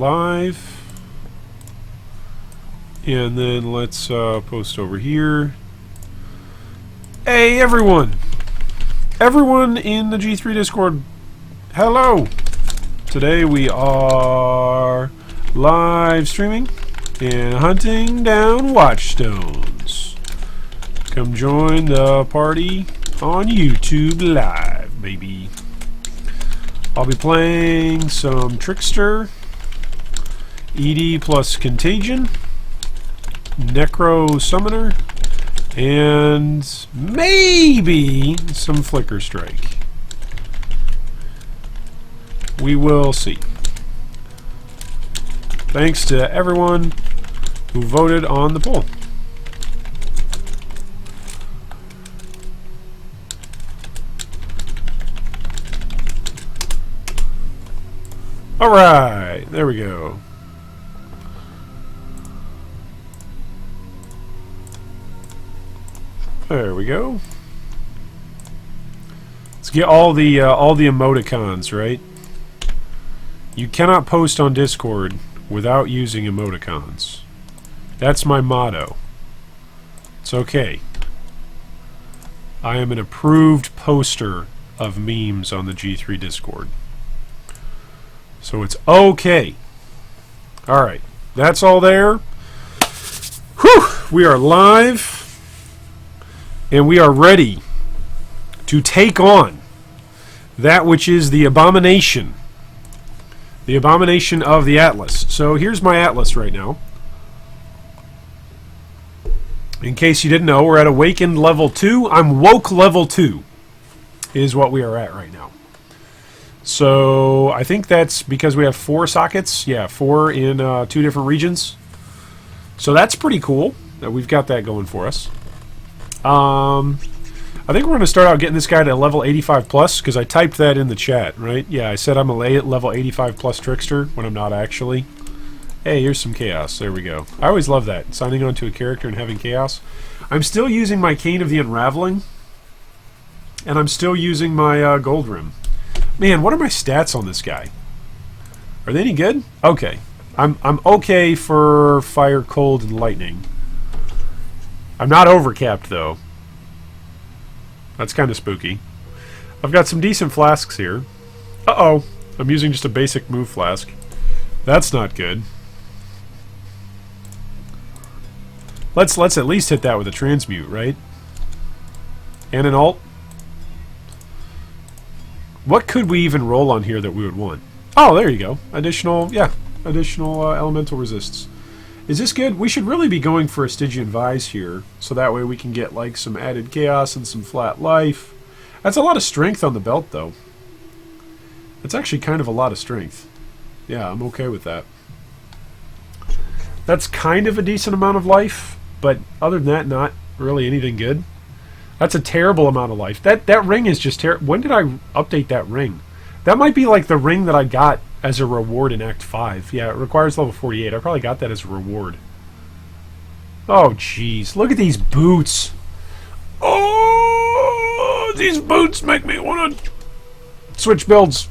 live. And then let's post over here. Hey everyone! Everyone in the G3 Discord, hello! Today we are live streaming and hunting down Watchstones. Come join the party on YouTube Live, baby. I'll be playing some Trickster, ED plus Contagion, Necro Summoner, and maybe some Flicker Strike. We will see. Thanks to everyone who voted on the poll. Alright, there we go. There we go. Let's get all the emoticons, right? You cannot post on Discord without using emoticons. That's my motto. It's okay. I am an approved poster of memes on the G3 Discord. So it's okay. Alright. That's all there. Whew! We are live. And we are ready to take on that which is the abomination. The abomination of the Atlas. So here's my Atlas right now. In case you didn't know, we're at Awakened level 2. I'm Woke level 2 is what we are at right now. So I think that's because we have 4 sockets. Yeah, 4 in 2 different regions. So that's pretty cool that we've got that going for us. I think we're going to start out getting this guy to level 85 plus, because I typed that in the chat, right? Yeah, I said I'm a level 85 plus Trickster, when I'm not actually. Hey, here's some chaos. There we go. I always love that, signing on to a character and having chaos. I'm still using my Cane of the Unraveling, and I'm still using my Gold Rim. Man, what are my stats on this guy? Are they any good? Okay. I'm okay for Fire, Cold, and Lightning. I'm not overcapped, though. That's kind of spooky. I've got some decent flasks here. Uh-oh. I'm using just a basic move flask. That's not good. Let's at least hit that with a transmute, right? And an alt. What could we even roll on here that we would want? Oh, there you go. Additional elemental resists. Is this good? We should really be going for a Stygian Vise here, so that way we can get like some added chaos and some flat life. That's a lot of strength on the belt, though. That's actually kind of a lot of strength. Yeah, I'm okay with that. That's kind of a decent amount of life, but other than that, not really anything good. That's a terrible amount of life. That ring is just terrible. When did I update that ring? That might be like the ring that I got as a reward in Act 5. Yeah, it requires level 48. I probably got that as a reward. Oh, jeez. Look at these boots. Oh, these boots make me want to switch builds.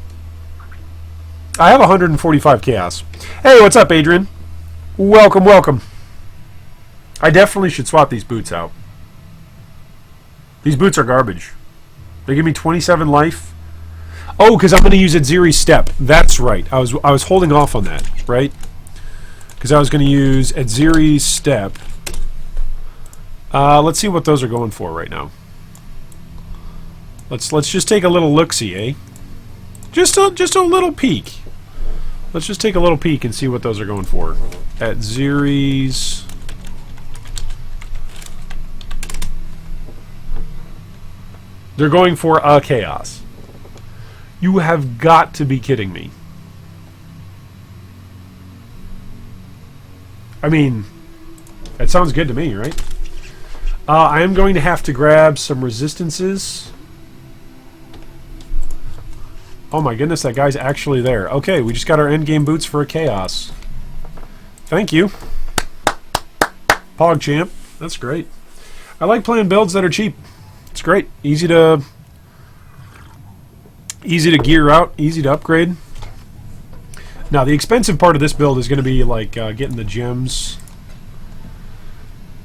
I have 145 chaos. Hey, what's up, Adrian? Welcome, welcome. I definitely should swap these boots out. These boots are garbage. They give me 27 life. Oh, because I'm going to use Adziri's Step. That's right. I was holding off on that, right? Because I was going to use Adziri's Step. Let's see what those are going for right now. Let's just take a little look-see, eh? Just a little peek. Let's just take a little peek and see what those are going for. Adziri's. They're going for a chaos. You have got to be kidding me. I mean, that sounds good to me, right? I am going to have to grab some resistances. Oh my goodness, that guy's actually there. Okay, we just got our endgame boots for a chaos. Thank you. PogChamp. That's great. I like playing builds that are cheap. It's great. Easy to gear out, easy to upgrade. Now, the expensive part of this build is going to be, like, getting the gems.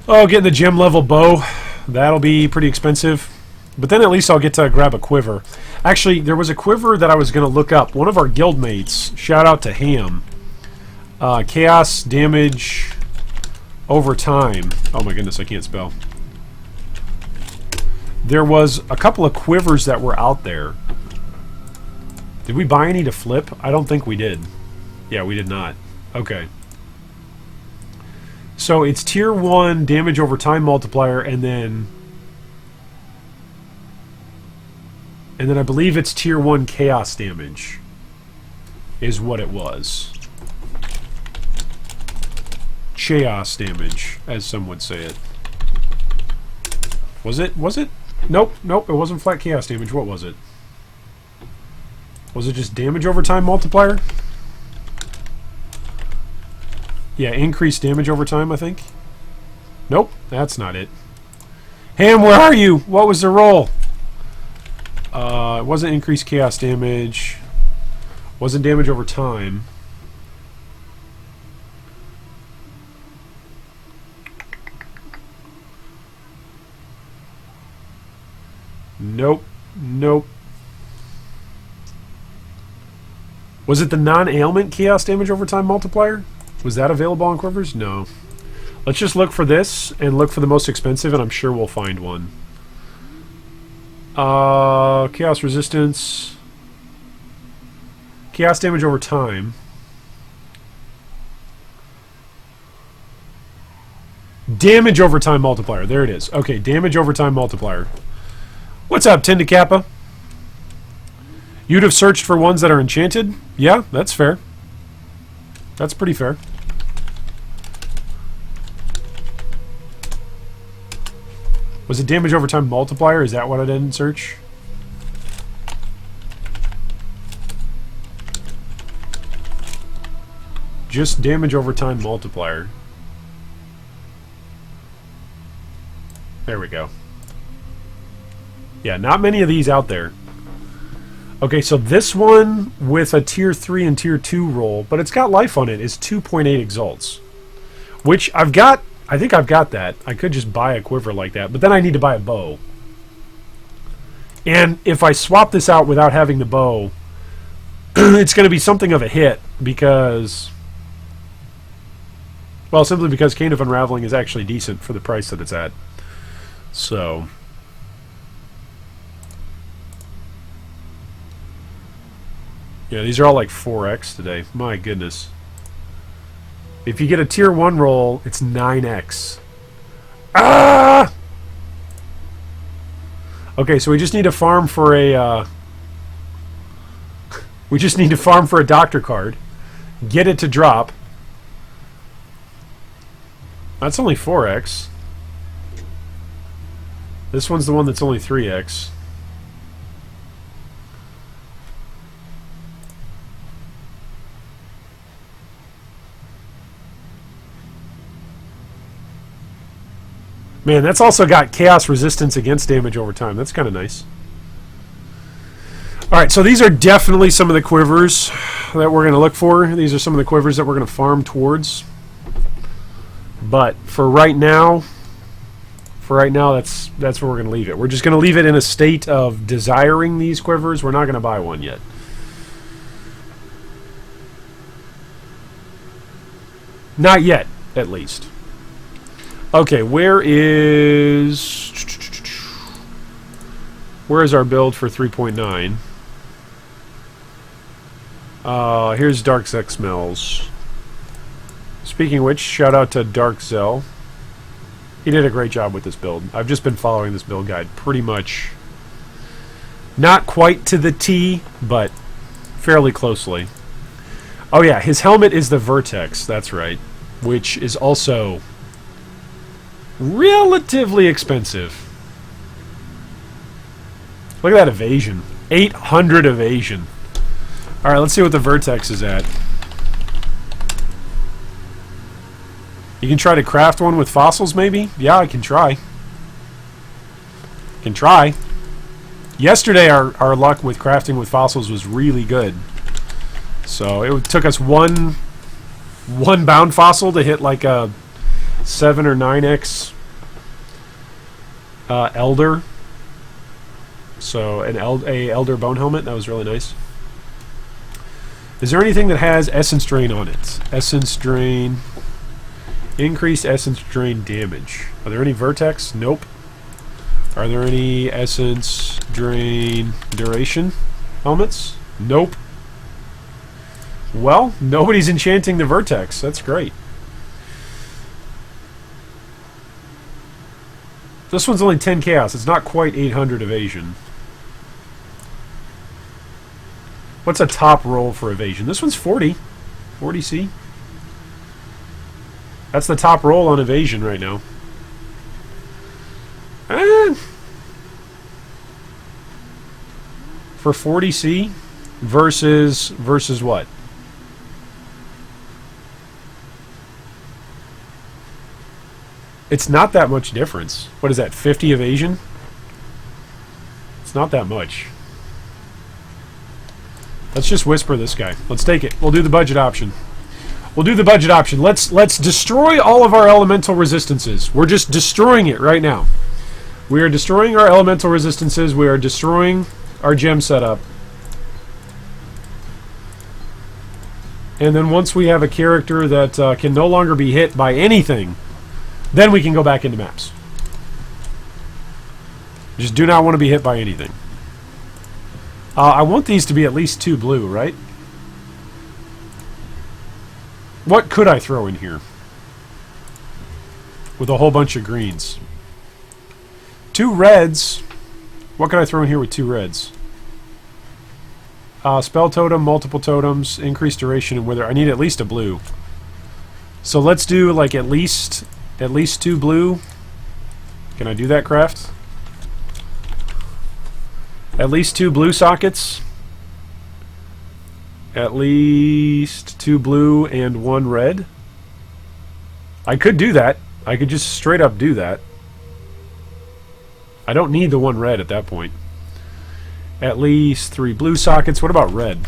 Oh, getting the gem level bow. That'll be pretty expensive. But then at least I'll get to grab a quiver. Actually, there was a quiver that I was going to look up. One of our guildmates, shout out to Ham. Chaos damage over time. Oh my goodness, I can't spell. There was a couple of quivers that were out there. Did we buy any to flip? I don't think we did. Yeah, we did not. Okay. So it's tier 1 damage over time multiplier, and then I believe it's tier 1 chaos damage is what it was. Chaos damage, as some would say it. Was it? Was it? Nope, nope, it wasn't flat chaos damage. What was it? Was it just damage over time multiplier? Yeah, increased damage over time, I think. Nope, that's not it. Ham, where are you? What was the roll? It wasn't increased chaos damage. Wasn't damage over time. Nope. Nope. Was it the non-ailment chaos damage over time multiplier? Was that available on Quivers? No. Let's just look for this and look for the most expensive, and I'm sure we'll find one. Chaos resistance. Chaos damage over time. Damage over time multiplier. There it is. Okay, damage over time multiplier. What's up, Tinda Kappa? You'd have searched for ones that are enchanted? Yeah, that's fair. That's pretty fair. Was it damage over time multiplier? Is that what I didn't search? Just damage over time multiplier. There we go. Yeah, not many of these out there. Okay, so this one with a tier 3 and tier 2 roll, but it's got life on it, is 2.8 exalts. Which I've got. I think I've got that. I could just buy a quiver like that, but then I need to buy a bow. And if I swap this out without having the bow, it's going to be something of a hit because... Well, simply because Cane of Unraveling is actually decent for the price that it's at. So... Yeah, these are all like 4x today. My goodness. If you get a tier 1 roll, it's 9x. Ah! Okay, so we just need to farm for a... we just need to farm for a doctor card. Get it to drop. That's only 4x. This one's the one that's only 3x. Man, that's also got chaos resistance against damage over time. That's kind of nice. Alright, so these are definitely some of the quivers that we're going to look for. These are some of the quivers that we're going to farm towards. But for right now, that's where we're going to leave it. We're just going to leave it in a state of desiring these quivers. We're not going to buy one yet. Not yet, at least. Okay, where is our build for 3.9? Here's Dark Sex Smells. Speaking of which, shout out to Dark Zell. He did a great job with this build. I've just been following this build guide pretty much. Not quite to the T, but fairly closely. Oh yeah, his helmet is the Vertex, that's right. Which is also... relatively expensive. Look at that evasion. 800 evasion. Alright, let's see what the Vertex is at. You can try to craft one with fossils, maybe? Yeah, I can try. Can try. Yesterday, our luck with crafting with fossils was really good. So it took us one bound fossil to hit like a 7 or 9x elder. So a elder bone helmet. That was really nice. Is there anything that has essence drain on it? Essence drain. Increased essence drain damage. Are there any vertex? Nope. Are there any essence drain duration helmets? Nope. Well, nobody's enchanting the vertex. That's great. This one's only 10 chaos. It's not quite 800 evasion. What's a top roll for evasion? This one's 40. 40C. That's the top roll on evasion right now. For 40C versus what? It's not that much difference. What is that, 50 evasion? It's not that much. Let's just whisper this guy. Let's take it. We'll do the budget option. We'll do the budget option. Let's destroy all of our elemental resistances. We're just destroying it right now. We are destroying our elemental resistances. We are destroying our gem setup. And then once we have a character that can no longer be hit by anything, then we can go back into maps. Just do not want to be hit by anything. I want these to be at least 2 blue, right? What could I throw in here? With a whole bunch of greens. 2 reds. What could I throw in here with 2 reds? Spell totem, multiple totems, increased duration and wither. I need at least a blue. So let's do like at least 2 blue. Can I do that, craft? At least 2 blue sockets. At least 2 blue and 1 red. I could do that. I could just straight up do that. I don't need the 1 red at that point. At least 3 blue sockets. What about red?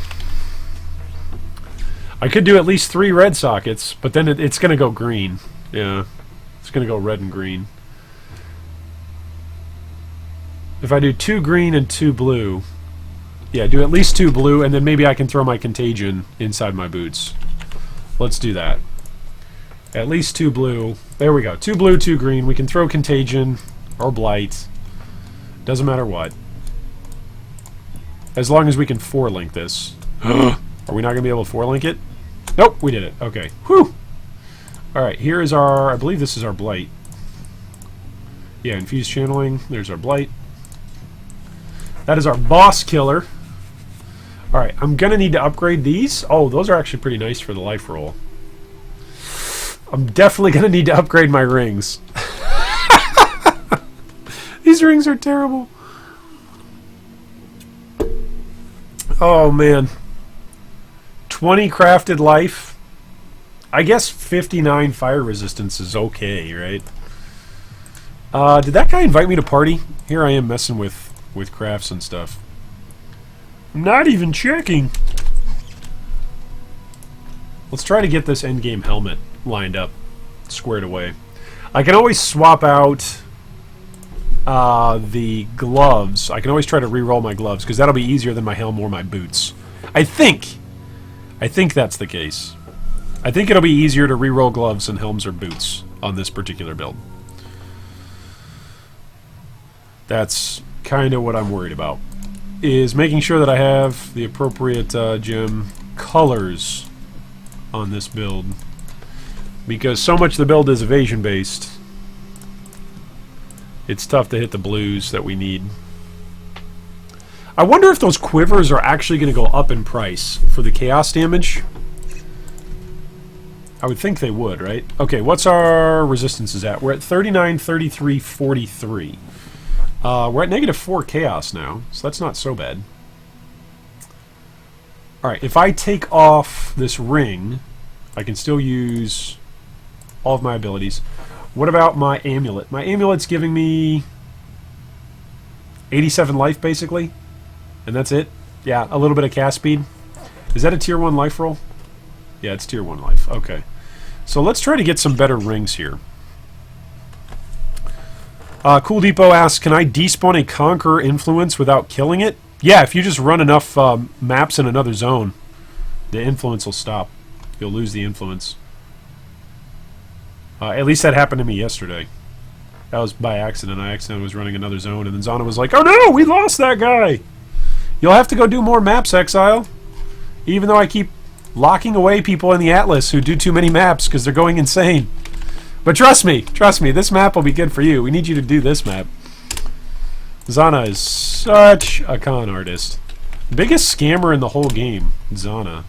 I could do at least 3 red sockets, but then it's going to go green. Yeah. It's going to go red and green. If I do 2 green and 2 blue... Yeah, do at least 2 blue, and then maybe I can throw my contagion inside my boots. Let's do that. At least 2 blue. There we go. 2 blue, 2 green. We can throw contagion or blight. Doesn't matter what. As long as we can 4-link this. Are we not going to be able to 4-link it? Nope, we did it. Okay. Whew! Alright, here is our... I believe this is our blight. Yeah, infused channeling. There's our blight. That is our boss killer. Alright, I'm going to need to upgrade these. Oh, those are actually pretty nice for the life roll. I'm definitely going to need to upgrade my rings. These rings are terrible. Oh, man. 20 crafted life. I guess 59 fire resistance is okay, right? Did that guy invite me to party? Here I am messing with crafts and stuff. I'm not even checking. Let's try to get this endgame helmet lined up, squared away. I can always swap out the gloves. I can always try to re-roll my gloves, because that'll be easier than my helm or my boots. I think that's the case. I think it'll be easier to re-roll gloves than helms or boots on this particular build. That's kind of what I'm worried about, is making sure that I have the appropriate gem colors on this build, because so much of the build is evasion based. It's tough to hit the blues that we need. I wonder if those quivers are actually going to go up in price for the chaos damage. I would think they would, right? Okay, what's our resistances at? We're at 39, 33, 43. We're at -4 chaos now, so that's not so bad. Alright, if I take off this ring, I can still use all of my abilities. What about my amulet? My amulet's giving me 87 life, basically. And that's it. Yeah, a little bit of cast speed. Is that a tier 1 life roll? Yeah, it's tier 1 life. Okay. So let's try to get some better rings here. Cool Depot asks, can I despawn a Conqueror influence without killing it? Yeah, if you just run enough maps in another zone, the influence will stop. You'll lose the influence. At least that happened to me yesterday. That was by accident. I accidentally was running another zone, and then Zana was like, oh no, we lost that guy! You'll have to go do more maps, Exile. Even though I keep locking away people in the Atlas who do too many maps because they're going insane. But trust me, this map will be good for you. We need you to do this map. Zana is such a con artist. Biggest scammer in the whole game, Zana.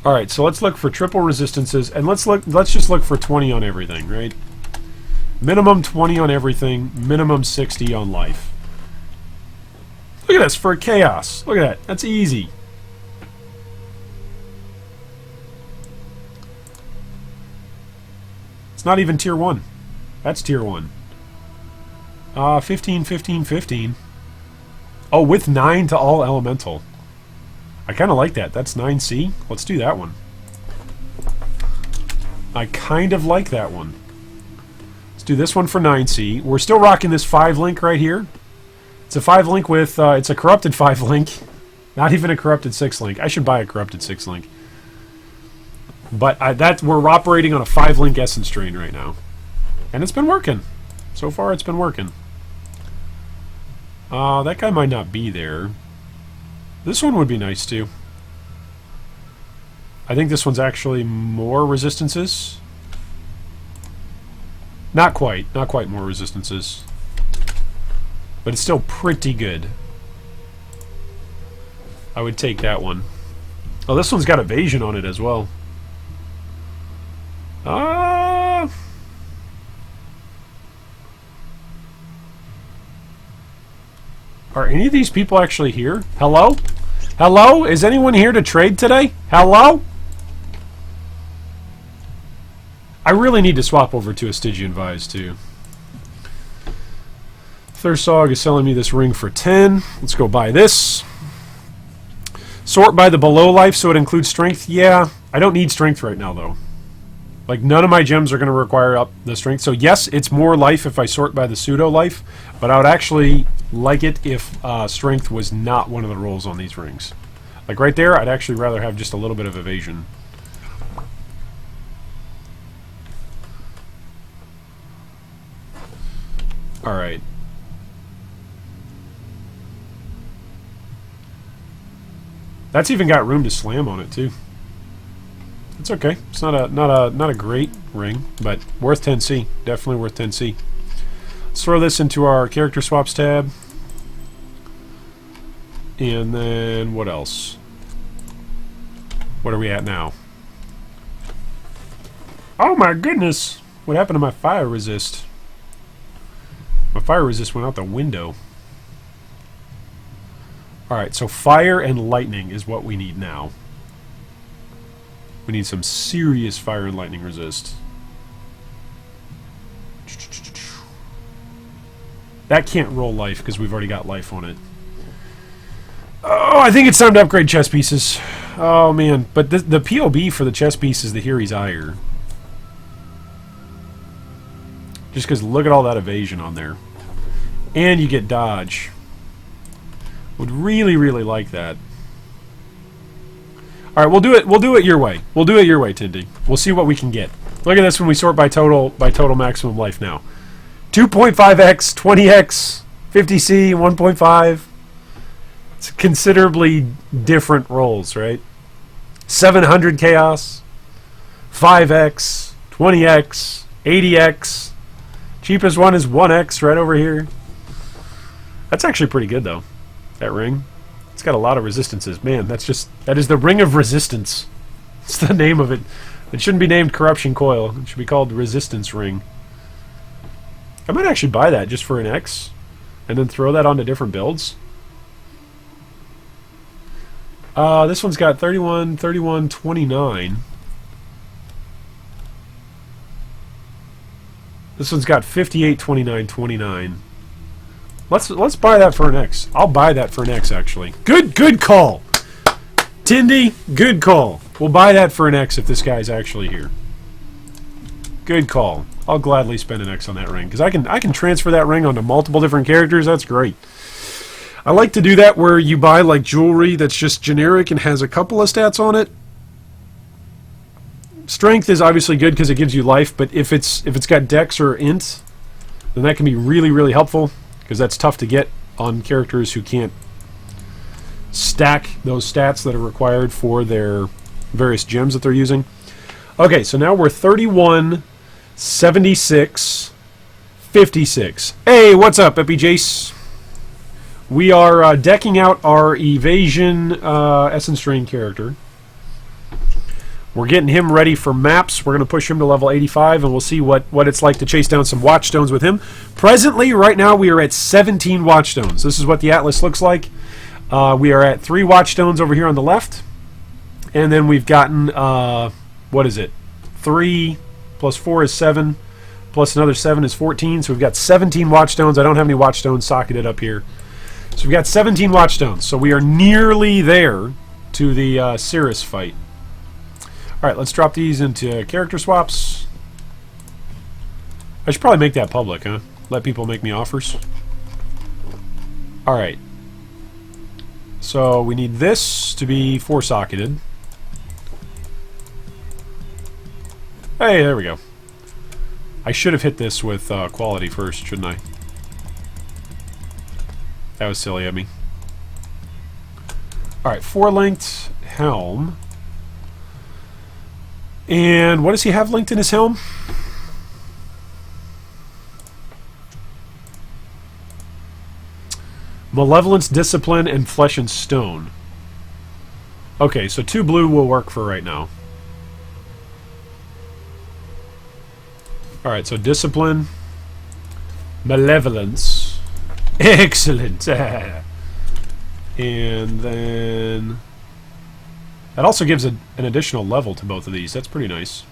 Alright, so let's look for triple resistances, and let's just look for 20 on everything, right? Minimum 20 on everything, minimum 60 on life. Look at this for chaos. Look at that. That's easy. It's not even tier 1. That's tier 1. 15, 15, 15. Oh, with 9 to all elemental. I kind of like that. That's 9C. Let's do that one. I kind of like that one. Let's do this one for 9C. We're still rocking this 5-link right here. It's a 5-link with... it's a corrupted 5-link. Not even a corrupted 6-link. I should buy a corrupted 6-link. But we're operating on a 5-link essence train right now. And it's been working. So far, it's been working. That guy might not be there. This one would be nice, too. I think this one's actually more resistances. Not quite. Not quite more resistances. But it's still pretty good. I would take that one. Oh, this one's got evasion on it as well. Are any of these people actually here? Hello? Hello? Is anyone here to trade today? Hello? I really need to swap over to a Stygian Vise, too. Thursog is selling me this ring for 10. Let's go buy this. Sort by the below life, so it includes strength. Yeah, I don't need strength right now, though. Like, none of my gems are going to require up the strength. So, yes, it's more life if I sort by the pseudo life, but I would actually like it if strength was not one of the rolls on these rings. Like, right there, I'd actually rather have just a little bit of evasion. Alright. That's even got room to slam on it, too. It's okay. It's not a great ring, but worth 10C. Definitely worth 10C. Let's throw this into our character swaps tab. And then what else? What are we at now? Oh my goodness! What happened to my fire resist? My fire resist went out the window. Alright, so fire and lightning is what we need now. We need some serious fire and lightning resist. That can't roll life because we've already got life on it. Oh, I think it's time to upgrade chess pieces. Oh, man. But the POB for the chess piece is the Hiri's Ire. Just because look at all that evasion on there. And you get dodge. Would really, really like that. All right, we'll do it your way. We'll do it your way, Tindy. We'll see what we can get. Look at this when we sort by total maximum life now. 2.5x, 20x, 50c, 1.5. It's considerably different rolls, right? 700 chaos, 5x, 20x, 80x. Cheapest one is 1x right over here. That's actually pretty good, though. That ring. It's got a lot of resistances. Man, that is the Ring of Resistance. It's the name of it. It shouldn't be named Corruption Coil. It should be called Resistance Ring. I might actually buy that just for an X and then throw that onto different builds. This one's got 31, 31, 29. This one's got 58, 29, 29. Let's buy that for an X. I'll buy that for an X, actually. Good call. Tindy, good call. We'll buy that for an X if this guy's actually here. Good call. I'll gladly spend an X on that ring, because I can transfer that ring onto multiple different characters. That's great. I like to do that where you buy like jewelry that's just generic and has a couple of stats on it. Strength is obviously good because it gives you life, but if it's got dex or int, then that can be really helpful, because that's tough to get on characters who can't stack those stats that are required for their various gems that they're using. Okay, so now we're 31, 76, 56. Hey, what's up, Epi Jace? We are decking out our evasion Essence Drain character. We're getting him ready for maps. We're going to push him to level 85, and we'll see what it's like to chase down some Watchstones with him. Presently, right now, we are at 17 Watchstones. This is what the Atlas looks like. We are at 3 Watchstones over here on the left. And then we've gotten, what is it? 3 plus 4 is 7. Plus another 7 is 14. So we've got 17 Watchstones. I don't have any Watchstones socketed up here. So we've got 17 Watchstones. So we are nearly there to the Cirrus fight. Alright, let's drop these into character swaps. I should probably make that public, huh? Let people make me offers. Alright. So we need this to be 4-socketed. Hey, there we go. I should have hit this with quality first, shouldn't I? That was silly of me. Alright, 4-linked helm. And what does he have linked in his helm? Malevolence, Discipline, and Flesh and Stone. Okay, so 2 blue will work for right now. Alright, so Discipline, Malevolence. Excellent! And then... that also gives an additional level to both of these. That's pretty nice.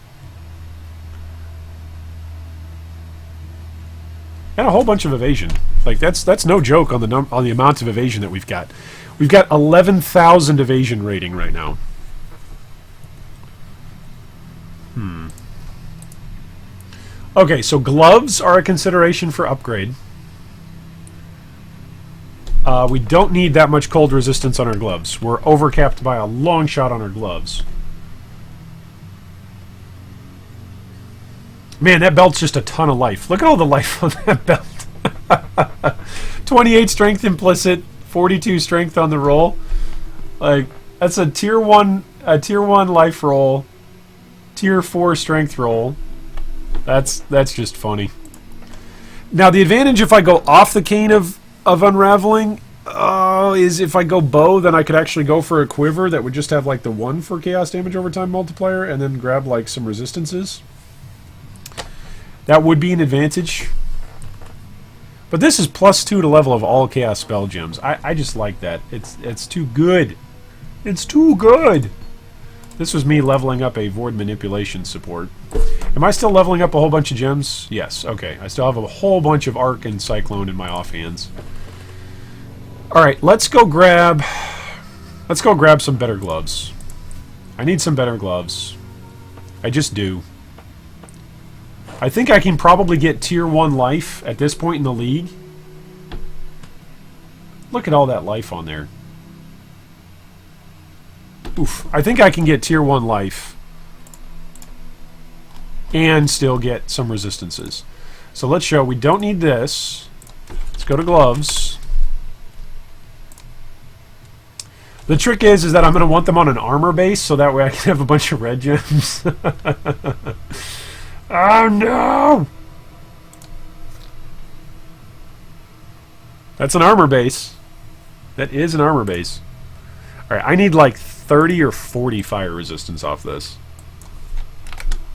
And a whole bunch of evasion. Like that's no joke on the amount of evasion that we've got. We've got 11,000 evasion rating right now. Okay, so gloves are a consideration for upgrade. We don't need that much cold resistance on our gloves. We're overcapped by a long shot on our gloves. Man, that belt's just a ton of life. Look at all the life on that belt. 28 strength implicit, 42 strength on the roll. Like, that's a tier 1 life roll, tier 4 strength roll. That's just funny. Now the advantage if I go off the cane of unraveling is if I go bow, then I could actually go for a quiver that would just have like the 1 for chaos damage over time multiplier, and then grab like some resistances. That would be an advantage. But this is +2 to level of all chaos spell gems. I just like that. It's too good. It's too good. This was me leveling up a Void Manipulation support. Am I still leveling up a whole bunch of gems? Yes. Okay. I still have a whole bunch of Arc and Cyclone in my offhands. Alright, let's go grab some better gloves. I need some better gloves. I just do. I think I can probably get tier 1 life at this point in the league. Look at all that life on there. Oof. I think I can get tier 1 life and still get some resistances. So let's show, we don't need this. Let's go to gloves. The trick is that I'm going to want them on an armor base, so that way I can have a bunch of red gems. Oh no! That's an armor base. That is an armor base. Alright, I need like 30 or 40 fire resistance off this.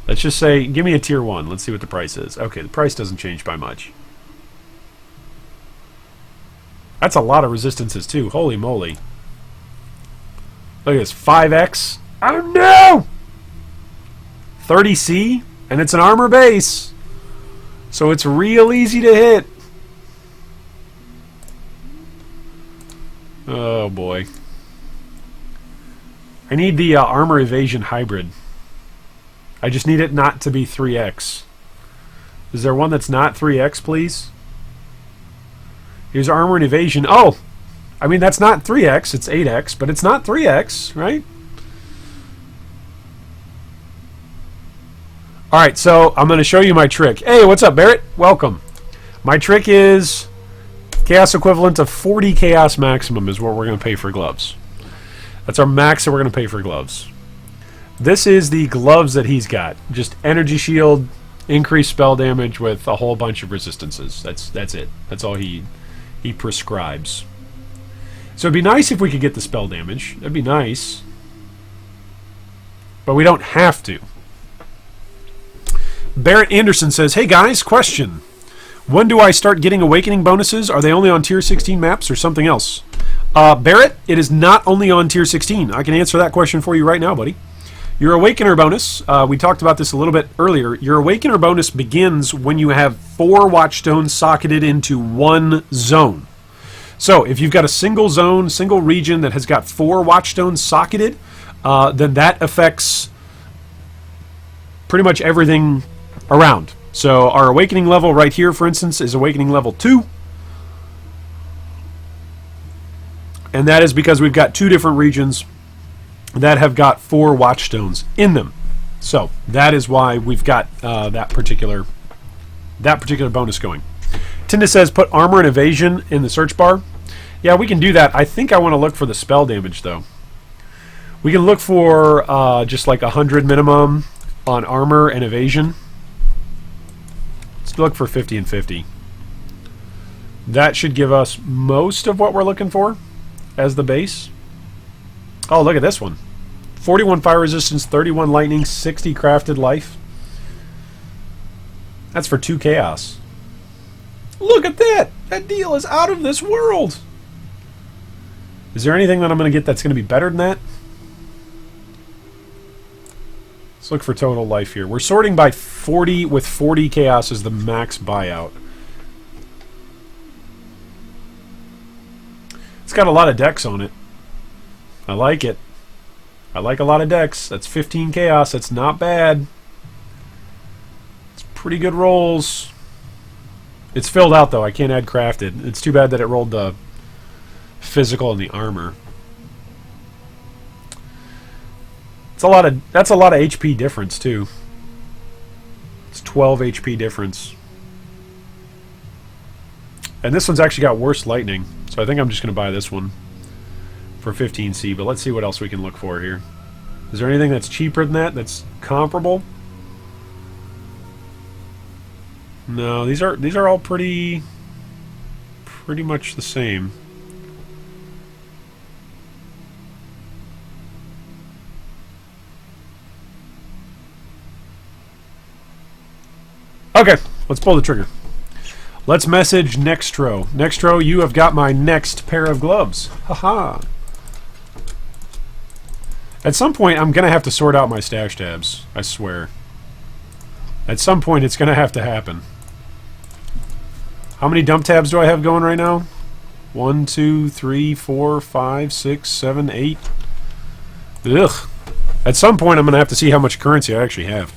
Let's just say, give me a tier 1. Let's see what the price is. Okay, the price doesn't change by much. That's a lot of resistances too. Holy moly. Look at this. 5x. Oh no! 30C? And it's an armor base. So it's real easy to hit. Oh boy. I need the armor evasion hybrid. I just need it not to be 3x. Is there one that's not 3x, please? Here's armor and evasion. Oh! I mean, that's not 3x. It's 8x, but it's not 3x, right? Alright, so I'm going to show you my trick. Hey, what's up, Barrett? Welcome. My trick is chaos equivalent of 40 chaos maximum is what we're going to pay for gloves. That's our max that we're going to pay for gloves. This is the gloves that he's got. Just energy shield, increased spell damage with a whole bunch of resistances. That's it. That's all he prescribes. So it'd be nice if we could get the spell damage. That'd be nice. But we don't have to. Barrett Anderson says, hey guys, question. When do I start getting awakening bonuses? Are they only on tier 16 maps or something else? Barrett, it is not only on tier 16. I can answer that question for you right now, buddy. Your Awakener bonus, we talked about this a little bit earlier. Your Awakener bonus begins when you have 4 Watchstones socketed into one zone. So if you've got a single zone, single region that has got 4 Watchstones socketed, then that affects pretty much everything around. So our Awakening level right here, for instance, is Awakening level 2. And that is because we've got 2 different regions that have got 4 Watchstones in them. So that is why we've got that particular bonus going. Tinda says put armor and evasion in the search bar. Yeah, we can do that. I think I want to look for the spell damage though. We can look for just like 100 minimum on armor and evasion. Let's look for 50 and 50. That should give us most of what we're looking for as the base. Oh, look at this one. 41 fire resistance, 31 lightning, 60 crafted life. That's for 2 chaos. Look at that! That deal is out of this world! Is there anything that I'm going to get that's going to be better than that? Let's look for total life here. We're sorting by 40 with 40 chaos as the max buyout. It's got a lot of decks on it. I like it. I like a lot of decks. That's 15 chaos. That's not bad. It's pretty good rolls. It's filled out though. I can't add crafted. It's too bad that it rolled the physical and the armor. That's a lot of HP difference too. It's 12 HP difference. And this one's actually got worse lightning. So I think I'm just going to buy this one for 15C, but let's see what else we can look for here. Is there anything that's cheaper than that, that's comparable? No, these are all pretty much the same. Okay, let's pull the trigger. Let's message Nextro. Nextro, you have got my next pair of gloves. Haha. At some point, I'm going to have to sort out my stash tabs. I swear. At some point, it's going to have to happen. How many dump tabs do I have going right now? 1, 2, 3, 4, 5, 6, 7, 8. Ugh. At some point, I'm going to have to see how much currency I actually have.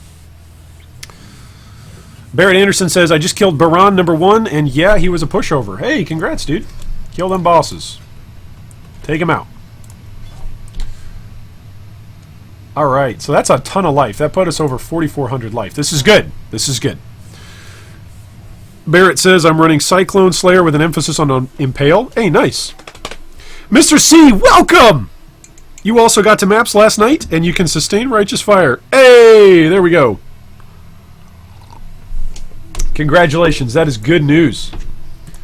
Barrett Anderson says, I just killed Baran #1, and yeah, he was a pushover. Hey, congrats, dude. Kill them bosses. Take him out. Alright, so that's a ton of life. That put us over 4,400 life. This is good. This is good. Barrett says, I'm running Cyclone Slayer with an emphasis on Impale. Hey, nice. Mr. C, welcome! You also got to maps last night, and you can sustain Righteous Fire. Hey, there we go. Congratulations, that is good news.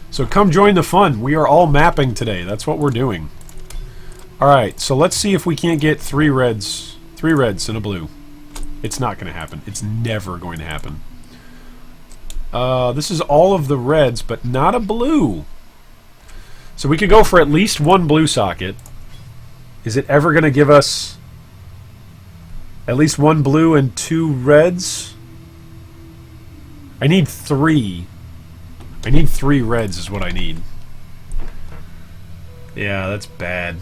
So come join the fun. We are all mapping today. That's what we're doing. Alright, so let's see if we can't get 3 reds. 3 reds and a blue. It's not going to happen. It's never going to happen. This is all of the reds, but not a blue. So we could go for at least 1 blue socket. Is it ever going to give us at least 1 blue and 2 reds? I need 3. I need 3 reds is what I need. Yeah, that's bad.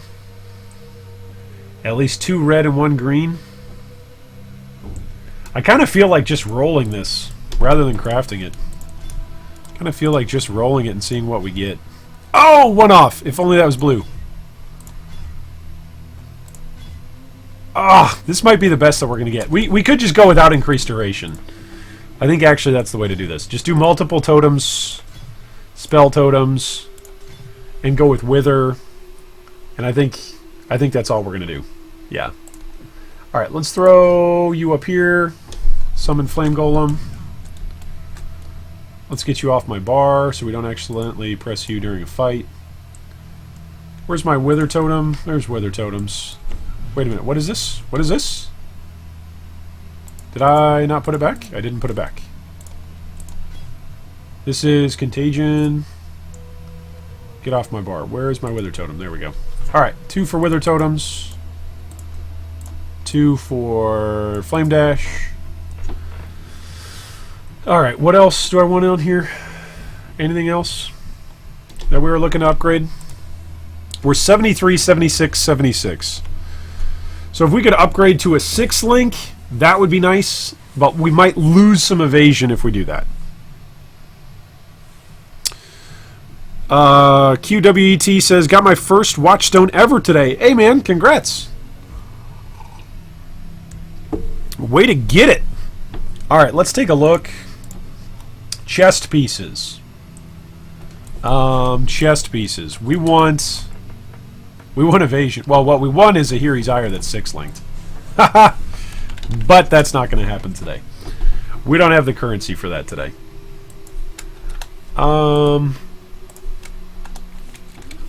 At least 2 red and 1 green. I kind of feel like just rolling this rather than crafting it. Kind of feel like just rolling it and seeing what we get. Oh, 1 off. If only that was blue. Ah, this might be the best that we're going to get. We could just go without increased duration. I think actually that's the way to do this. Just do multiple totems, spell totems, and go with wither. And I think that's all we're going to do. Yeah. All right, let's throw you up here. Summon Flame Golem. Let's get you off my bar so we don't accidentally press you during a fight. Where's my wither totem? There's wither totems. Wait a minute, what is this? What is this? Did I not put it back? I didn't put it back. This is Contagion. Get off my bar. Where is my wither totem? There we go. Alright, 2 for wither totems. 2 for Flame Dash. Alright, what else do I want on here? Anything else that we were looking to upgrade? We're 73, 76, 76. So if we could upgrade to a 6 link, that would be nice, but we might lose some evasion if we do that. QWET says, got my first Watchstone ever today. Hey man, congrats. Way to get it. Alright, let's take a look. Chest pieces. Chest pieces. We want evasion. Well, what we want is a Here's Ire that's 6 linked. Haha. But that's not going to happen today. We don't have the currency for that today.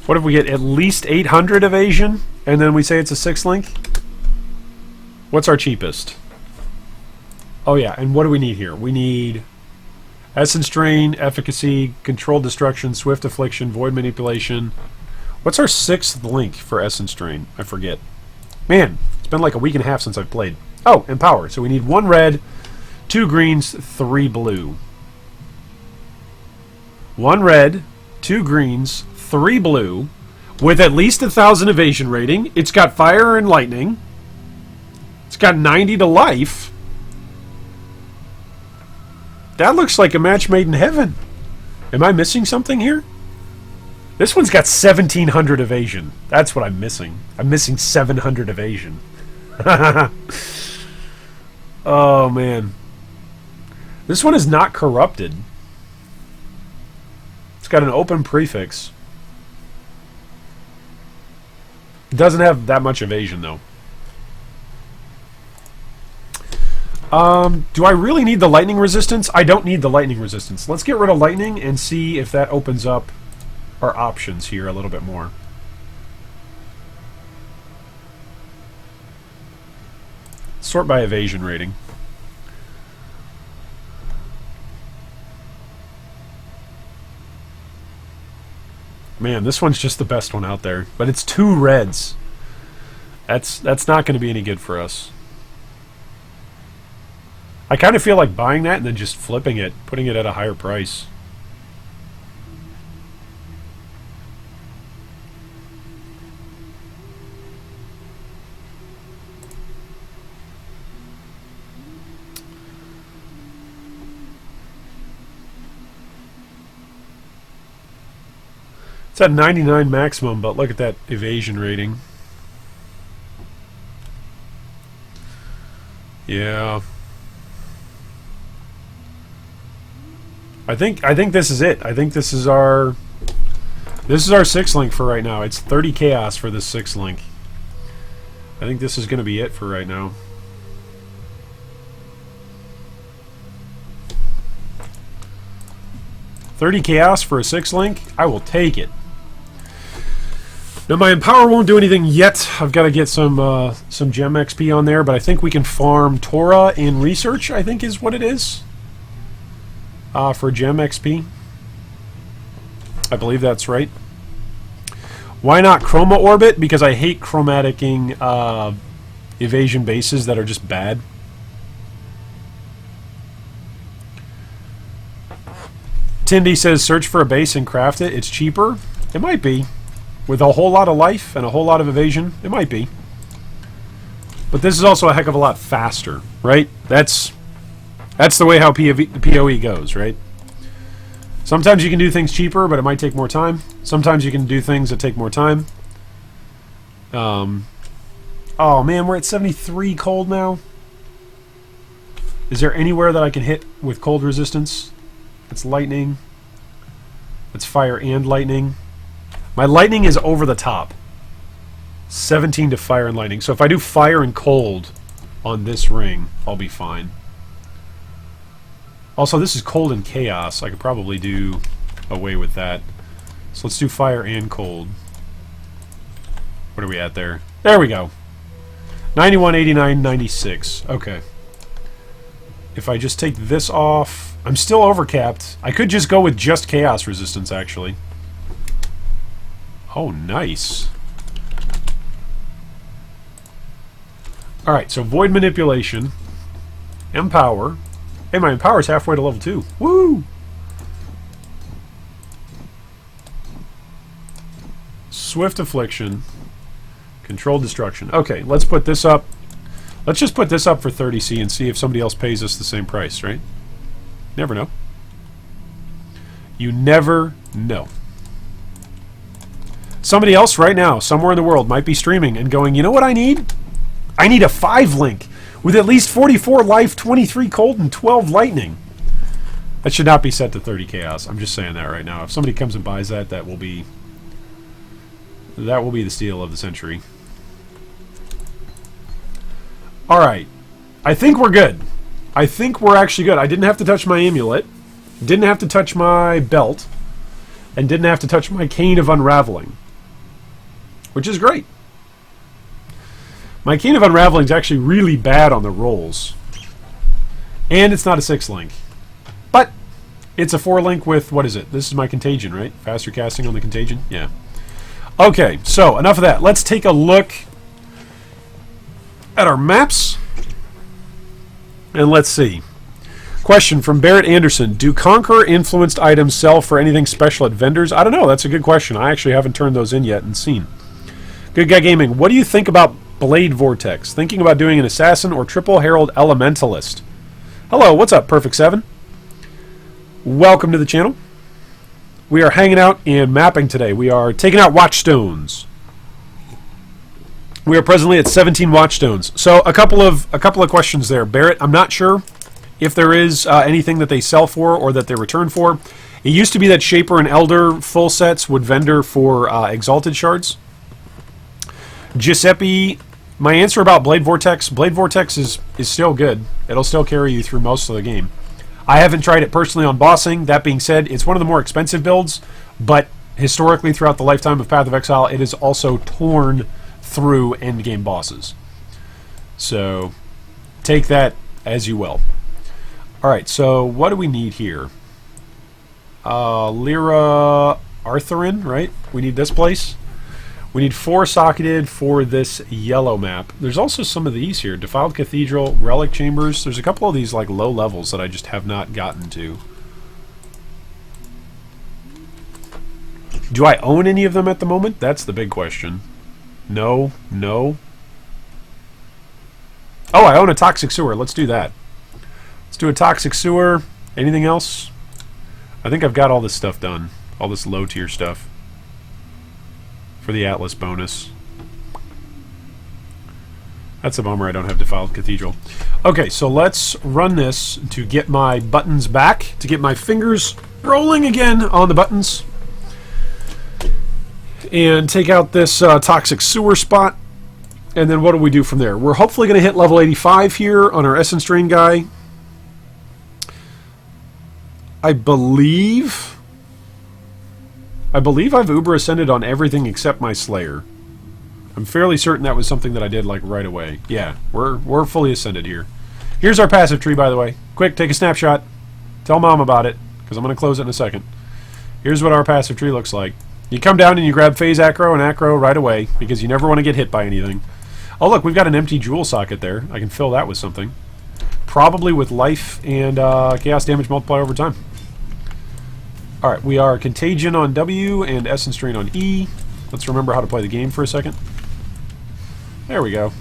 What if we get at least 800 evasion and then we say it's a 6 link? What's our cheapest? Oh yeah, and what do we need here? We need Essence Drain, Efficacy, Controlled Destruction, Swift Affliction, Void Manipulation. What's our 6th link for Essence Drain? I forget. Man, it's been like a week and a half since I've played. Oh, and Power. So we need 1 red, 2 greens, 3 blue. 1 red, 2 greens, 3 blue, with at least 1,000 evasion rating. It's got fire and lightning. It's got 90 to life. That looks like a match made in heaven. Am I missing something here? This one's got 1,700 evasion. That's what I'm missing. I'm missing 700 evasion. Oh, man. This one is not corrupted. It's got an open prefix. It doesn't have that much evasion, though. Do I really need the lightning resistance? I don't need the lightning resistance. Let's get rid of lightning and see if that opens up our options here a little bit more. Sort by evasion rating. Man, this one's just the best one out there. But it's 2 reds. That's not going to be any good for us. I kind of feel like buying that and then just flipping it, putting it at a higher price. It's at 99 maximum, but look at that evasion rating. Yeah. I think this is it. I think this is our 6 link for right now. It's 30 chaos for this 6 link. I think this is going to be it for right now. $30 chaos for a 6 link? I will take it. Now my Empower won't do anything yet. I've got to get some gem XP on there, but I think we can farm Torah in research, I think is what it is. For gem XP. I believe that's right. Why not Chroma Orbit? Because I hate chromaticing evasion bases that are just bad. Tindy says search for a base and craft it. It's cheaper. It might be. With a whole lot of life and a whole lot of evasion, it might be. But this is also a heck of a lot faster, right? That's the way how PoE goes, right? Sometimes you can do things cheaper, but it might take more time. Sometimes you can do things that take more time. Oh man, we're at 73 cold now. Is there anywhere that I can hit with cold resistance? It's lightning. It's fire and lightning. My lightning is over the top. 17 to fire and lightning. So if I do fire and cold on this ring, I'll be fine. Also, this is cold and chaos. I could probably do away with that. So let's do fire and cold. What are we at there? There we go. 91, 89, 96. Okay. If I just take this off... I'm still overcapped. I could just go with just chaos resistance, actually. Oh, nice. Alright, so void manipulation. Empower. Hey, my empower is halfway to level 2. Woo! Swift affliction. Controlled destruction. Okay, let's put this up. Let's just put this up for 30C and see if somebody else pays us the same price, right? Never know. You never know. Somebody else right now, somewhere in the world, might be streaming and going, you know what I need? I need a 5-link with at least 44 life, 23 cold, and 12 lightning. That should not be set to 30 chaos. I'm just saying that right now. If somebody comes and buys that, that will be the steal of the century. Alright. I think we're good. I think we're actually good. I didn't have to touch my amulet. Didn't have to touch my belt. And didn't have to touch my cane of unraveling. Which is great. My cane of unraveling is actually really bad on the rolls. And it's not a 6-link. But it's a 4-link with, what is it? This is my contagion, right? Faster casting on the contagion? Yeah. Okay, so enough of that. Let's take a look at our maps. And let's see. Question from Barrett Anderson. Do Conqueror influenced items sell for anything special at vendors? I don't know. That's a good question. I actually haven't turned those in yet and seen. Good Guy Gaming. What do you think about Blade Vortex? Thinking about doing an Assassin or Triple Herald Elementalist. Hello, what's up, Perfect 7? Welcome to the channel. We are hanging out and mapping today. We are taking out Watchstones. We are presently at 17 Watchstones. So a couple of questions there, Barrett. I'm not sure if there is anything that they sell for or that they return for. It used to be that Shaper and Elder full sets would vendor for Exalted Shards. Giuseppe, my answer about Blade Vortex is still good. It'll still carry you through most of the game. I haven't tried it personally on bossing. That being said, it's one of the more expensive builds, but historically throughout the lifetime of Path of Exile, it is also torn through endgame bosses. So take that as you will. Alright, so what do we need here? Lyra Arthurin, right? We need this place. We need 4 socketed for this yellow map. There's also some of these here. Defiled Cathedral, Relic Chambers. There's a couple of these like low levels that I just have not gotten to. Do I own any of them at the moment? That's the big question. No. No. Oh, I own a Toxic Sewer. Let's do that. Let's do a Toxic Sewer. Anything else? I think I've got all this stuff done. All this low tier stuff. For the Atlas bonus. That's a bummer I don't have Defiled Cathedral. Okay, so let's run this to get my buttons back, to get my fingers rolling again on the buttons. And take out this Toxic Sewer spot. And then what do we do from there? We're hopefully going to hit level 85 here on our Essence Drain guy. I believe I've Uber Ascended on everything except my Slayer. I'm fairly certain that was something that I did like right away. Yeah, we're fully ascended here. Here's our passive tree, by the way. Quick, take a snapshot. Tell Mom about it, because I'm going to close it in a second. Here's what our passive tree looks like. You come down and you grab Phase Acro and Acro right away, because you never want to get hit by anything. Oh look, we've got an empty jewel socket there. I can fill that with something. Probably with life and chaos damage multiplier over time. Alright, we are Contagion on W and Essence Drain on E. Let's remember how to play the game for a second. There we go.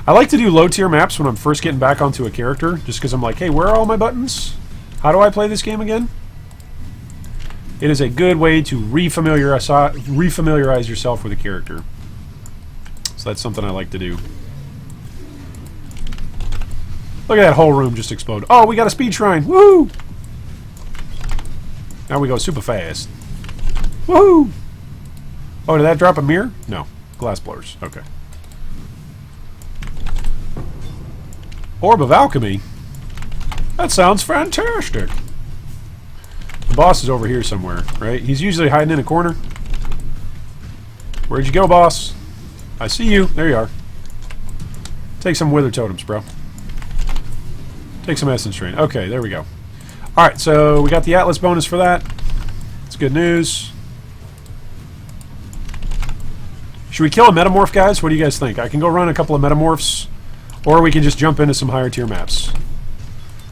I like to do low-tier maps when I'm first getting back onto a character, just because I'm like, hey, where are all my buttons? How do I play this game again? It is a good way to refamiliarize yourself with a character. So that's something I like to do. Look at that whole room just explode. Oh, we got a speed shrine. Woo! Now we go super fast. Woohoo! Oh, did that drop a mirror? No. Glass blowers. Okay. Orb of Alchemy. That sounds fantastic. The boss is over here somewhere, right? He's usually hiding in a corner. Where'd you go, boss? I see you. There you are. Take some wither totems, bro. Take some essence drain. Okay, there we go. Alright, so we got the Atlas bonus for that. It's good news. Should we kill a metamorph, guys? What do you guys think? I can go run a couple of metamorphs, or we can just jump into some higher tier maps.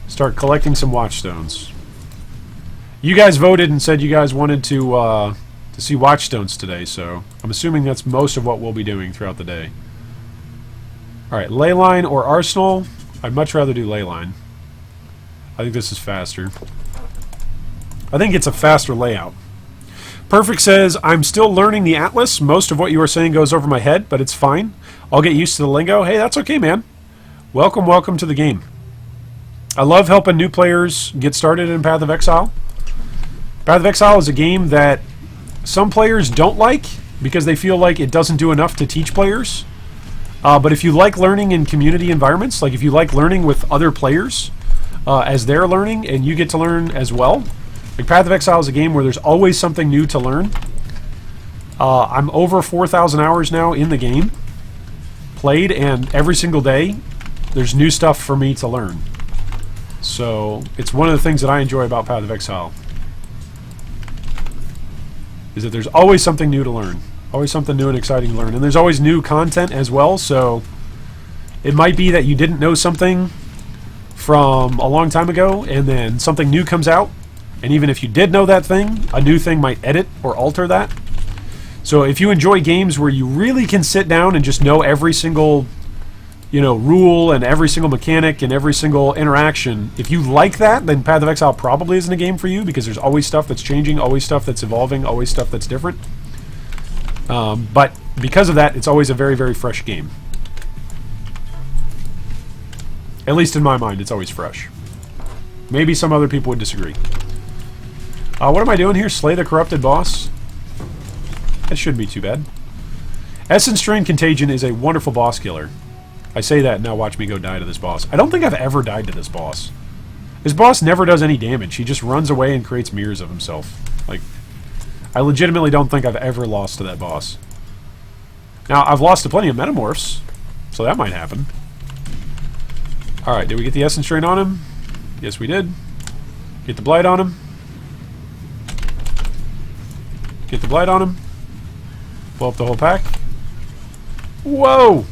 Start collecting some Watchstones. You guys voted and said you guys wanted to see Watchstones today, so I'm assuming that's most of what we'll be doing throughout the day. Alright, Leyline or Arsenal? I'd much rather do Leyline. I think this is faster. I think it's a faster layout. Perfect says, I'm still learning the Atlas. Most of what you are saying goes over my head, but it's fine. I'll get used to the lingo. Hey, that's okay, man. Welcome, welcome to the game. I love helping new players get started in Path of Exile. Path of Exile is a game that some players don't like because they feel like it doesn't do enough to teach players. But if you like learning in community environments, like if you like learning with other players as they're learning and you get to learn as well, like Path of Exile is a game where there's always something new to learn. I'm over 4,000 hours now in the game, played, and every single day there's new stuff for me to learn. So it's one of the things that I enjoy about Path of Exile, is that there's always something new to learn. Always something new and exciting to learn. And there's always new content as well, so it might be that you didn't know something from a long time ago, and then something new comes out, and even if you did know that thing, a new thing might edit or alter that. So if you enjoy games where you really can sit down and just know every single, you know, rule and every single mechanic and every single interaction, if you like that, then Path of Exile probably isn't a game for you, because there's always stuff that's changing, always stuff that's evolving, always stuff that's different. But because of that, it's always a very, very fresh game. At least in my mind, it's always fresh. Maybe some other people would disagree. What am I doing here? Slay the corrupted boss? That shouldn't be too bad. Essence Drain Contagion is a wonderful boss killer. I say that, now watch me go die to this boss. I don't think I've ever died to this boss. This boss never does any damage. He just runs away and creates mirrors of himself. Like, I legitimately don't think I've ever lost to that boss. Now, I've lost to plenty of metamorphs, so that might happen. Alright, did we get the Essence Drain on him? Yes, we did. Get the Blight on him. Get the Blight on him. Blow up the whole pack. Whoa!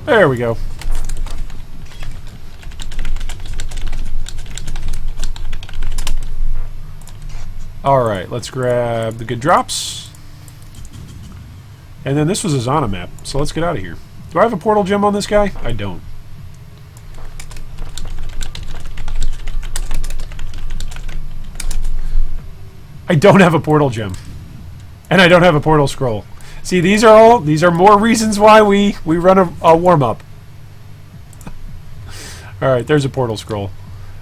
There we go. Alright, let's grab the good drops. And then this was a Zana map, so let's get out of here. Do I have a portal gem on this guy? I don't. I don't have a portal gem. And I don't have a portal scroll. See, these are more reasons why we run a warm-up. Alright, there's a portal scroll.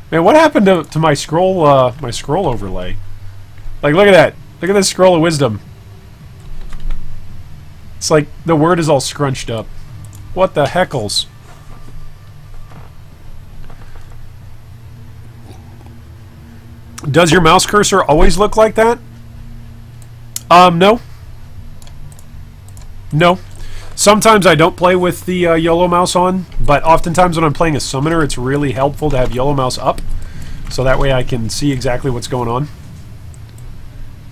Man, what happened to my scroll overlay? Like, look at that. Look at this scroll of wisdom. It's like the word is all scrunched up. What the heckles? Does your mouse cursor always look like that? No. No. Sometimes I don't play with the YOLO mouse on, but oftentimes when I'm playing a summoner, it's really helpful to have YOLO mouse up, so that way I can see exactly what's going on.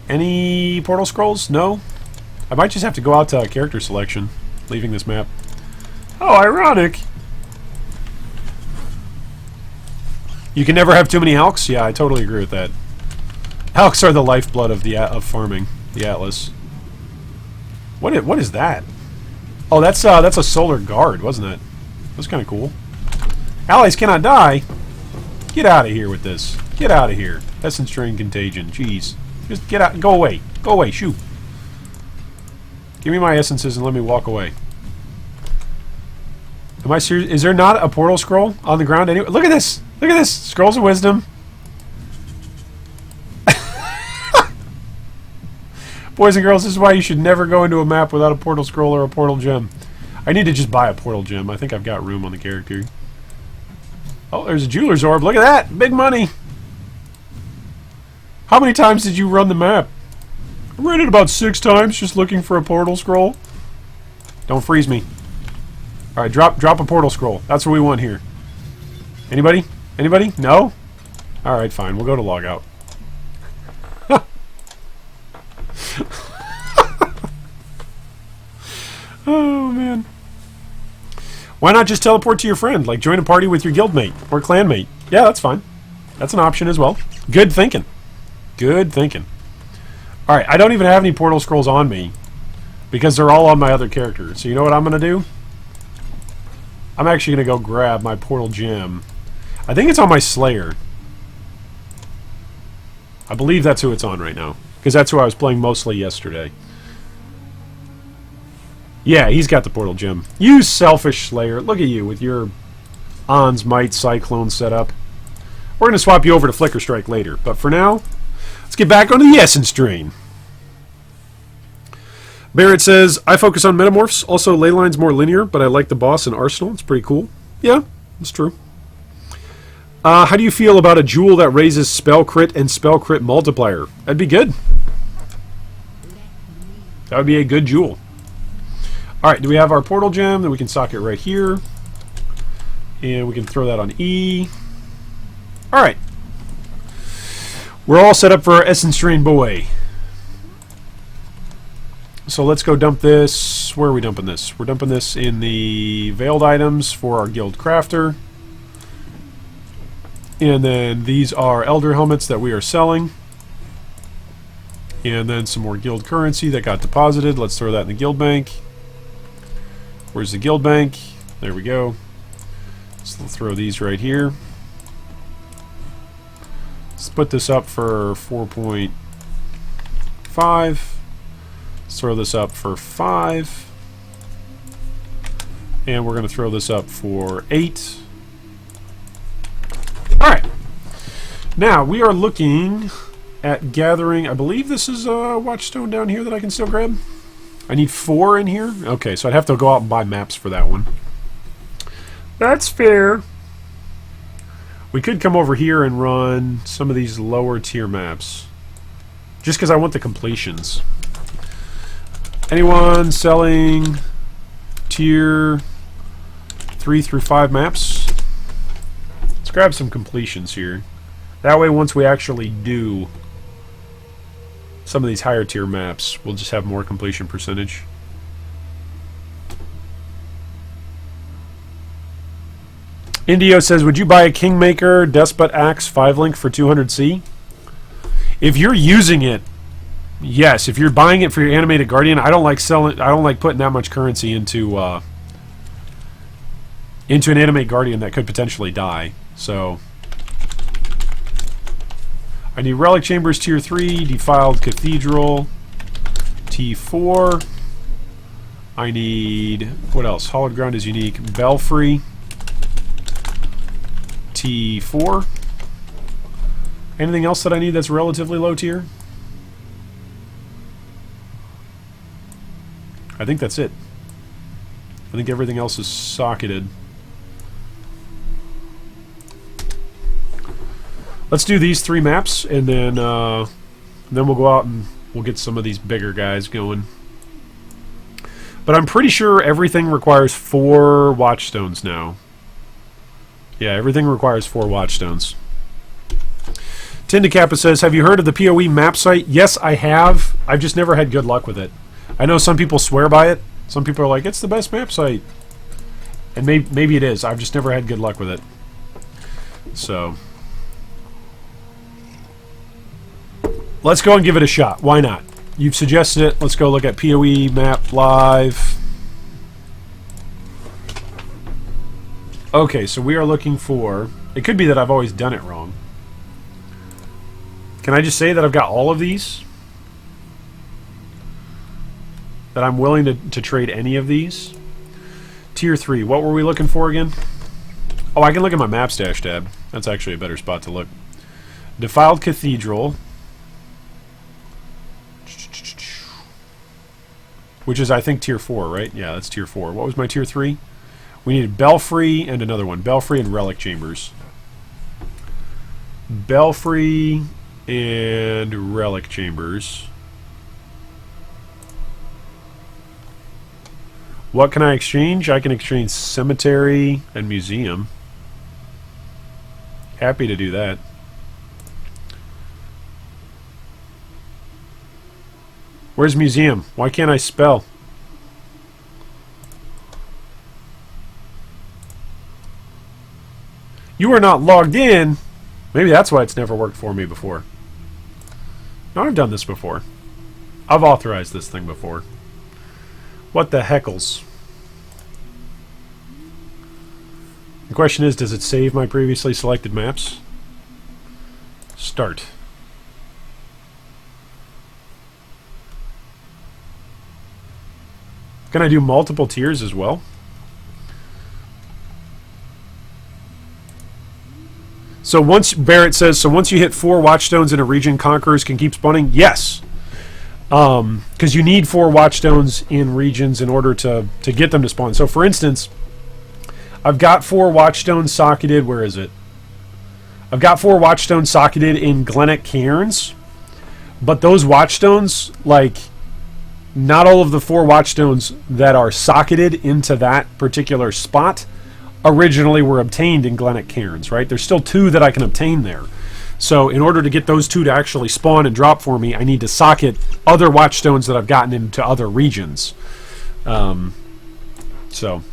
Any portal scrolls? No. I might just have to go out to character selection, leaving this map. Oh, ironic! You can never have too many alks? Yeah, I totally agree with that. Elks are the lifeblood of of farming. The Atlas. What is that? Oh, that's a solar guard, wasn't it? That's kind of cool. Allies cannot die. Get out of here with this. Get out of here. Essence Drain Contagion. Jeez. Just get out. Go away. Go away. Shoot. Give me my essences and let me walk away. Am I serious? Is there not a portal scroll on the ground anyway? Look at this. Look at this. Scrolls of Wisdom. Boys and girls, this is why you should never go into a map without a portal scroll or a portal gem. I need to just buy a portal gem. I think I've got room on the character. Oh, there's a jeweler's orb. Look at that. Big money. How many times did you run the map? I ran it about 6 times just looking for a portal scroll. Don't freeze me. Alright, drop a portal scroll. That's what we want here. Anybody? Anybody? No? Alright, fine. We'll go to logout. Oh, man. Why not just teleport to your friend? Like, join a party with your guildmate or clanmate. Yeah, that's fine. That's an option as well. Good thinking. Good thinking. Alright, I don't even have any portal scrolls on me because they're all on my other character. So you know what I'm going to do? I'm actually going to go grab my portal gem. I think it's on my Slayer. I believe that's who it's on right now because that's who I was playing mostly yesterday. Yeah, he's got the portal gem. You selfish Slayer. Look at you with your On's Might Cyclone setup. We're going to swap you over to Flicker Strike later. But for now, let's get back onto the Essence Drain. Barrett says, I focus on Metamorphs. Also, Leyline's more linear, but I like the boss and Arsenal. It's pretty cool. Yeah, that's true. How do you feel about a jewel that raises spell crit and spell crit multiplier? That'd be good. That would be a good jewel. Alright, do we have our portal gem? Then we can sock it right here. And we can throw that on E. Alright. We're all set up for our Essence Drain boy. So let's go dump this. Where are we dumping this? We're dumping this in the Veiled items for our Guild Crafter. And then these are Elder Helmets that we are selling. And then some more Guild Currency that got deposited. Let's throw that in the Guild Bank. Where's the Guild Bank? There we go. So we'll throw these right here. Let's put this up for 4.5. Let's throw this up for 5. And we're going to throw this up for 8. Alright. Now, we are looking at gathering... I believe this is a Watchstone down here that I can still grab. I need 4 in here? Okay, so I'd have to go out and buy maps for that one. That's fair. We could come over here and run some of these lower tier maps. Just because I want the completions. Anyone selling tier 3 through 5 maps? Let's grab some completions here. That way once we actually do some of these higher tier maps, we'll just have more completion percentage. Indio says, would you buy a Kingmaker Despot Axe 5-link for 200C? If you're using it, yes. If you're buying it for your animated Guardian, I don't like selling. I don't like putting that much currency into an animated Guardian that could potentially die. So I need Relic Chambers tier 3, Defiled Cathedral T4. I need, what else? Hollowed Ground is unique. Belfry T4. Anything else that I need that's relatively low tier? I think that's it. I think everything else is socketed. Let's do these 3 maps, and then we'll go out and we'll get some of these bigger guys going. But I'm pretty sure everything requires 4 Watchstones now. Yeah, everything requires 4 Watchstones. Tindicappa says, have you heard of the PoE map site? Yes, I have. I've just never had good luck with it. I know some people swear by it. Some people are like, it's the best map site. And maybe it is. I've just never had good luck with it. So... let's go and give it a shot. Why not? You've suggested it. Let's go look at PoE map live. Okay, so we are looking for... It could be that I've always done it wrong. Can I just say that I've got all of these? That I'm willing to trade any of these? Tier 3. What were we looking for again? Oh, I can look at my map stash tab. That's actually a better spot to look. Defiled Cathedral. Which is, I think, Tier 4, right? Yeah, that's Tier 4. What was my Tier 3? We needed Belfry and another one. Belfry and Relic Chambers. Belfry and Relic Chambers. What can I exchange? I can exchange Cemetery and Museum. Happy to do that. Where's Museum? Why can't I spell? You are not logged in. Maybe that's why it's never worked for me before. No, I've done this before. I've authorized this thing before. What the heckles? The question is, does it save my previously selected maps? Start. Can I do multiple tiers as well? So once, Barrett says, so once you hit 4 Watchstones in a region, Conquerors can keep spawning? Yes. Because you need 4 Watchstones in regions in order to get them to spawn. So for instance, I've got 4 Watchstones socketed, where is it? I've got 4 Watchstones socketed in Glennock Cairns, but those Watchstones, like, not all of the 4 Watchstones that are socketed into that particular spot originally were obtained in Glennock Cairns, right? There's still 2 that I can obtain there. So in order to get those 2 to actually spawn and drop for me, I need to socket other Watchstones that I've gotten into other regions. So...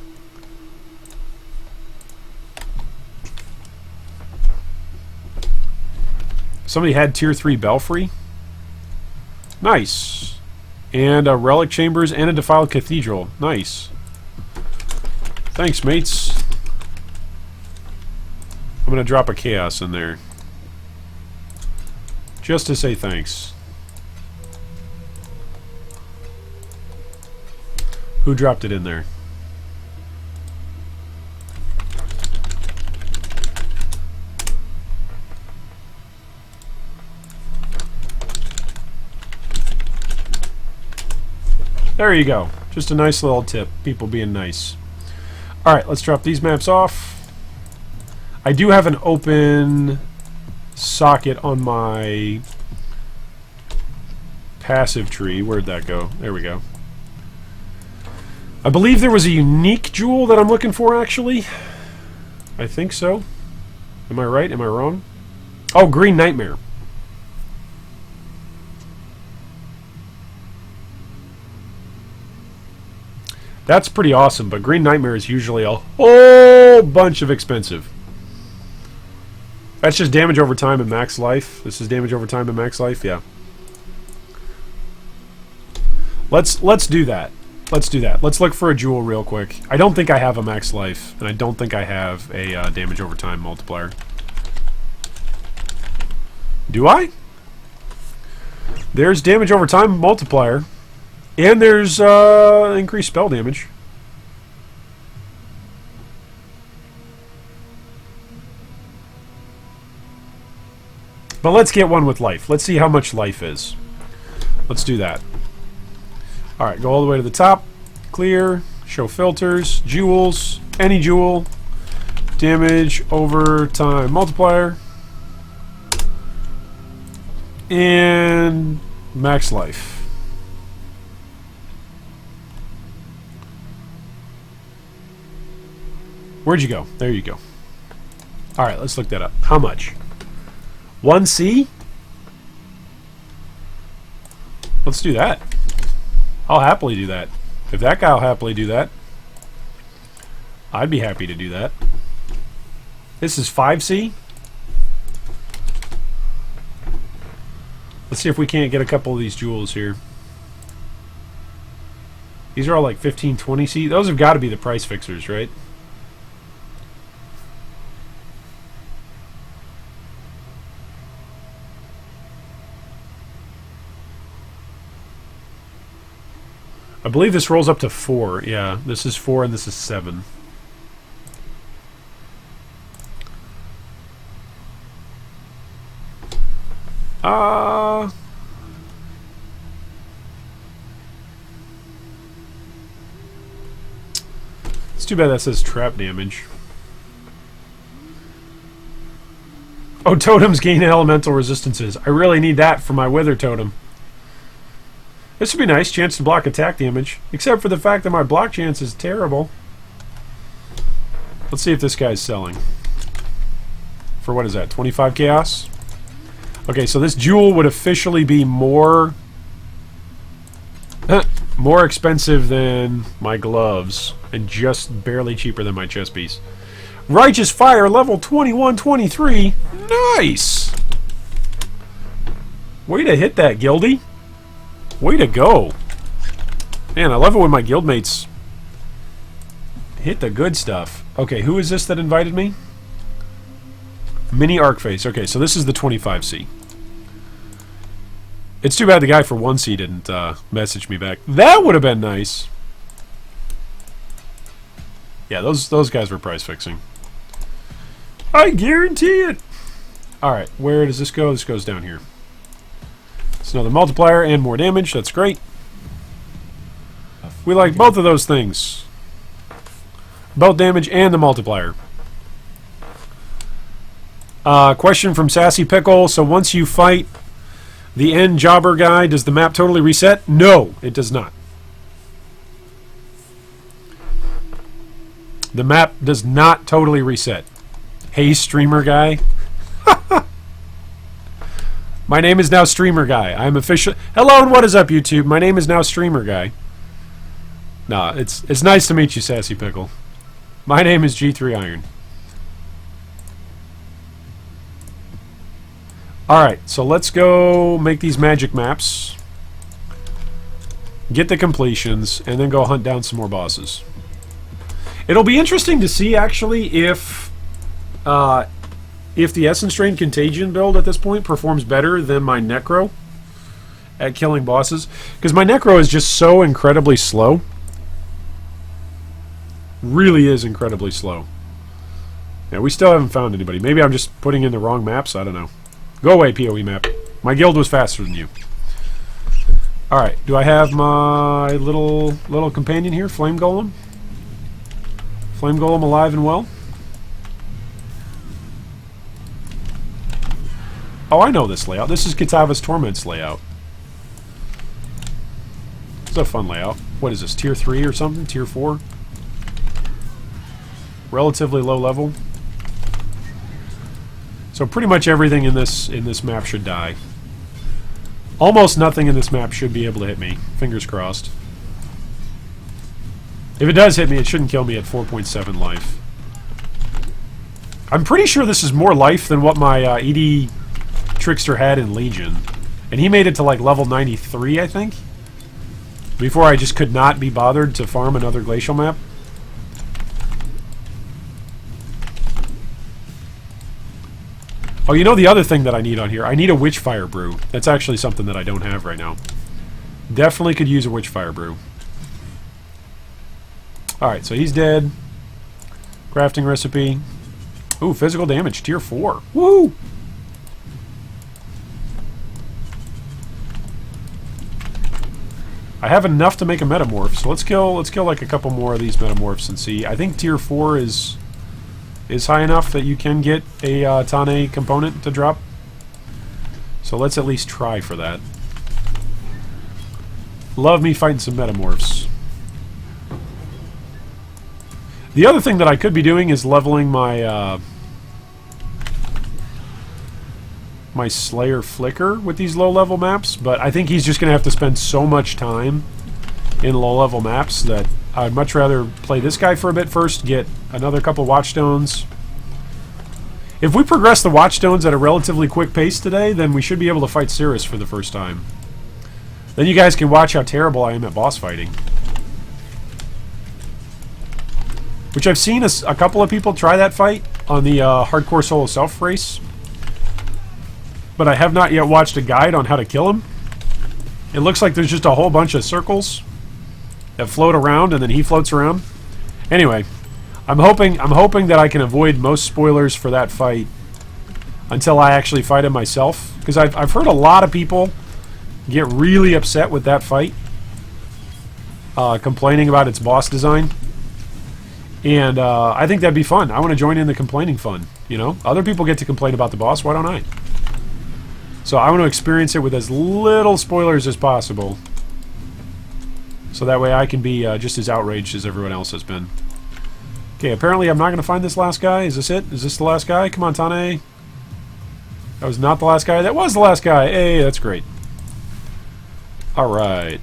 Somebody had Tier 3 Belfry. Nice. And a Relic Chambers and a Defiled Cathedral. Nice. Thanks, mates. I'm going to drop a Chaos in there. Just to say thanks. Who dropped it in there? There you go. Just a nice little tip. People being nice. Alright, let's drop these maps off. I do have an open socket on my passive tree. Where'd that go? There we go. I believe there was a unique jewel that I'm looking for, actually. I think so. Am I right? Am I wrong? Oh, Green Nightmare. That's pretty awesome, but Green Nightmare is usually a whole bunch of expensive. That's just damage over time and max life. This is damage over time and max life, yeah. Let's do that. Let's do that. Let's look for a jewel real quick. I don't think I have a max life, and I don't think I have a damage over time multiplier. Do I? There's damage over time multiplier. And there's increased spell damage. But let's get one with life. Let's see how much life is. Let's do that. Alright, go all the way to the top. Clear. Show filters. Jewels. Any jewel. Damage over time multiplier. And max life. Where'd you go? There you go. Alright, let's look that up. How much? 1C? Let's do that. I'll happily do that. If that guy will happily do that, I'd be happy to do that. This is 5C? Let's see if we can't get a couple of these jewels here. These are all like 15, 20 C. Those have got to be the price fixers, right? I believe this rolls up to 4. Yeah, this is 4 and this is 7. It's too bad that says trap damage. Oh, totems gain elemental resistances. I really need that for my wither totem. This would be nice, chance to block attack damage. Except for the fact that my block chance is terrible. Let's see if this guy's selling. For what is that, 25 chaos? Okay, so this jewel would officially be more more expensive than my gloves and just barely cheaper than my chest piece. Righteous Fire, level 21, 23. Nice! Way to hit that, Guildy. Way to go. Man, I love it when my guildmates hit the good stuff. Okay, who is this that invited me? Mini Arcface. Okay, so this is the 25C. It's too bad the guy for 1C didn't message me back. That would have been nice. Yeah, those guys were price fixing. I guarantee it. Alright, where does this go? This goes down here. It's another multiplier and more damage. That's great. We like both of those things. Both damage and the multiplier. Question from Sassy Pickle. So once you fight the end jobber guy, does the map totally reset? No, it does not. The map does not totally reset. Hey, streamer guy. My name is now Streamer Guy. I'm official. Hello and what is up, YouTube? My name is now Streamer Guy. Nah, it's nice to meet you, Sassy Pickle. My name is G3 Iron. Alright, so let's go make these magic maps. Get the completions, and then go hunt down some more bosses. It'll be interesting to see, actually, if the Essence Drain Contagion build at this point performs better than my Necro at killing bosses. Because my Necro is just so incredibly slow. Really is incredibly slow. Yeah, we still haven't found anybody. Maybe I'm just putting in the wrong maps. I don't know. Go away, PoE map. My guild was faster than you. Alright, do I have my little companion here? Flame Golem? Flame Golem alive and well? Oh, I know this layout. This is Kitava's Torment's layout. It's a fun layout. What is this, tier 3 or something? Tier 4? Relatively low level. So pretty much everything in this map should die. Almost nothing in this map should be able to hit me. Fingers crossed. If it does hit me, it shouldn't kill me at 4.7 life. I'm pretty sure this is more life than what my ED Trickster had in Legion. And he made it to like level 93, I think. Before I just could not be bothered to farm another glacial map. Oh, you know the other thing that I need on here? I need a Witchfire Brew. That's actually something that I don't have right now. Definitely could use a Witchfire Brew. Alright, so he's dead. Crafting recipe. Ooh, physical damage, tier 4. Woo! I have enough to make a metamorph, so let's kill like a couple more of these metamorphs and see. I think tier 4 is high enough that you can get a Tane component to drop. So let's at least try for that. Love me fighting some metamorphs. The other thing that I could be doing is leveling my my Slayer Flicker with these low-level maps, but I think he's just going to have to spend so much time in low-level maps that I'd much rather play this guy for a bit first, get another couple Watchstones. If we progress the Watchstones at a relatively quick pace today, then we should be able to fight Cirrus for the first time. Then you guys can watch how terrible I am at boss fighting. Which I've seen a couple of people try that fight on the Hardcore Solo Self race. But I have not yet watched a guide on how to kill him. It looks like there's just a whole bunch of circles that float around and then he floats around. Anyway, I'm hoping that I can avoid most spoilers for that fight until I actually fight him myself, because I've heard a lot of people get really upset with that fight, complaining about its boss design, and I think that'd be fun. I want to join in the complaining fun. You know, other people get to complain about the boss. Why don't I? So I want to experience it with as little spoilers as possible, so that way I can be just as outraged as everyone else has been. Okay, apparently I'm not going to find this last guy. Is this it? Is this the last guy? Come on, Tane. That was not the last guy. That was the last guy. Hey, that's great. Alright.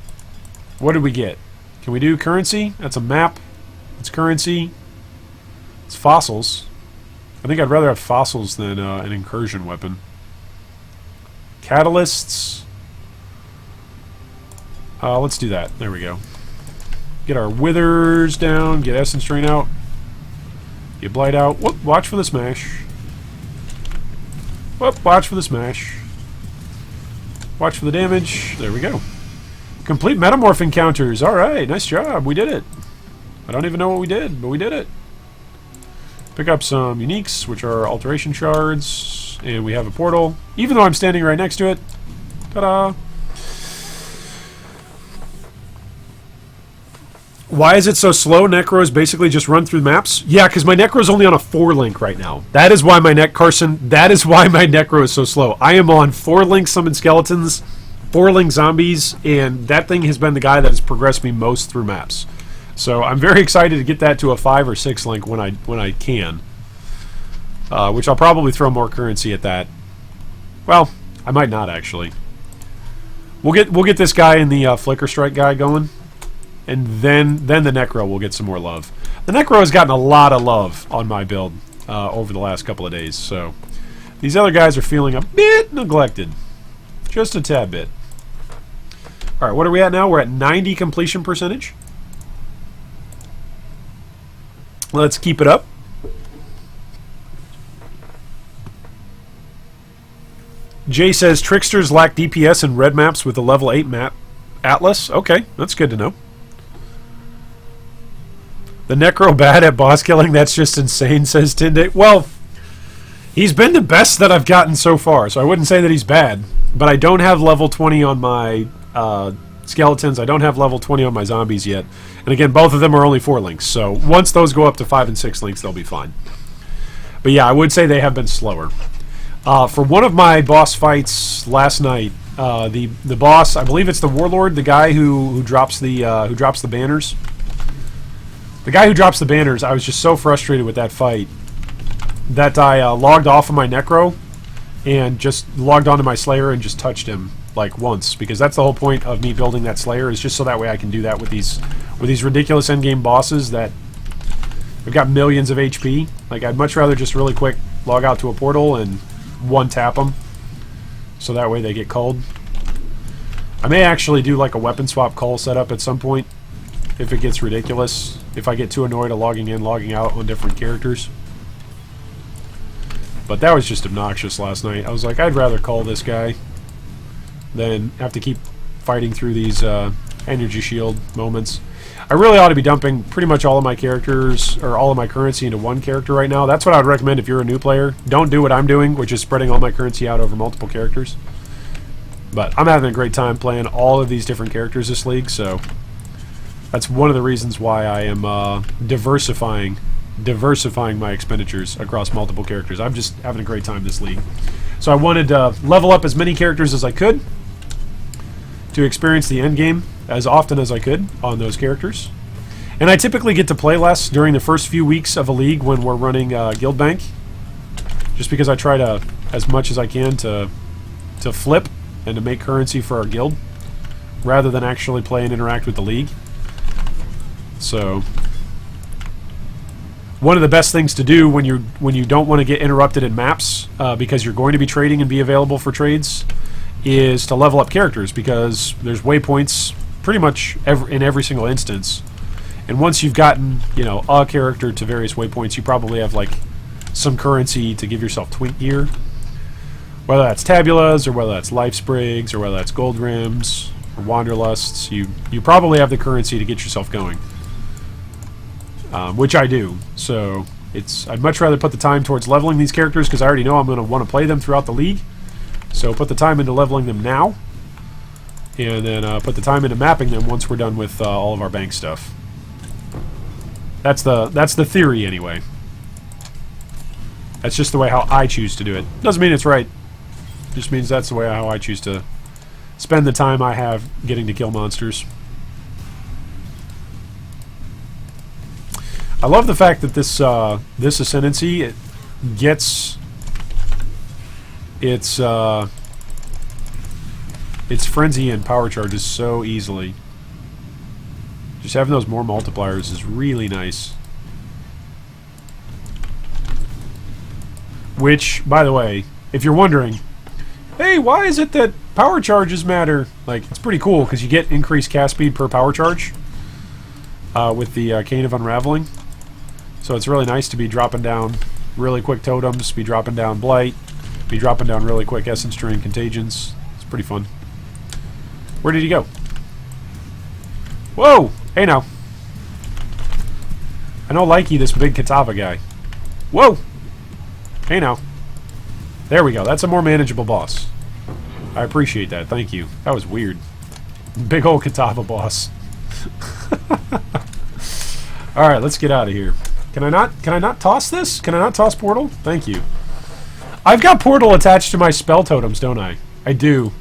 What did we get? Can we do currency? That's a map. It's currency. It's fossils. I think I'd rather have fossils than an incursion weapon. Catalysts. Let's do that. There we go. Get our withers down. Get essence drain out. Get blight out. Whoop, watch for the smash. Whoop, watch for the smash. Watch for the damage. There we go. Complete metamorph encounters. Alright, nice job. We did it. I don't even know what we did, but we did it. Pick up some uniques, which are alteration shards. And we have a portal. Even though I'm standing right next to it. Ta-da! Why is it so slow? Necros basically just run through maps? Yeah, because my Necro's only on a 4-link right now. That is why my Carson, that is why my Necro is so slow. I am on 4-link summon skeletons, 4-link zombies, and that thing has been the guy that has progressed me most through maps. So I'm very excited to get that to a 5 or 6-link when I can. Which I'll probably throw more currency at that. Well, I might not actually. We'll get this guy and the Flicker Strike guy going. And then the Necro will get some more love. The Necro has gotten a lot of love on my build over the last couple of days. So these other guys are feeling a bit neglected. Just a tad bit. Alright, what are we at now? We're at 90 completion percentage. Let's keep it up. Jay says, Tricksters lack DPS in red maps with a level 8 map. Atlas? Okay, that's good to know. The Necro bad at boss killing? That's just insane, says Tinde. Well, he's been the best that I've gotten so far, so I wouldn't say that he's bad. But I don't have level 20 on my skeletons. I don't have level 20 on my zombies yet. And again, both of them are only 4 links, so once those go up to 5 and 6 links, they'll be fine. But yeah, I would say they have been slower. For one of my boss fights last night, the boss, I believe it's the Warlord, the guy who drops the banners. The guy who drops the banners, I was just so frustrated with that fight that I logged off of my Necro and just logged onto my Slayer and just touched him like once, because that's the whole point of me building that Slayer, is just so that way I can do that with these ridiculous endgame bosses that have got millions of HP. Like, I'd much rather just really quick log out to a portal and one-tap them, so that way they get culled. I may actually do like a weapon swap cull setup at some point, if it gets ridiculous, if I get too annoyed of logging in, logging out on different characters. But that was just obnoxious last night. I was like, I'd rather cull this guy than have to keep fighting through these energy shield moments. I really ought to be dumping pretty much all of my characters, or all of my currency, into one character right now. That's what I would recommend if you're a new player. Don't do what I'm doing, which is spreading all my currency out over multiple characters. But I'm having a great time playing all of these different characters this league, so that's one of the reasons why I am diversifying my expenditures across multiple characters. I'm just having a great time this league. So I wanted to level up as many characters as I could to experience the end game as often as I could on those characters. And I typically get to play less during the first few weeks of a league when we're running Guild Bank, just because I try to, as much as I can, to flip and to make currency for our guild rather than actually play and interact with the league. So one of the best things to do when you don't want to get interrupted in maps because you're going to be trading and be available for trades is to level up characters, because there's waypoints pretty much in every single instance. And once you've gotten, you know, a character to various waypoints, you probably have like some currency to give yourself twink gear. Whether that's tabulas, or whether that's life sprigs, or whether that's gold rims, or wanderlusts, you probably have the currency to get yourself going. Which I do. So I'd much rather put the time towards leveling these characters, because I already know I'm going to want to play them throughout the league. So put the time into leveling them now, and then put the time into mapping them once we're done with all of our bank stuff. That's the theory anyway. That's just the way how I choose to do it. Doesn't mean it's right. Just means that's the way how I choose to spend the time I have getting to kill monsters. I love the fact that this ascendancy, it gets its frenzy and power charges so easily. Just having those more multipliers is really nice. Which, by the way, if you're wondering, hey, why is it that power charges matter? Like, it's pretty cool because you get increased cast speed per power charge with the Cane of Unraveling. So it's really nice to be dropping down really quick totems, be dropping down Blight, be dropping down really quick Essence Drain Contagions. It's pretty fun. Where did he go? Whoa! Hey now. I don't like you, this big Katava guy. Whoa! Hey now. There we go. That's a more manageable boss. I appreciate that. Thank you. That was weird. Big old Katava boss. Alright, let's get out of here. Can I not toss this? Can I not toss Portal? Thank you. I've got Portal attached to my spell totems, don't I? I do.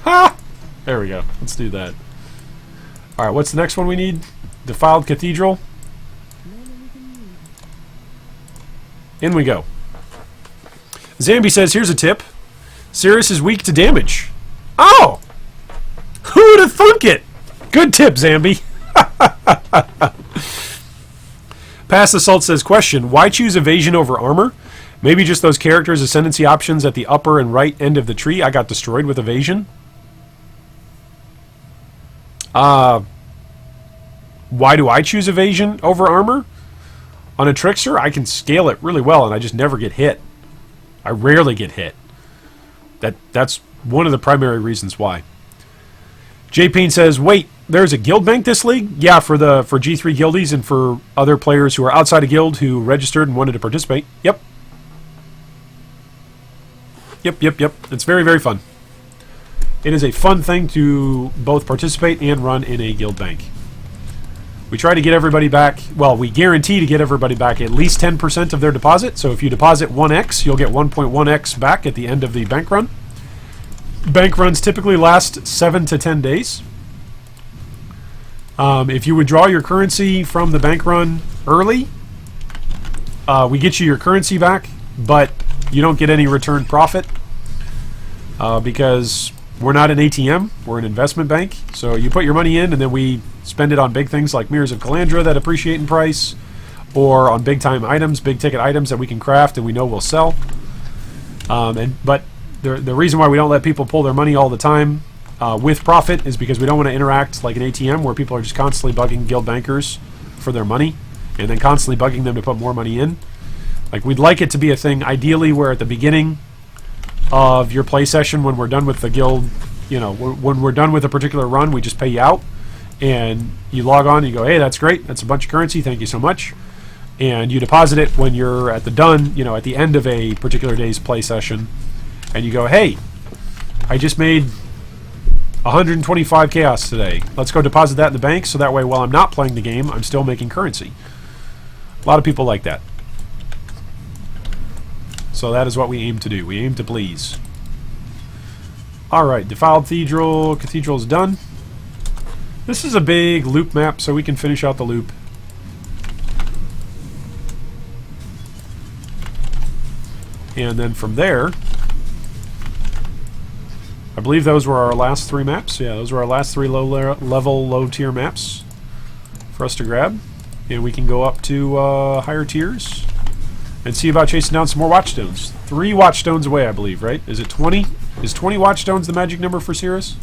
Ha! There we go. Let's do that. Alright, what's the next one we need? Defiled Cathedral. In we go. Zambi says, here's a tip. Sirius is weak to damage. Oh! Who would have thunk it? Good tip, Zambi. Pass the Salt says, question, why choose evasion over armor? Maybe just those characters' ascendancy options at the upper and right end of the tree. I got destroyed with evasion. Why do I choose evasion over armor? On a trickster, I can scale it really well, and I just never get hit. I rarely get hit. That's one of the primary reasons why. J. Payne says, wait, there's a guild bank this league? Yeah, for G3 guildies and for other players who are outside a guild who registered and wanted to participate. Yep. Yep. It's very, very fun. It is a fun thing to both participate and run in a guild bank. We try to get everybody back, well, we guarantee to get everybody back at least 10% of their deposit. So if you deposit 1x, you'll get 1.1x back at the end of the bank run. Bank runs typically last 7 to 10 days. If you withdraw your currency from the bank run early, we get you your currency back, but you don't get any return profit because we're not an ATM, we're an investment bank. So you put your money in and then we spend it on big things like Mirrors of Calandra that appreciate in price, or on big time items, big ticket items that we can craft and we know we'll sell. But the reason why we don't let people pull their money all the time with profit is because we don't want to interact like an ATM where people are just constantly bugging guild bankers for their money and then constantly bugging them to put more money in. Like, we'd like it to be a thing ideally where at the beginning of your play session, when we're done with the guild, you know, when we're done with a particular run, we just pay you out and you log on and you go, hey, that's great, that's a bunch of currency, thank you so much, and you deposit it when you're at the the end of a particular day's play session, and you go, hey, I just made 125 chaos today, let's go deposit that in the bank so that way while I'm not playing the game I'm still making currency. A lot of people like that. So that is what we aim to do. We aim to please. Alright, Defiled Cathedral. Cathedral's done. This is a big loop map, so we can finish out the loop. And then from there, I believe those were our last 3 maps. Yeah, those were our last 3 low-level, low-tier maps for us to grab. and we can go up to higher tiers and see about chasing down some more Watchstones. 3 Watchstones away, I believe, right? Is it 20? Is 20 Watchstones the magic number for Cirrus?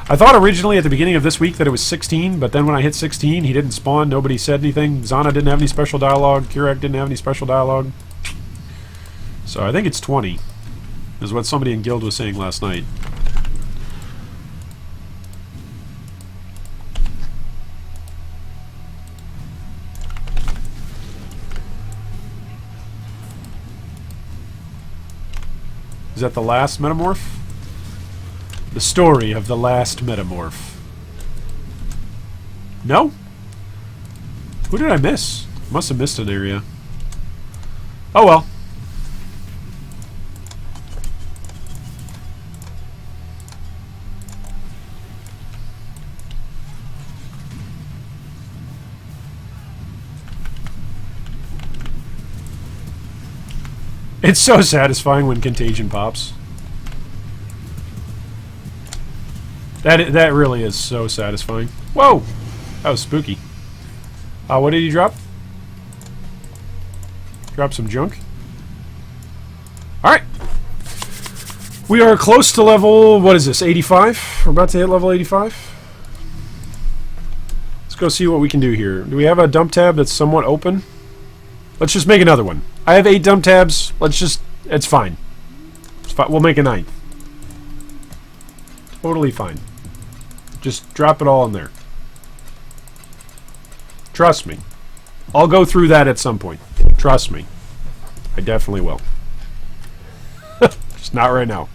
I thought originally at the beginning of this week that it was 16, but then when I hit 16, he didn't spawn, nobody said anything. Zana didn't have any special dialogue, Kirak didn't have any special dialogue. So I think it's 20, is what somebody in Guild was saying last night. Is that the last metamorph? The story of the last metamorph. No? Who did I miss? Must have missed an area. Oh well. It's so satisfying when Contagion pops. That really is so satisfying. Whoa! That was spooky. What did he drop? Drop some junk. Alright. We are close to level, what is this, 85? We're about to hit level 85. Let's go see what we can do here. Do we have a dump tab that's somewhat open? Let's just make another one. I have 8 dump tabs. Let's just... It's fine. It's fine. We'll make a 9th. Totally fine. Just drop it all in there. Trust me. I'll go through that at some point. Trust me. I definitely will. Just not right now.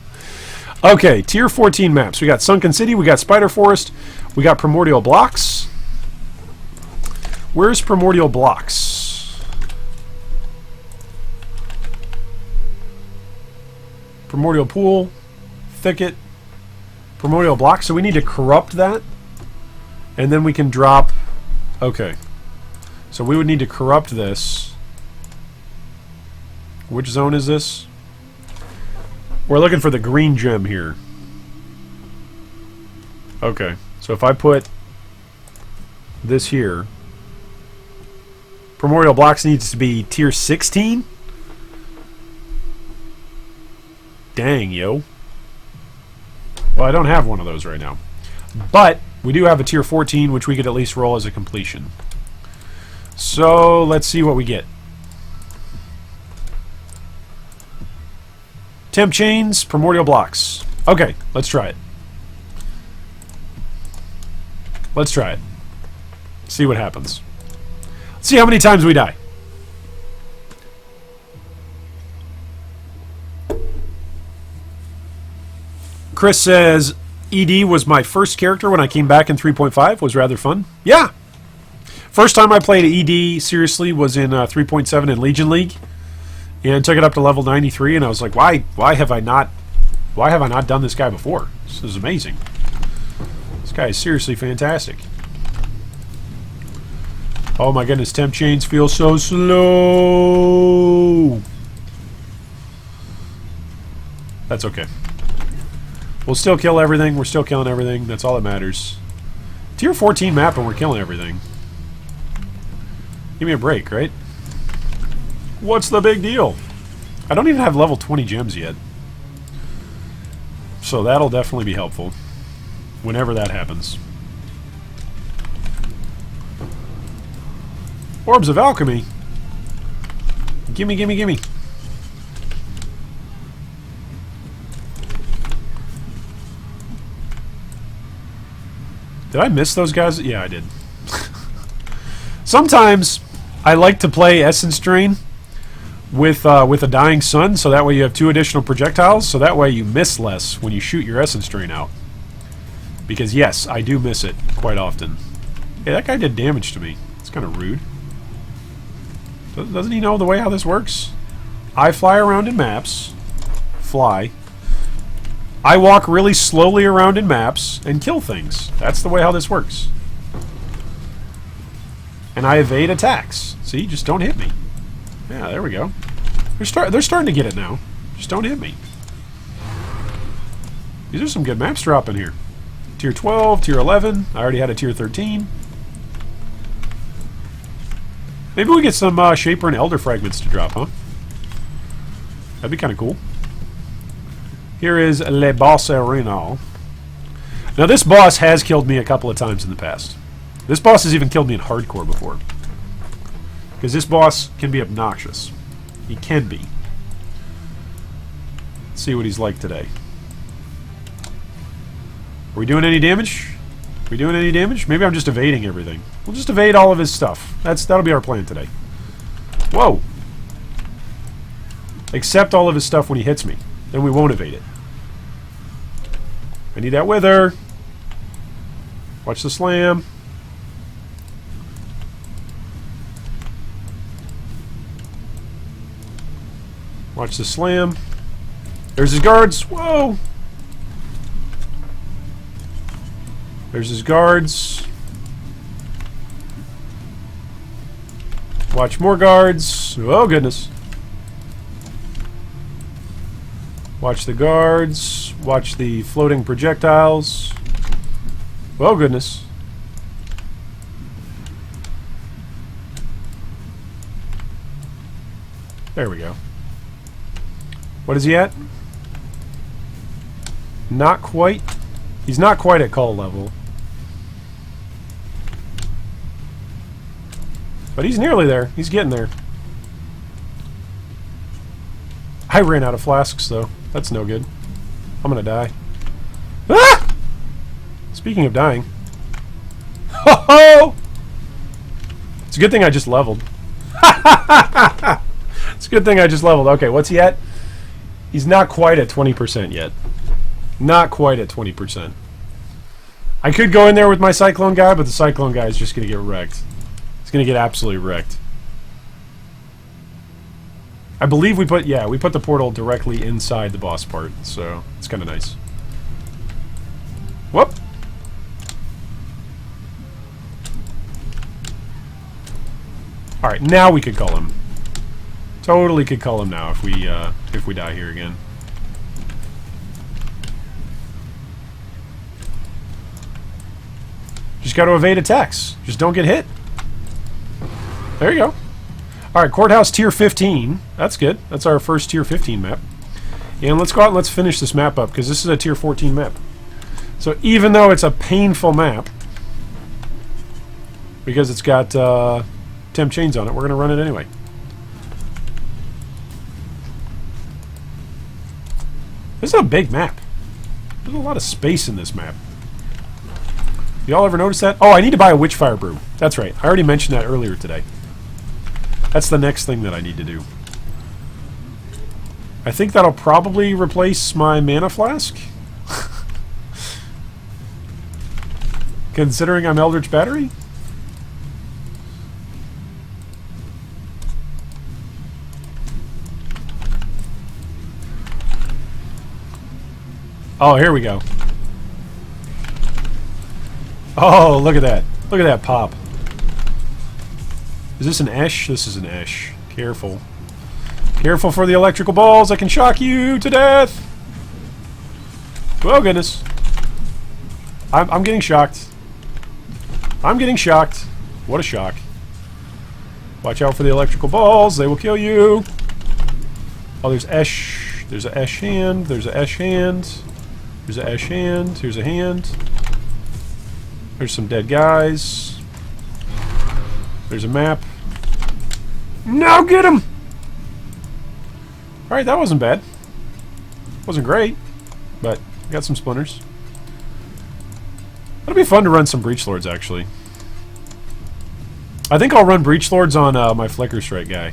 Okay, tier 14 maps. We got Sunken City, we got Spider Forest, we got Primordial Blocks. Where's Primordial Blocks? Primordial Pool, Thicket, Primordial Blocks. So we need to corrupt that, and then we can drop... Okay. So we would need to corrupt this. Which zone is this? We're looking for the green gem here. Okay. So if I put this here, Primordial Blocks needs to be tier 16? Dang, yo. Well, I don't have one of those right now. But we do have a tier 14, which we could at least roll as a completion. So let's see what we get. Temp Chains, Primordial Blocks. Okay, let's try it. Let's try it. See what happens. See how many times we die. Chris says, ED was my first character when I came back in 3.5. Was rather fun. Yeah. First time I played ED seriously was in 3.7 in Legion League, and took it up to level 93. And I was like, why have I not done this guy before? This is amazing. This guy is seriously fantastic. Oh my goodness, temp chains feel so slow. That's okay. We'll still kill everything. We're still killing everything. That's all that matters. Tier 14 map and we're killing everything. Give me a break, right? What's the big deal? I don't even have level 20 gems yet. So that'll definitely be helpful. Whenever that happens. Orbs of Alchemy. Gimme, gimme, gimme. Did I miss those guys? Yeah, I did. Sometimes I like to play Essence Drain with a Dying Sun, so that way you have 2 additional projectiles, so that way you miss less when you shoot your Essence Drain out. Because yes, I do miss it quite often. Hey, that guy did damage to me. It's kind of rude. Doesn't he know the way how this works? I fly around in maps. Fly. I walk really slowly around in maps and kill things. That's the way how this works. And I evade attacks. See, just don't hit me. Yeah, there we go. They're starting to get it now. Just don't hit me. These are some good maps dropping here. Tier 12, tier 11. I already had a tier 13. Maybe we get some Shaper and Elder fragments to drop, huh? That'd be kind of cool. Here is Le Boss Arenal. Now this boss has killed me a couple of times in the past. This boss has even killed me in hardcore before. Because this boss can be obnoxious. He can be. Let's see what he's like today. Are we doing any damage? Are we doing any damage? Maybe I'm just evading everything. We'll just evade all of his stuff. That'll be our plan today. Whoa! Accept all of his stuff when he hits me. Then we won't evade it. I need that wither. Watch the slam. Watch the slam. There's his guards. Whoa! There's his guards. Watch more guards. Oh, goodness. Watch the guards. Watch the floating projectiles. Oh, goodness. There we go. What is he at? Not quite. He's not quite at call level. But he's nearly there. He's getting there. I ran out of flasks, though. That's no good. I'm gonna die. Ah! Speaking of dying. Ho ho! It's a good thing I just leveled. It's a good thing I just leveled. Okay, what's he at? He's not quite at 20% yet. Not quite at 20%. I could go in there with my Cyclone guy, but the Cyclone guy is just going to get wrecked. He's going to get absolutely wrecked. I believe we put the portal directly inside the boss part, so it's kind of nice. Whoop! Alright, now we could call him. Totally could call him now if we die here again. Just got to evade attacks. Just don't get hit. There you go. Alright, Courthouse Tier 15. That's good. That's our first Tier 15 map. And let's go out and let's finish this map up, because this is a Tier 14 map. So even though it's a painful map, because it's got temp chains on it, we're going to run it anyway. This is a big map. There's a lot of space in this map. Y'all ever notice that? Oh, I need to buy a Witchfire Brew. That's right. I already mentioned that earlier today. That's the next thing that I need to do. I think that'll probably replace my Mana Flask. Considering I'm Eldritch Battery? Oh, here we go. Oh, look at that. Look at that pop. Is this an Esh? This is an Esh. Careful. Careful for the electrical balls. I can shock you to death. Oh, goodness. I'm getting shocked. I'm getting shocked. What a shock. Watch out for the electrical balls. They will kill you. Oh, there's Esh. There's a Esh hand. There's a Esh hand. There's a Esh hand. Here's a hand. There's some dead guys. There's a map. No, get him! Alright, that wasn't bad. Wasn't great, but got some splinters. It'll be fun to run some Breach Lords, actually. I think I'll run Breach Lords on my Flicker Strike guy.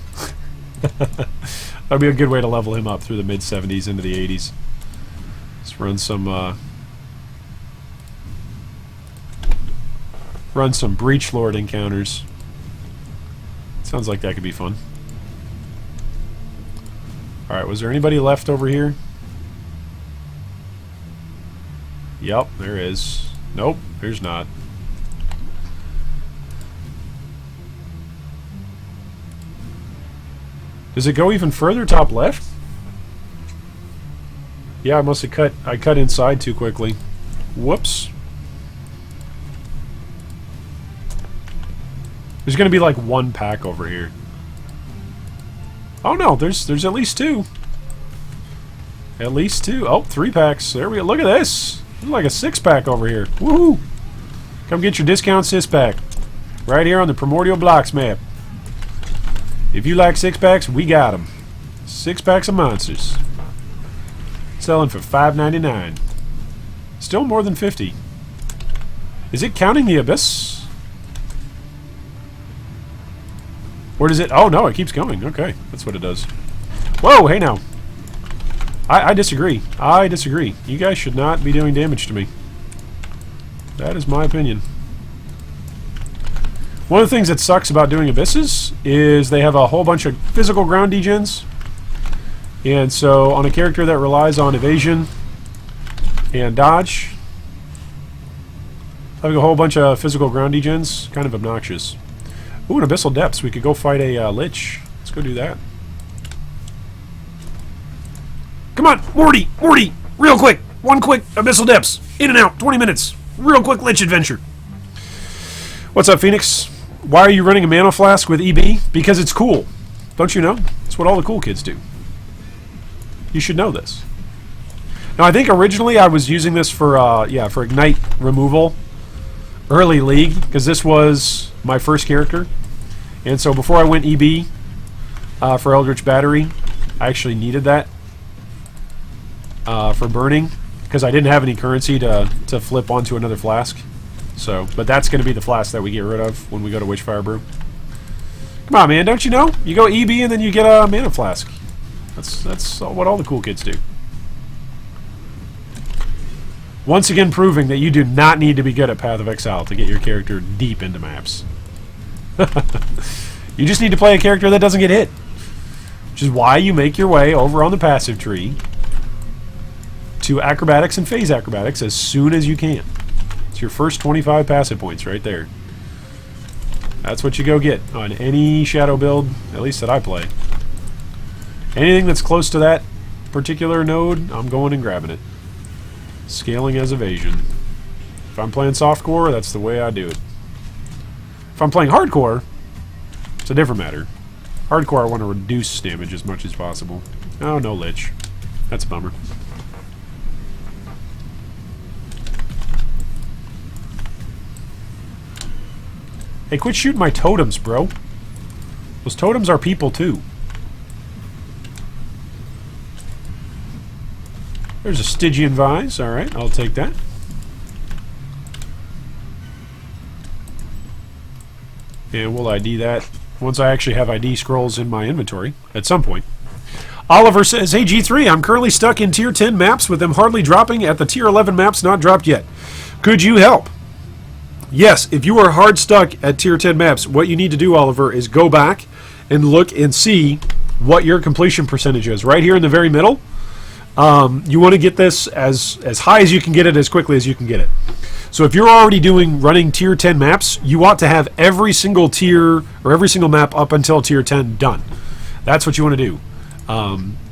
That'll be a good way to level him up through the mid-70s into the 80s. Let's run some Breach Lord encounters. Sounds like that could be fun. Alright, was there anybody left over here? Yep, there is. Nope, there's not. Does it go even further top left? Yeah, I must have cut inside too quickly. Whoops. There's going to be like one pack over here. Oh no, there's at least two. At least two. Oh, 3 packs. There we go. Look at this. There's like a 6-pack over here. Woohoo! Come get your discount 6-pack. Right here on the Primordial Blocks map. If you like 6-packs, we got them. 6 packs of monsters. Selling for $5.99. Still more than 50. Is it counting the Abyss? Or does it... Oh, no, it keeps going. Okay, that's what it does. Whoa, hey now. I disagree. I disagree. You guys should not be doing damage to me. That is my opinion. One of the things that sucks about doing Abysses is they have a whole bunch of physical ground degens. And so on a character that relies on evasion and dodge, having a whole bunch of physical ground degens, kind of obnoxious. Ooh, an Abyssal Depths. We could go fight a Lich. Let's go do that. Come on, Morty! Morty! Real quick! One quick Abyssal Depths. In and out, 20 minutes. Real quick Lich adventure. What's up, Phoenix? Why are you running a Mana Flask with EB? Because it's cool. Don't you know? It's what all the cool kids do. You should know this. Now, I think originally I was using this for, for Ignite removal. Early League, because this was my first character. And so before I went EB for Eldritch Battery, I actually needed that for burning, because I didn't have any currency to flip onto another flask. So, but that's going to be the flask that we get rid of when we go to Witchfire Brew. Come on, man, don't you know? You go EB and then you get a Mana Flask. That's what all the cool kids do. Once again proving that you do not need to be good at Path of Exile to get your character deep into maps. You just need to play a character that doesn't get hit. Which is why you make your way over on the passive tree to Acrobatics and Phase Acrobatics as soon as you can. It's your first 25 passive points right there. That's what you go get on any Shadow build, at least that I play. Anything that's close to that particular node, I'm going and grabbing it. Scaling as evasion. If I'm playing softcore, that's the way I do it. If I'm playing hardcore, it's a different matter. Hardcore, I want to reduce damage as much as possible. Oh, no Lich. That's a bummer. Hey, quit shooting my totems, bro. Those totems are people, too. There's a Stygian Vise. Alright, I'll take that. And we'll ID that once I actually have ID scrolls in my inventory at some point. Oliver says, hey G3, I'm currently stuck in tier 10 maps with them hardly dropping at the tier 11 maps not dropped yet. Could you help? Yes, if you are hard stuck at tier 10 maps, what you need to do, Oliver, is go back and look and see what your completion percentage is. Right here in the very middle, you want to get this as high as you can get it, as quickly as you can get it. So if you're already running tier 10 maps, you ought to have every single tier or every single map up until tier 10 done. That's what you want to do.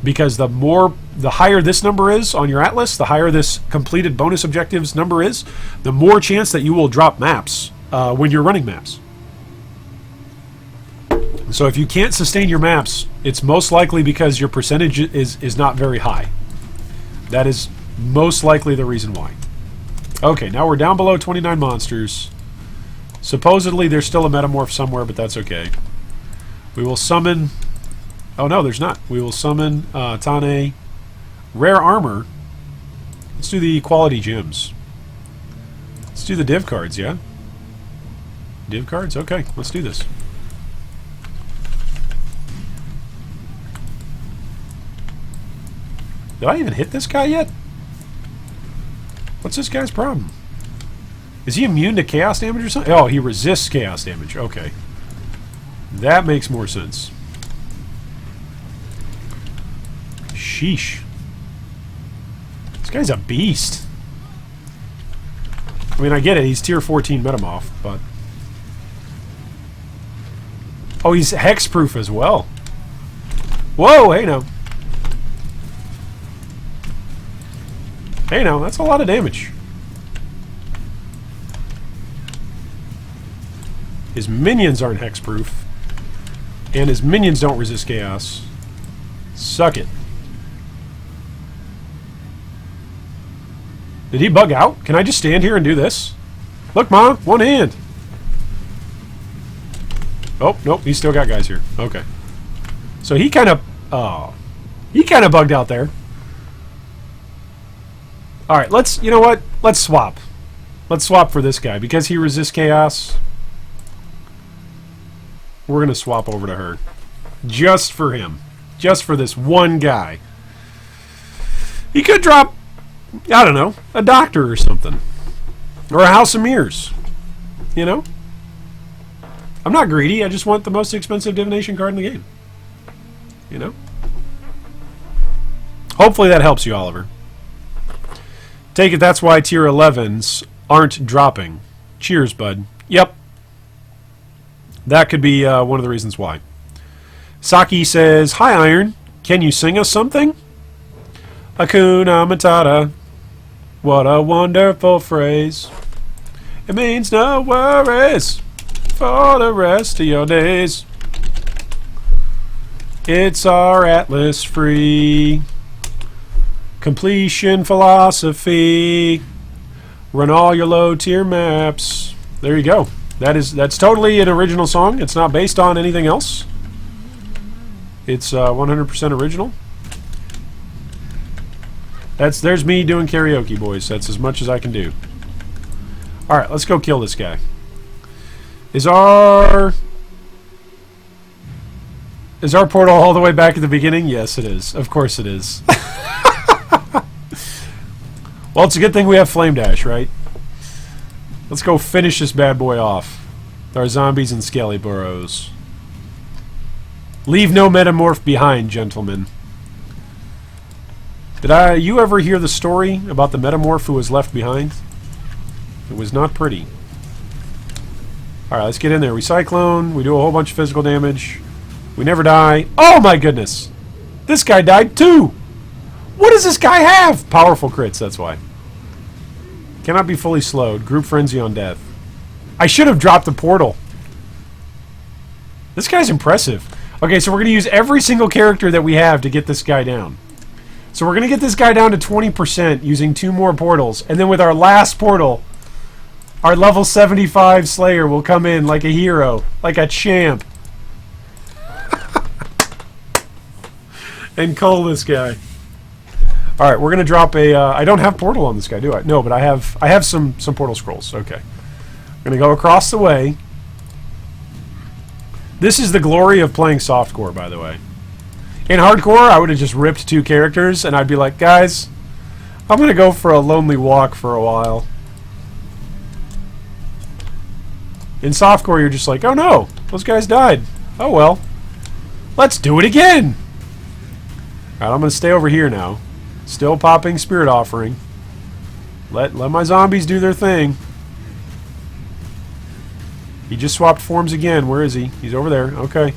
Because the higher this number is on your atlas, the higher this completed bonus objectives number is, the more chance that you will drop maps when you're running maps. So if you can't sustain your maps, it's most likely because your percentage is not very high. That is most likely the reason why. Okay, now we're down below 29 monsters. Supposedly there's still a metamorph somewhere, but that's okay. We will summon... Oh no, there's not. We will summon Tane. Rare armor. Let's do the quality gems. Let's do the div cards, yeah? Div cards? Okay, let's do this. Did I even hit this guy yet? What's this guy's problem? Is he immune to chaos damage or something? Oh, he resists chaos damage. Okay. That makes more sense. Sheesh. This guy's a beast. I mean, I get it. He's tier 14 metamorph, but... Oh, he's hexproof as well. Whoa, hey now. Hey now, that's a lot of damage. His minions aren't hexproof. And his minions don't resist chaos. Suck it. Did he bug out? Can I just stand here and do this? Look, Ma, one hand. Oh, nope, he's still got guys here. Okay. So he kind of... Oh. He kind of bugged out there. Alright, let's... You know what? Let's swap. Let's swap for this guy. Because he resists chaos, we're going to swap over to her. Just for him. Just for this one guy. He could drop... I don't know, a doctor or something. Or a house of mirrors. You know? I'm not greedy, I just want the most expensive divination card in the game. You know? Hopefully that helps you, Oliver. Take it that's why tier 11s aren't dropping. Cheers, bud. Yep. That could be one of the reasons why. Saki says, "Hi, Iron. Can you sing us something?" Hakuna Matata. What a wonderful phrase. It means no worries for the rest of your days. It's our Atlas free completion philosophy. Run all your low tier maps. There you go. That's totally an original song. It's not based on anything else. It's 100% original. There's me doing karaoke, boys. That's as much as I can do. Alright, let's go kill this guy. Is our portal all the way back at the beginning? Yes, it is. Of course it is. Well, it's a good thing we have Flame Dash, right? Let's go finish this bad boy off. With our zombies and scaly burrows. Leave no metamorph behind, gentlemen. Did you ever hear the story about the metamorph who was left behind? It was not pretty. Alright, let's get in there. We Cyclone, we do a whole bunch of physical damage. We never die. Oh my goodness! This guy died too! What does this guy have? Powerful crits, that's why. Cannot be fully slowed. Group frenzy on death. I should have dropped the portal. This guy's impressive. Okay, so we're going to use every single character that we have to get this guy down. So we're going to get this guy down to 20% using 2 more portals. And then with our last portal, our level 75 Slayer will come in like a hero. Like a champ. And cull this guy. Alright, we're going to drop a... I don't have portal on this guy, do I? No, but I have some portal scrolls. Okay. I'm going to go across the way. This is the glory of playing softcore, by the way. In hardcore, I would have just ripped 2 characters, and I'd be like, guys, I'm going to go for a lonely walk for a while. In softcore, you're just like, oh no, those guys died. Oh well. Let's do it again! Alright, I'm going to stay over here now. Still popping Spirit Offering. Let my zombies do their thing. He just swapped forms again. Where is he? He's over there. Okay.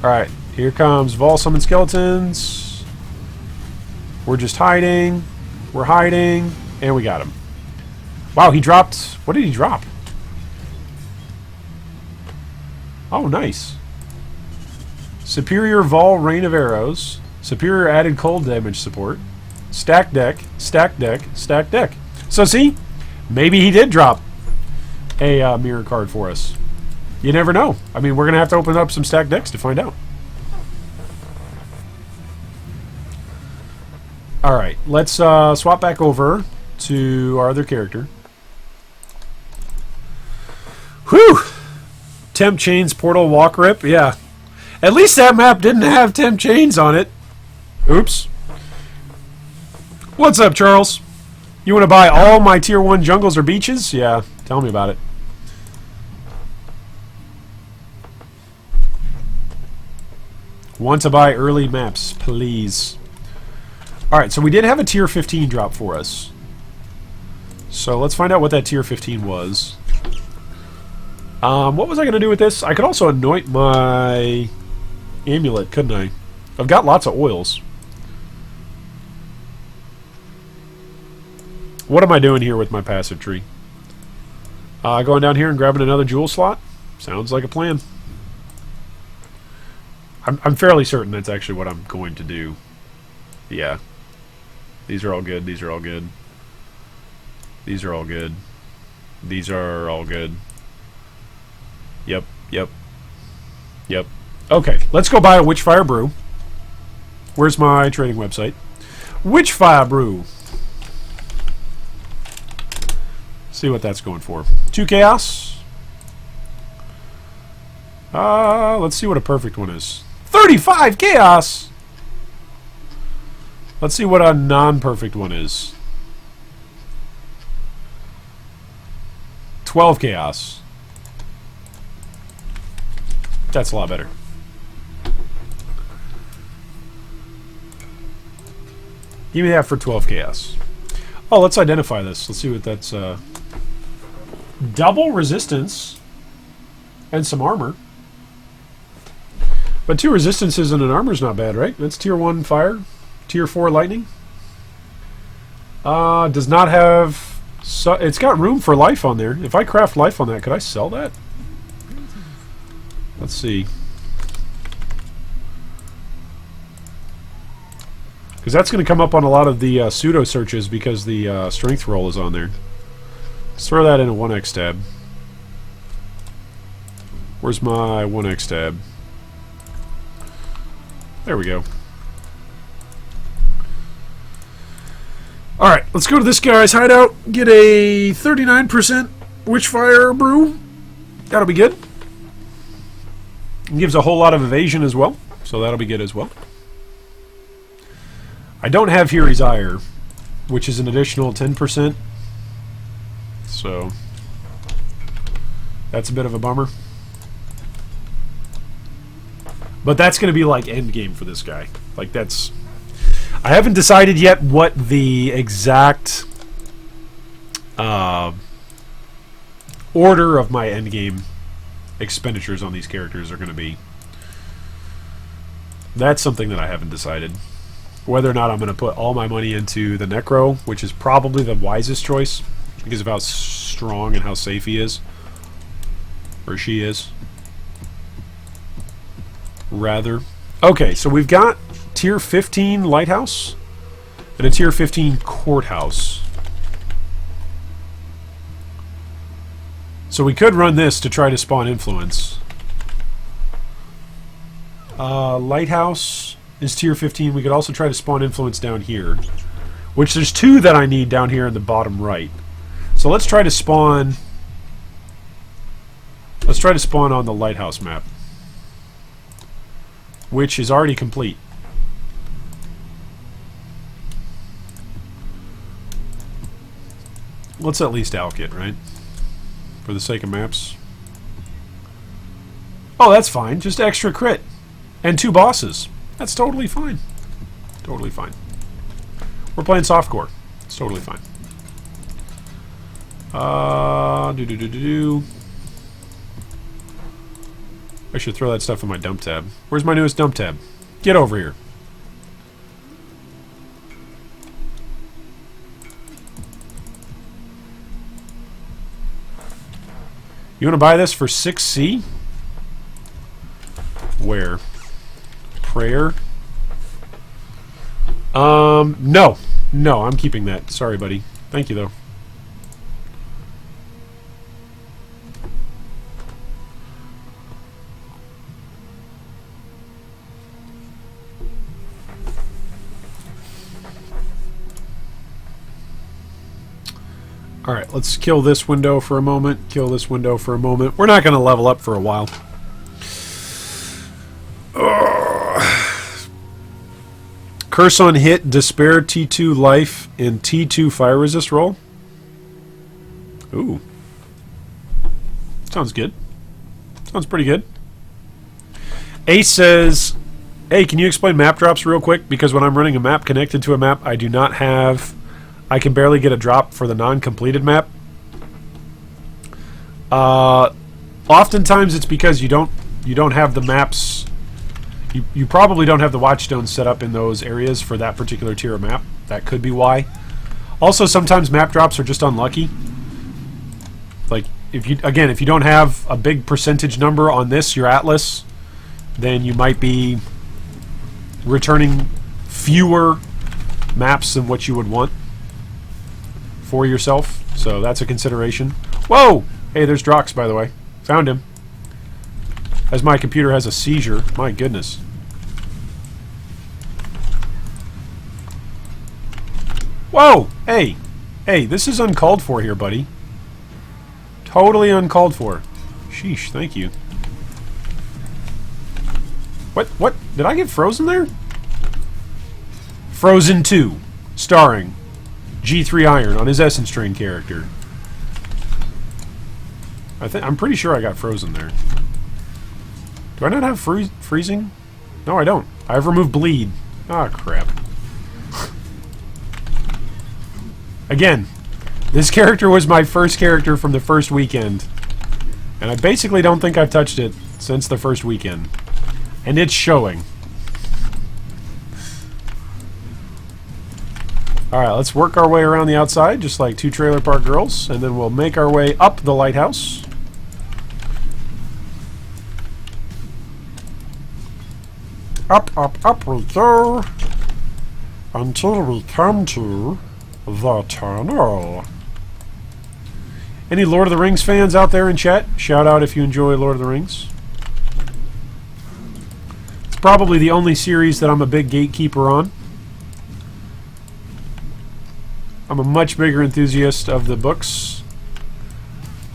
Alright, here comes Vol Summon Skeletons. We're just hiding. We're hiding. And we got him. Wow, he dropped... What did he drop? Oh, nice. Superior Vol Rain of Arrows. Superior added cold damage support. Stack deck, stack deck, stack deck. So see, maybe he did drop a mirror card for us. You never know. I mean, we're going to have to open up some stack decks to find out. Alright, let's swap back over to our other character. Whew! Temp Chains Portal Walk Rip, yeah. At least that map didn't have Temp Chains on it. Oops. What's up, Charles? You want to buy all my tier 1 jungles or beaches? Yeah, tell me about it. Want to buy early maps, please. Alright, so we did have a tier 15 drop for us. So let's find out what that tier 15 was. What was I going to do with this? I could also anoint my amulet, couldn't I? I've got lots of oils. What am I doing here with my passive tree? Going down here and grabbing another jewel slot? Sounds like a plan. I'm fairly certain that's actually what I'm going to do. Yeah. These are all good. These are all good. These are all good. These are all good. Yep. Yep. Yep. Okay, let's go buy a Witchfire Brew. Where's my trading website? Witchfire Brew. See what that's going for. 2 chaos. Let's see what a perfect one is. 35 chaos! Let's see what a non-perfect one is. 12 chaos. That's a lot better. Give me that for 12 chaos. Oh, let's identify this. Let's see what that's... double resistance and some armor. But 2 resistances and an armor's not bad, right? That's tier 1 fire. Tier 4 lightning. Does not have... it's got room for life on there. If I craft life on that, could I sell that? Let's see. Because that's going to come up on a lot of the pseudo searches because the strength roll is on there. Let's throw that in a 1x tab. Where's my 1x tab? There we go. Alright, let's go to this guy's hideout. Get a 39% Witchfire Brew. That'll be good. It gives a whole lot of evasion as well, so that'll be good as well. I don't have Fury's Ire, which is an additional 10%. So that's a bit of a bummer. But that's going to be like end game for this guy. Like that's... I haven't decided yet what the exact order of my end game expenditures on these characters are going to be. That's something that I haven't decided. Whether or not I'm going to put all my money into the Necro, which is probably the wisest choice because of how strong and how safe he is. Or she is. Rather. Okay, so we've got tier 15 Lighthouse and a tier 15 Courthouse. So we could run this to try to spawn influence. Lighthouse is tier 15. We could also try to spawn influence down here. Which there's 2 that I need down here in the bottom right. So let's try to spawn... Let's try to spawn on the Lighthouse map. Which is already complete. Let's at least alk it, right? For the sake of maps. Oh, that's fine. Just extra crit. And 2 bosses. That's totally fine. Totally fine. We're playing softcore. It's totally fine. I should throw that stuff in my dump tab. Where's my newest dump tab? Get over here. You want to buy this for 6C? Where? Prayer? No. No, I'm keeping that. Sorry, buddy. Thank you, though. Alright, let's kill this window for a moment. Kill this window for a moment. We're not going to level up for a while. Curse on hit, Despair, T2 life, and T2 fire resist roll. Ooh. Sounds good. Sounds pretty good. Ace says, hey, can you explain map drops real quick? Because when I'm running a map connected to a map, I do not have... I can barely get a drop for the non-completed map. Oftentimes it's because you don't have the maps... You probably don't have the Watchstones set up in those areas for that particular tier of map. That could be why. Also, sometimes map drops are just unlucky. Like, if you don't have a big percentage number on your atlas, then you might be returning fewer maps than what you would want for yourself. So that's a consideration. Whoa! Hey, there's Drox, by the way. Found him. As my computer has a seizure. My goodness. Whoa! Hey! Hey, this is uncalled for here, buddy. Totally uncalled for. Sheesh, thank you. What? Did I get frozen there? Frozen 2. Starring G3 Iron on his Essence Train character. I'm pretty sure I got frozen there. Do I not have freezing? No, I don't. I have removed bleed. Ah, crap. Again, this character was my first character from the first weekend. And I basically don't think I've touched it since the first weekend. And it's showing. Alright, let's work our way around the outside, just like two Trailer Park Girls, and then we'll make our way up the lighthouse. Up we go, until we come to the tunnel. Any Lord of the Rings fans out there in chat? Shout out if you enjoy Lord of the Rings. It's probably the only series that I'm a big gatekeeper on. I'm a much bigger enthusiast of the books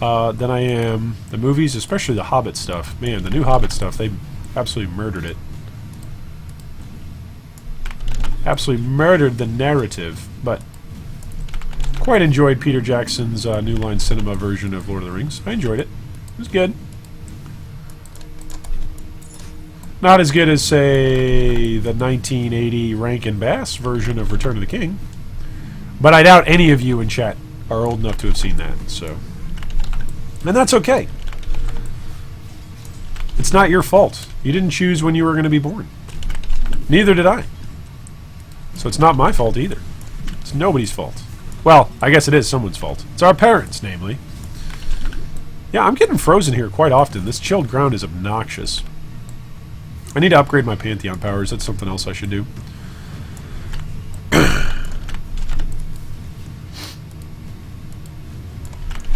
than I am the movies, especially the Hobbit stuff. Man, the new Hobbit stuff, they absolutely murdered it. Absolutely murdered the narrative, but quite enjoyed Peter Jackson's New Line Cinema version of Lord of the Rings. I enjoyed it. It was good. Not as good as, say, the 1980 Rankin Bass version of Return of the King. But I doubt any of you in chat are old enough to have seen that, so... And that's okay. It's not your fault. You didn't choose when you were going to be born. Neither did I. So it's not my fault either. It's nobody's fault. Well, I guess it is someone's fault. It's our parents, namely. Yeah, I'm getting frozen here quite often. This chilled ground is obnoxious. I need to upgrade my Pantheon powers. That's something else I should do.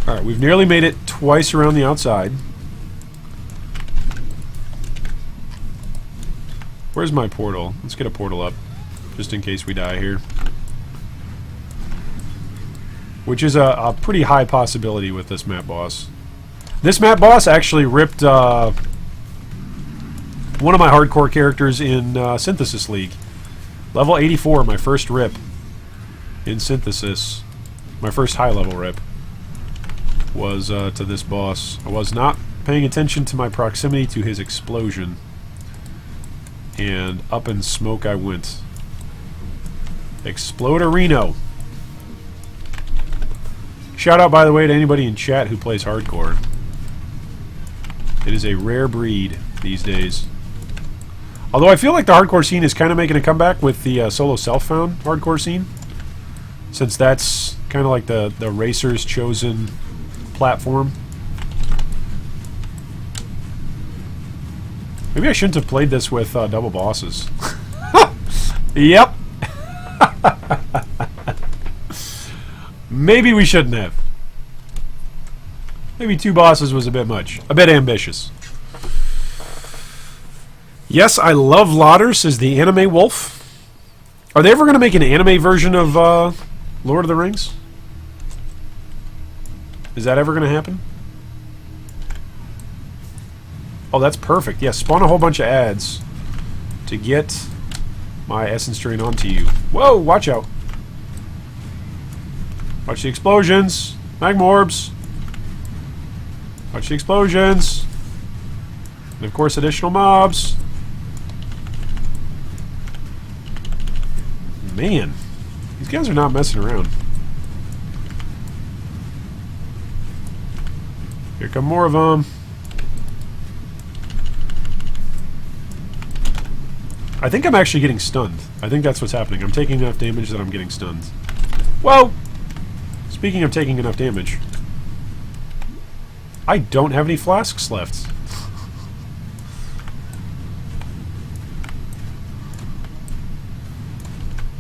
Alright, we've nearly made it twice around the outside. Where's my portal? Let's get a portal up, just in case we die here. Which is a pretty high possibility with this map boss. This map boss actually ripped one of my hardcore characters in Synthesis League. Level 84, my first rip in Synthesis. My first high level rip was to this boss. I was not paying attention to my proximity to his explosion. And up in smoke I went. Exploderino. Shout out, by the way, to anybody in chat who plays hardcore. It is a rare breed these days. Although I feel like the hardcore scene is kind of making a comeback with the solo self-found hardcore scene. Since that's kind of like the racer's chosen platform. Maybe I shouldn't have played this with double bosses. Yep. Maybe we shouldn't have. Maybe 2 bosses was a bit much. A bit ambitious. Yes, I love Lauder, says the anime wolf. Are they ever going to make an anime version of Lord of the Rings? Is that ever going to happen? Oh, that's perfect. Yeah, spawn a whole bunch of ads to get my Essence Train onto you. Whoa, watch out. Watch the explosions. Magma orbs. Watch the explosions. And of course, additional mobs. Man, these guys are not messing around. Here come more of them. I think I'm actually getting stunned. I think that's what's happening. I'm taking enough damage that I'm getting stunned. Whoa! Speaking of taking enough damage, I don't have any flasks left.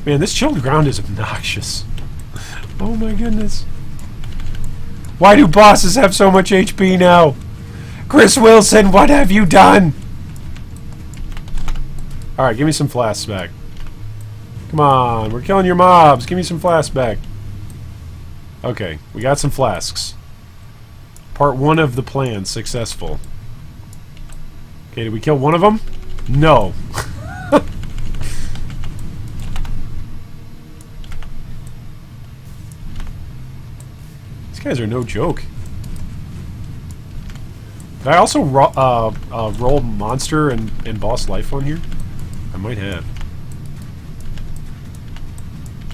Man, this chilled ground is obnoxious. Oh my goodness. Why do bosses have so much HP now? Chris Wilson, what have you done? Alright, give me some flasks back. Come on, we're killing your mobs. Give me some flasks back. Okay, we got some flasks. Part 1 of the plan successful. Okay, did we kill one of them? No. These guys are no joke. Did I also roll monster and boss life on here? I might have.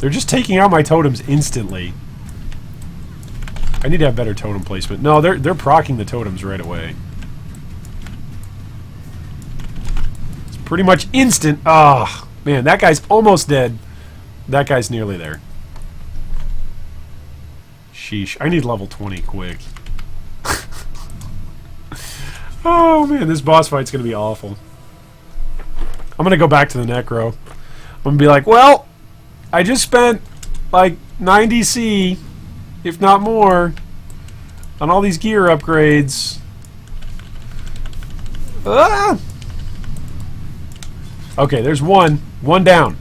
They're just taking out my totems instantly. I need to have better totem placement. No, they're proccing the totems right away. It's pretty much instant. Ah, oh, man, that guy's almost dead. That guy's nearly there. Sheesh. I need level 20 quick. Oh, man, this boss fight's going to be awful. I'm going to go back to the Necro. I'm going to be like, well, I just spent like 90 C, if not more, on all these gear upgrades. Ah! Okay, there's one. One down.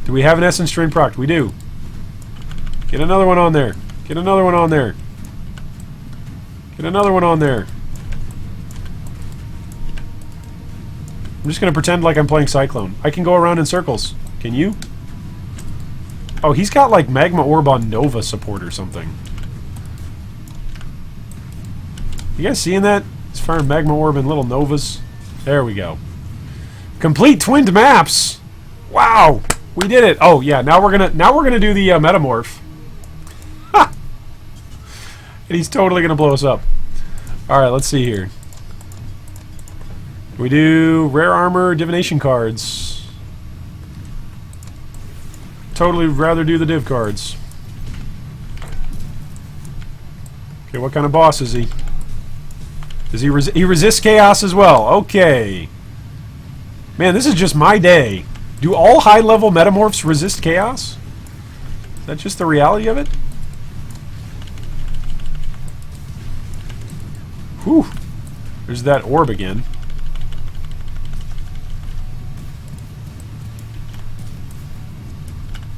Do we have an Essence Drain proc? We do. Get another one on there. Get another one on there. Get another one on there. I'm just going to pretend like I'm playing Cyclone. I can go around in circles. Can you? Oh, he's got like Magma Orb on Nova support or something. You guys seeing that? He's firing Magma Orb and little Novas. There we go. Complete twinned maps! Wow! We did it! Oh yeah, now we're gonna do the Metamorph. Ha! And he's totally gonna blow us up. Alright, let's see here. We do rare armor, divination cards. Totally rather do the div cards. Okay, what kind of boss is he? Does he he resists chaos as well? Okay. Man, this is just my day. Do all high-level metamorphs resist chaos? Is that just the reality of it? Whew. There's that orb again.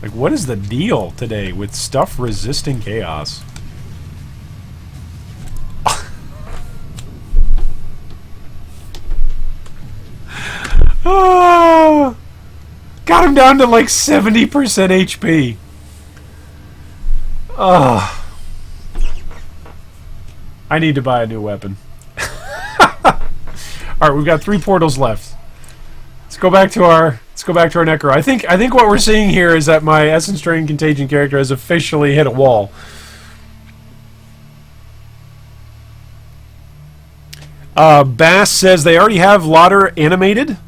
Like, what is the deal today with stuff resisting chaos? Ah, got him down to like 70% HP. Ah, I need to buy a new weapon. Alright, we've got 3 portals left. Let's go back to our Necro. I think what we're seeing here is that my Essence Drain Contagion character has officially hit a wall. Bass says they already have Lauder animated.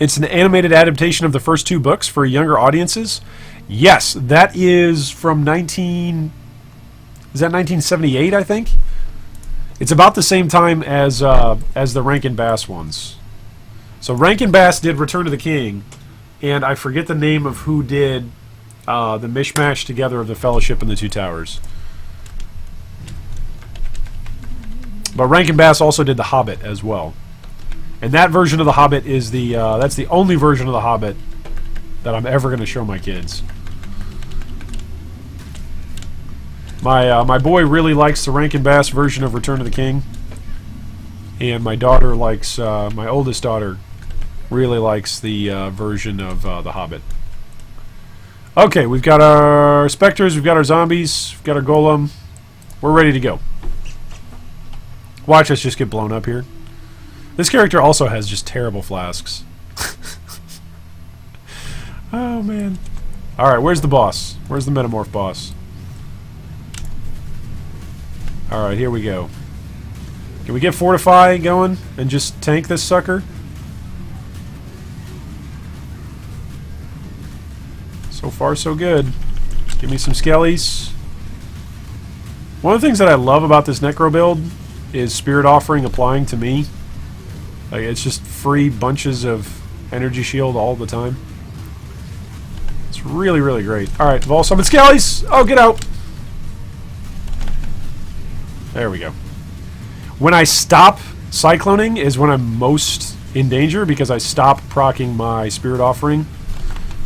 It's an animated adaptation of the first 2 books for younger audiences. Yes, that is from 1978, I think? It's about the same time as the Rankin Bass ones. So Rankin Bass did Return of the King, and I forget the name of who did the mishmash together of the Fellowship and the Two Towers. But Rankin Bass also did The Hobbit as well. And that version of The Hobbit is that's the only version of The Hobbit that I'm ever going to show my kids. My boy really likes the Rankin Bass version of Return of the King, and my daughter likes my oldest daughter really likes the version of The Hobbit. Okay, we've got our specters, we've got our zombies, we've got our golem. We're ready to go. Watch us just get blown up here. This character also has just terrible flasks. Oh, man. Alright, where's the boss? Where's the Metamorph boss? Alright, here we go. Can we get Fortify going and just tank this sucker? So So far, so good. Give me some skellies. One of the things that I love about this Necro build is Spirit Offering applying to me. Like, it's just free bunches of energy shield all the time. It's really, really great. Alright, Vol Summon Skellies! Oh, get out! There we go. When I stop cycloning is when I'm most in danger, because I stop proccing my Spirit Offering,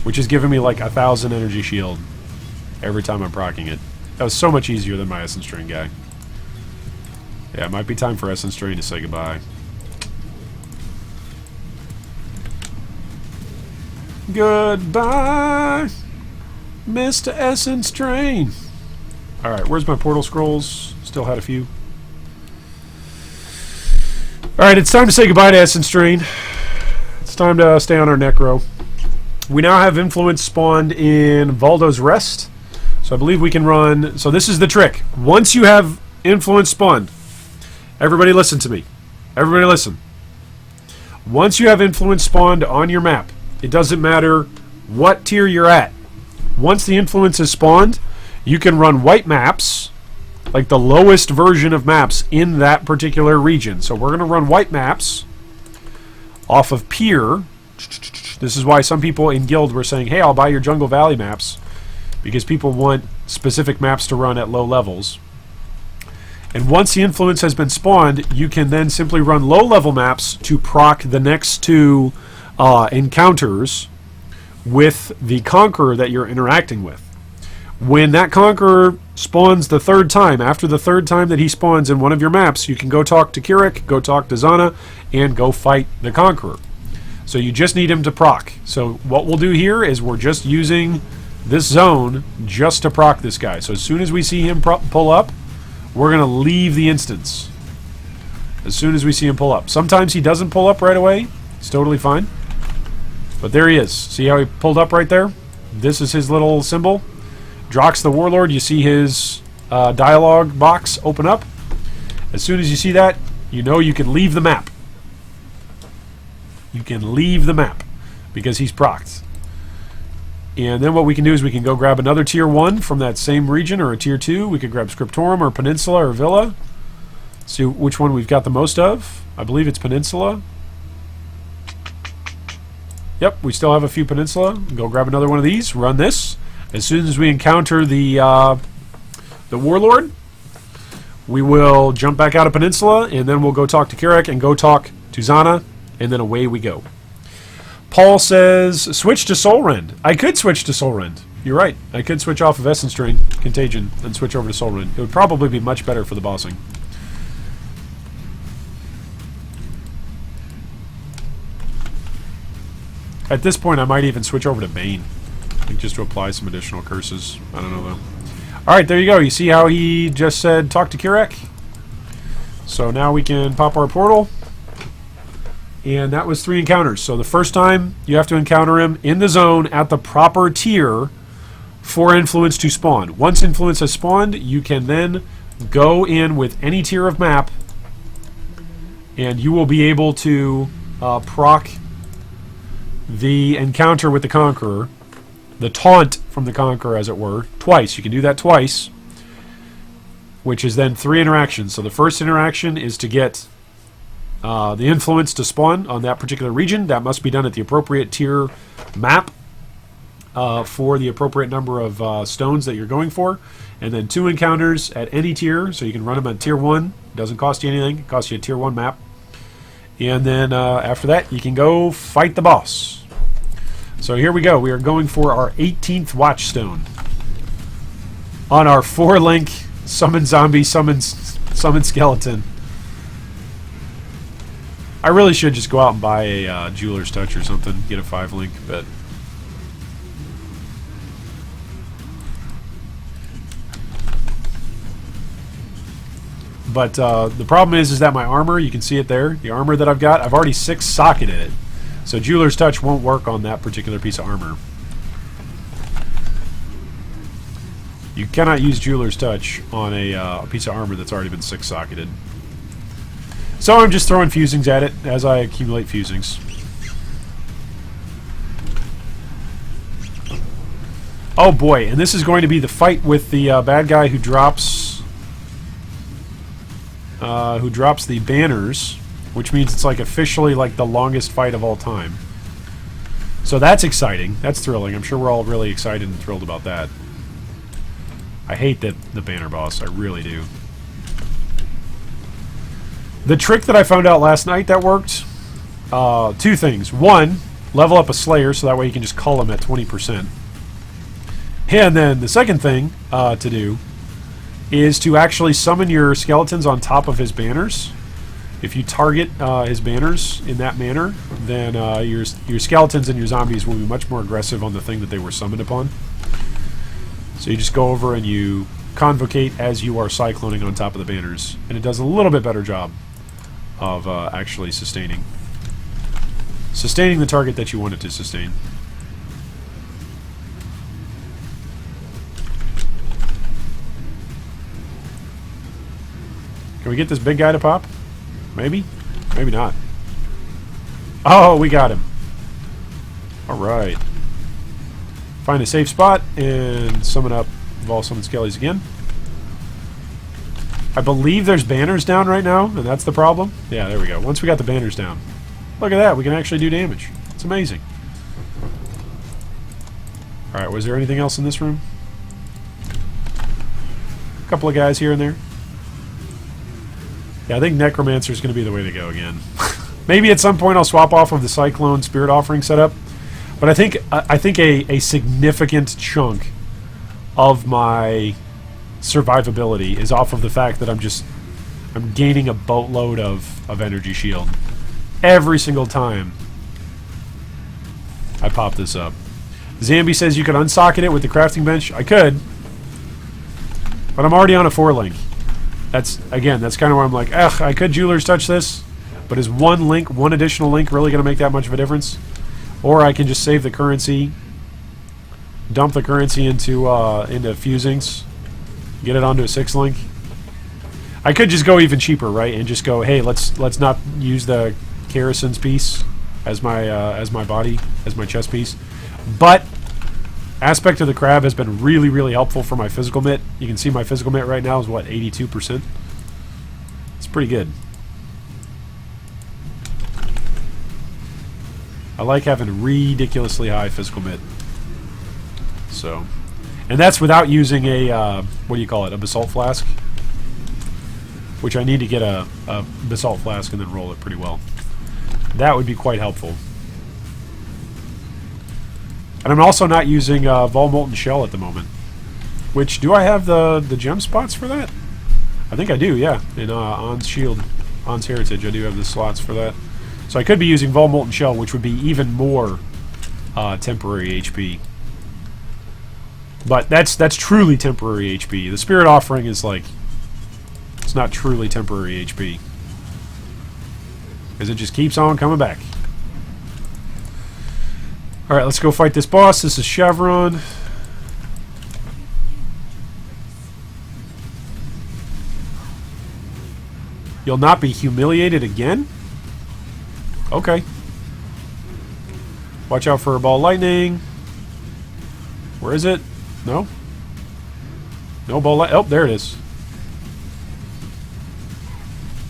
which is giving me like 1,000 energy shield every time I'm proccing it. That was so much easier than my Essence Drain guy. Yeah, it might be time for Essence Drain to say goodbye. Goodbye, Mr. Essence Drain. Alright, where's my portal scrolls? Still had a few. Alright, it's time to say goodbye to Essence Drain. It's time to stay on our Necro. We now have Influence spawned in Valdo's Rest. So I believe we can run... So this is the trick. Once you have Influence spawned, everybody listen to me. Everybody listen. Once you have Influence spawned on your map, it doesn't matter what tier you're at. Once the Influence is spawned, you can run white maps, like the lowest version of maps in that particular region. So we're going to run white maps off of Pier. This is why some people in Guild were saying, hey, I'll buy your Jungle Valley maps, because people want specific maps to run at low levels. And once the Influence has been spawned, you can then simply run low-level maps to proc the next two encounters with the Conqueror that you're interacting with. When that Conqueror spawns the third time, after the third time that he spawns in one of your maps, you can go talk to Kirik, go talk to Zana, and go fight the Conqueror. So you just need him to proc. So what we'll do here is we're just using this zone just to proc this guy. So as soon as we see him pull up, we're going to leave the instance. As soon as we see him pull up. Sometimes he doesn't pull up right away. It's totally fine. But there he is. See how he pulled up right there? This is his little symbol. Drox the Warlord, you see his dialogue box open up. As soon as you see that, you know you can leave the map. You can leave the map because he's procced. And then what we can do is we can go grab another tier 1 from that same region, or a tier 2. We could grab Scriptorum or Peninsula or Villa. See which one we've got the most of. I believe it's Peninsula. Yep, we still have a few Peninsula. Go grab another one of these. Run this. As soon as we encounter the Warlord, we will jump back out of Peninsula, and then we'll go talk to Kirik and go talk to Zana, and then away we go. Paul says, switch to Soul Rend. I could switch to Soul Rend. You're right. I could switch off of Essence Drain, Contagion, and switch over to Soul Rend. It would probably be much better for the bossing. At this point, I might even switch over to Bane. I think just to apply some additional curses. I don't know, though. Alright, there you go. You see how he just said, talk to Kirik? So now we can pop our portal. And that was 3 encounters. So the first time, you have to encounter him in the zone at the proper tier for Influence to spawn. Once Influence has spawned, you can then go in with any tier of map, and you will be able to proc the encounter with the Conqueror, the taunt from the Conqueror, as it were, twice. You can do that twice, which is then 3 interactions. So the first interaction is to get the Influence to spawn on that particular region. That must be done at the appropriate tier map for the appropriate number of stones that you're going for. And then 2 encounters at any tier, so you can run them at tier 1. It doesn't cost you anything. It costs you a tier 1 map. And then after that, you can go fight the boss. So here we go. We are going for our 18th Watchstone on our 4-link Summon Zombie, Summon Skeleton. I really should just go out and buy a Jeweler's Touch or something, get a 5-link, but the problem is that my armor, you can see it there, the armor that I've got, I've already 6-socketed it. So Jeweler's Touch won't work on that particular piece of armor. You cannot use Jeweler's Touch on a piece of armor that's already been 6-socketed. So I'm just throwing fusings at it as I accumulate fusings. Oh boy, and this is going to be the fight with the bad guy who drops the banners, which means it's like officially like the longest fight of all time. So that's exciting. That's thrilling. I'm sure we're all really excited and thrilled about that. I hate the banner boss. I really do. The trick that I found out last night that worked, two things. One, level up a Slayer so that way you can just cull him at 20%. And then the second thing to do is to actually summon your skeletons on top of his banners. If you target his banners in that manner, then your skeletons and your zombies will be much more aggressive on the thing that they were summoned upon. So you just go over and you convocate as you are cycloning on top of the banners, and it does a little bit better job of actually sustaining the target that you want it to sustain. Can we get this big guy to pop? Maybe? Maybe not. Oh, we got him. Alright. Find a safe spot and summon up Vol Summon Skellies again. I believe there's banners down right now, and that's the problem. Yeah, there we go. Once we got the banners down. Look at that, we can actually do damage. It's amazing. Alright, was there anything else in this room? A couple of guys here and there. Yeah, I think Necromancer is going to be the way to go again. Maybe at some point I'll swap off of the Cyclone Spirit Offering setup. But I think a significant chunk of my survivability is off of the fact that I'm gaining a boatload of energy shield every single time I pop this up. Zambi says you could unsocket it with the crafting bench. I could, but I'm already on a 4-link. That's kind of where I'm like, ugh, I could Jeweler's Touch this, but is one additional link really going to make that much of a difference? Or I can just save the currency, dump the currency into fusings, get it onto a 6-link. I could just go even cheaper, right? And just go, hey, let's not use the Kerosene piece as my chest piece. But Aspect of the Crab has been really, really helpful for my physical mitt. You can see my physical mitt right now is what, 82%? It's pretty good. I like having ridiculously high physical mitt. So, and that's without using a what do you call it? A basalt flask, which I need to get a basalt flask and then roll it pretty well. That would be quite helpful. And I'm also not using Vol Molten Shell at the moment. Which, do I have the gem spots for that? I think I do, yeah. In On's Shield, On's Heritage, I do have the slots for that. So I could be using Vol Molten Shell, which would be even more temporary HP. But that's truly temporary HP. The Spirit Offering is like, it's not truly temporary HP. Because it just keeps on coming back. Alright, let's go fight this boss. This is Chevron. You'll not be humiliated again? Okay. Watch out for a ball lightning. Where is it? No? No ball light. Oh, there it is.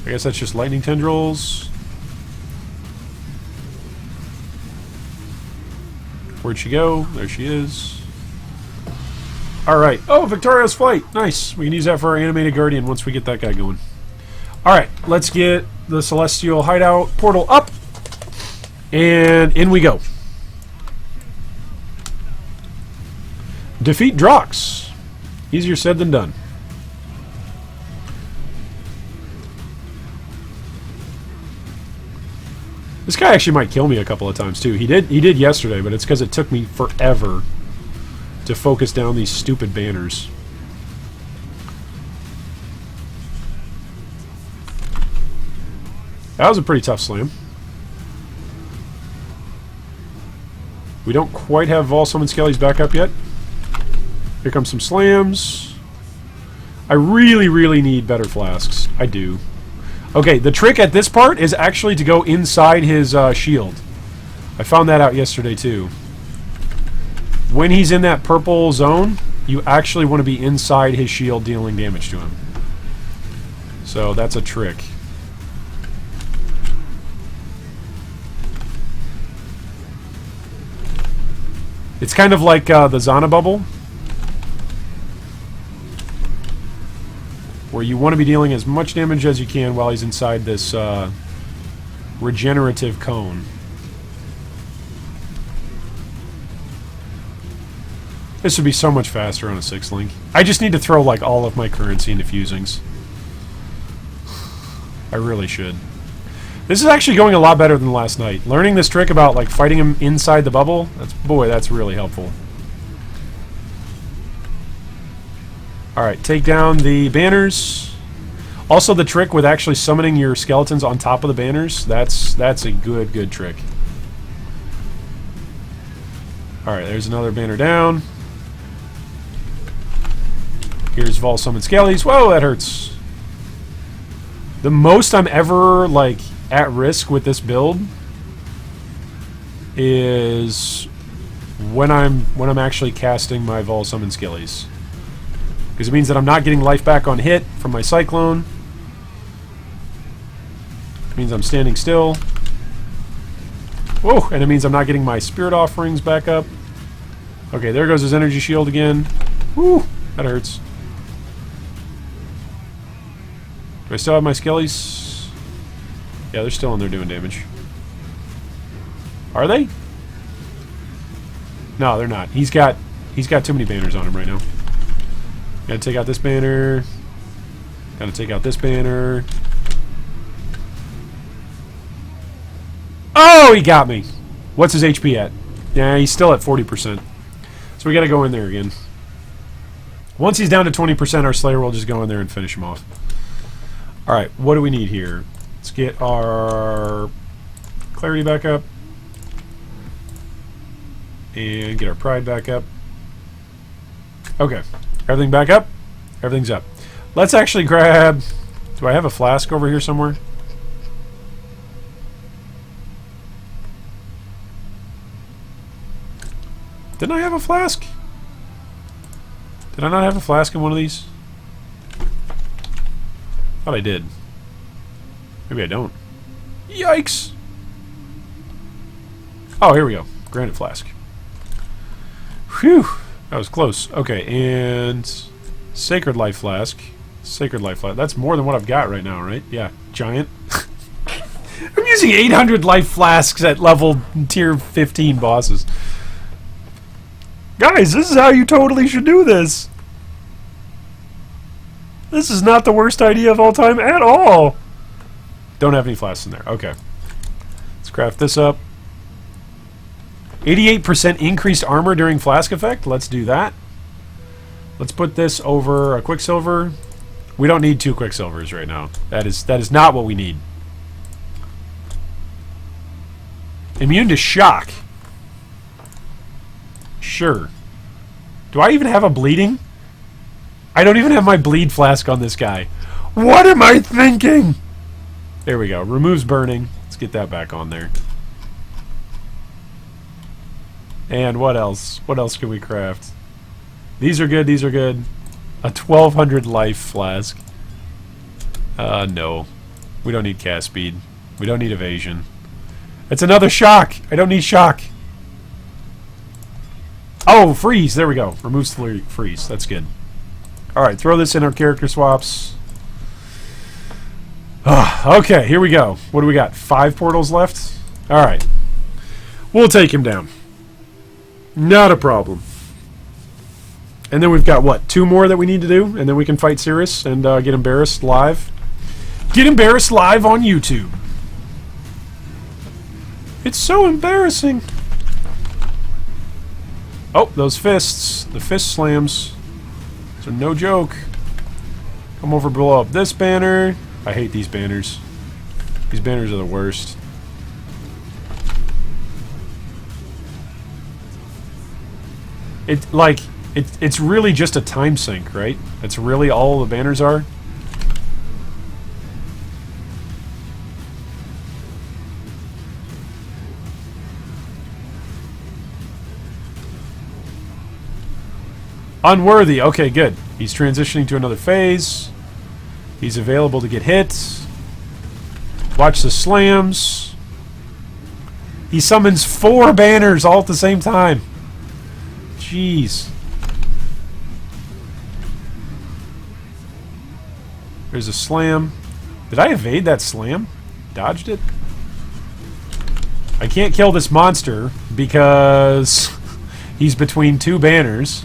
I guess that's just lightning tendrils. Where'd she go? There she is. Alright. Oh, Victoria's Flight. Nice. We can use that for our animated guardian once we get that guy going. Alright, let's get the Celestial Hideout portal up. And in we go. Defeat Drox. Easier said than done. This guy actually might kill me a couple of times too. He did yesterday, but it's because it took me forever to focus down these stupid banners. That was a pretty tough slam. We don't quite have Vol Summon Skellies back up yet. Here comes some slams. I really, really need better flasks. I do. Okay, the trick at this part is actually to go inside his shield. I found that out yesterday too. when he's in that purple zone, you actually want to be inside his shield dealing damage to him. So that's a trick. It's kind of like the Zana bubble, where you want to be dealing as much damage as you can while he's inside this regenerative cone. This would be so much faster on a 6-link. I just need to throw like all of my currency into fusings. I really should. This is actually going a lot better than last night. Learning this trick about like fighting him inside the bubble, that's really helpful. Alright, take down the banners. Also the trick with actually summoning your skeletons on top of the banners, that's a good trick. Alright, there's another banner down. Here's Vol Summon Skellies. Whoa, that hurts. The most I'm ever, like, at risk with this build is when I'm actually casting my Vol Summon Skellies. Because it means that I'm not getting life back on hit from my Cyclone. It means I'm standing still. Whoa, and it means I'm not getting my Spirit Offerings back up. Okay, there goes his energy shield again. Woo, that hurts. Do I still have my Skellies? Yeah, they're still in there doing damage. Are they? No, they're not. He's got too many banners on him right now. Gotta take out this banner. Gotta take out this banner. Oh, he got me. What's his HP at? Yeah, he's still at 40%. So we gotta go in there again. Once he's down to 20%, our Slayer will just go in there and finish him off. Alright, what do we need here? Let's get our Clarity back up. And get our Pride back up. Okay. Everything back up? Everything's up. Let's actually grab... Do I have a flask over here somewhere? Didn't I have a flask? Did I not have a flask in one of these? Thought I did. Maybe I don't. Yikes! Oh, here we go. Granite flask. Whew! That was close. Okay, and... Sacred Life Flask. Sacred Life Flask. That's more than what I've got right now, right? Yeah. Giant. I'm using 800 Life Flasks at level tier 15 bosses. Guys, this is how you totally should do this. This is not the worst idea of all time at all. Don't have any flasks in there. Okay. Let's craft this up. 88% increased armor during flask effect. Let's do that. Let's put this over a Quicksilver. We don't need 2 Quicksilvers right now. That is not what we need. Immune to shock. Sure. Do I even have a bleeding? I don't even have my bleed flask on this guy. What am I thinking? There we go. Removes burning. Let's get that back on there. And what else? What else can we craft? These are good. These are good. A 1200 life flask. No. We don't need cast speed. We don't need evasion. It's another shock. I don't need shock. Oh, freeze. There we go. Removes freeze. That's good. Alright, throw this in our character swaps. Okay, here we go. What do we got? 5 portals left? Alright. We'll take him down. Not a problem. And then we've got, what, 2 more that we need to do? And then we can fight Cirrus and get embarrassed live. Get embarrassed live on YouTube. It's so embarrassing. Oh, those fists. The fist slams. So no joke. Come over, blow up this banner. I hate these banners. These banners are the worst. It's really just a time sink, right? That's really all the banners are. Unworthy. Okay, good. He's transitioning to another phase. He's available to get hit. Watch the slams. He summons 4 banners all at the same time. Jeez. There's a slam. Did I evade that slam? Dodged it? I can't kill this monster because he's between 2 banners.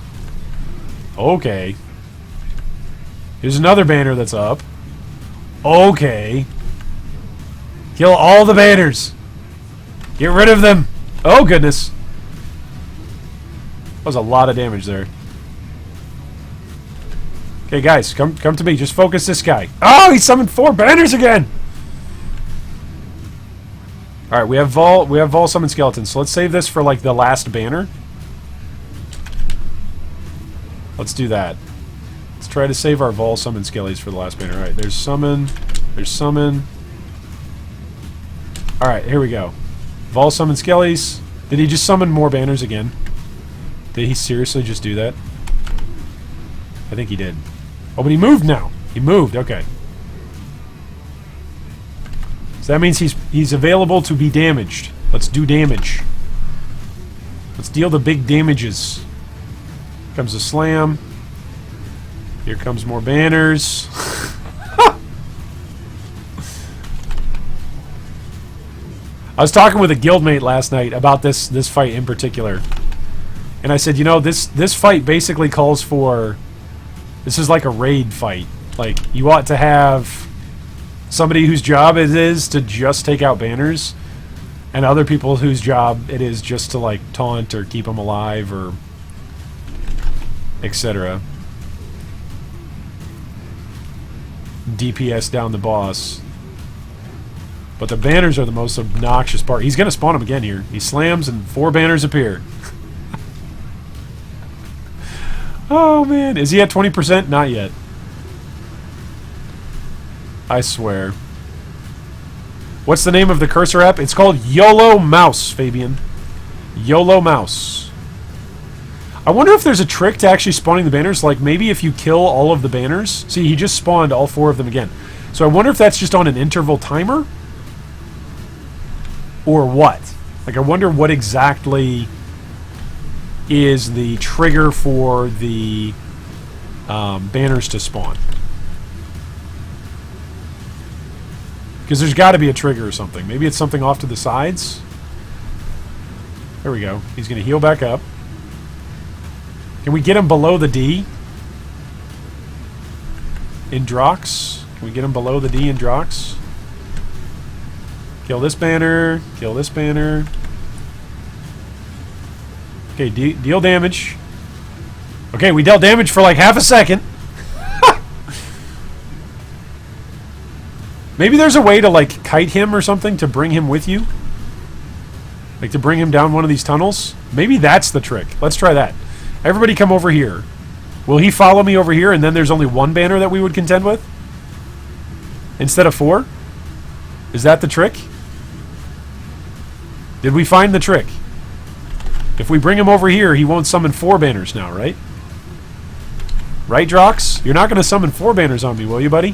Okay. Here's another banner that's up. Okay. Kill all the banners. Get rid of them. Oh, goodness. That was a lot of damage there. Okay, guys, come to me. Just focus this guy. Oh, he summoned 4 banners again. All right, we have Vol summon skeletons. So let's save this for like the last banner. Let's do that. Let's try to save our Vol summon skellies for the last banner. All right, there's summon. There's summon. All right, here we go. Vol summon skellies. Did he just summon more banners again? Did he seriously just do that? I think he did. Oh, but he moved now. He moved. Okay. So that means he's available to be damaged. Let's do damage. Let's deal the big damages. Here comes a slam. Here comes more banners. I was talking with a guildmate last night about this fight in particular. And I said, you know, this fight basically calls for... This is like a raid fight. Like, you ought to have somebody whose job it is to just take out banners, and other people whose job it is just to, like, taunt or keep them alive or etc. DPS down the boss. But the banners are the most obnoxious part. He's going to spawn them again here. He slams and 4 banners appear. Oh, man. Is he at 20%? Not yet. I swear. What's the name of the cursor app? It's called YOLO Mouse, Fabian. YOLO Mouse. I wonder if there's a trick to actually spawning the banners. Like, maybe if you kill all of the banners... See, he just spawned all 4 of them again. So I wonder if that's just on an interval timer? Or what? Like, I wonder what exactly is the trigger for the banners to spawn. Because there's got to be a trigger or something. Maybe it's something off to the sides. There we go. He's going to heal back up. Can we get him below the D? In Drox? Can we get him below the D in Drox? Kill this banner. Kill this banner. Okay, deal damage. Okay, we dealt damage for like half a second. Maybe there's a way to, like, kite him or something to bring him with you. Like, to bring him down one of these tunnels. Maybe that's the trick. Let's try that. Everybody come over here. Will he follow me over here and then there's only 1 banner that we would contend with? Instead of 4? Is that the trick? Did we find the trick? If we bring him over here, he won't summon 4 banners now, right? Right, Drox? You're not going to summon 4 banners on me, will you, buddy?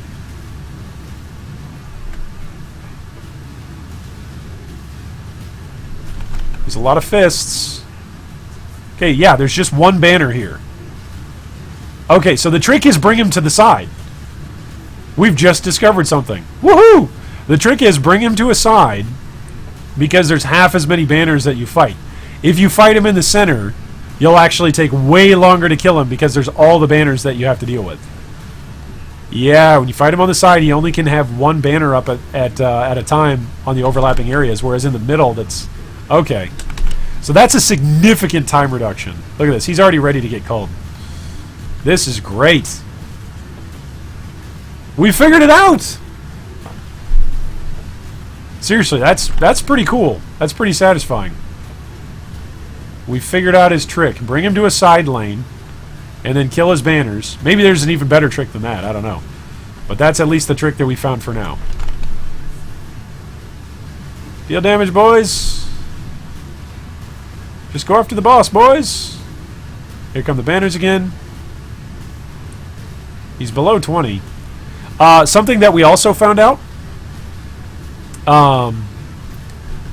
There's a lot of fists. Okay, yeah, there's just 1 banner here. Okay, so the trick is bring him to the side. We've just discovered something. Woohoo! The trick is bring him to a side because there's half as many banners that you fight. If you fight him in the center, you'll actually take way longer to kill him because there's all the banners that you have to deal with. Yeah, when you fight him on the side, he only can have 1 banner up at a time on the overlapping areas, whereas in the middle, that's... Okay. So that's a significant time reduction. Look at this. He's already ready to get called. This is great. We figured it out! Seriously, that's pretty cool. That's pretty satisfying. We figured out his trick. Bring him to a side lane, and then kill his banners. Maybe there's an even better trick than that. I don't know. But that's at least the trick that we found for now. Deal damage, boys. Just go after the boss, boys. Here come the banners again. He's below 20. Something that we also found out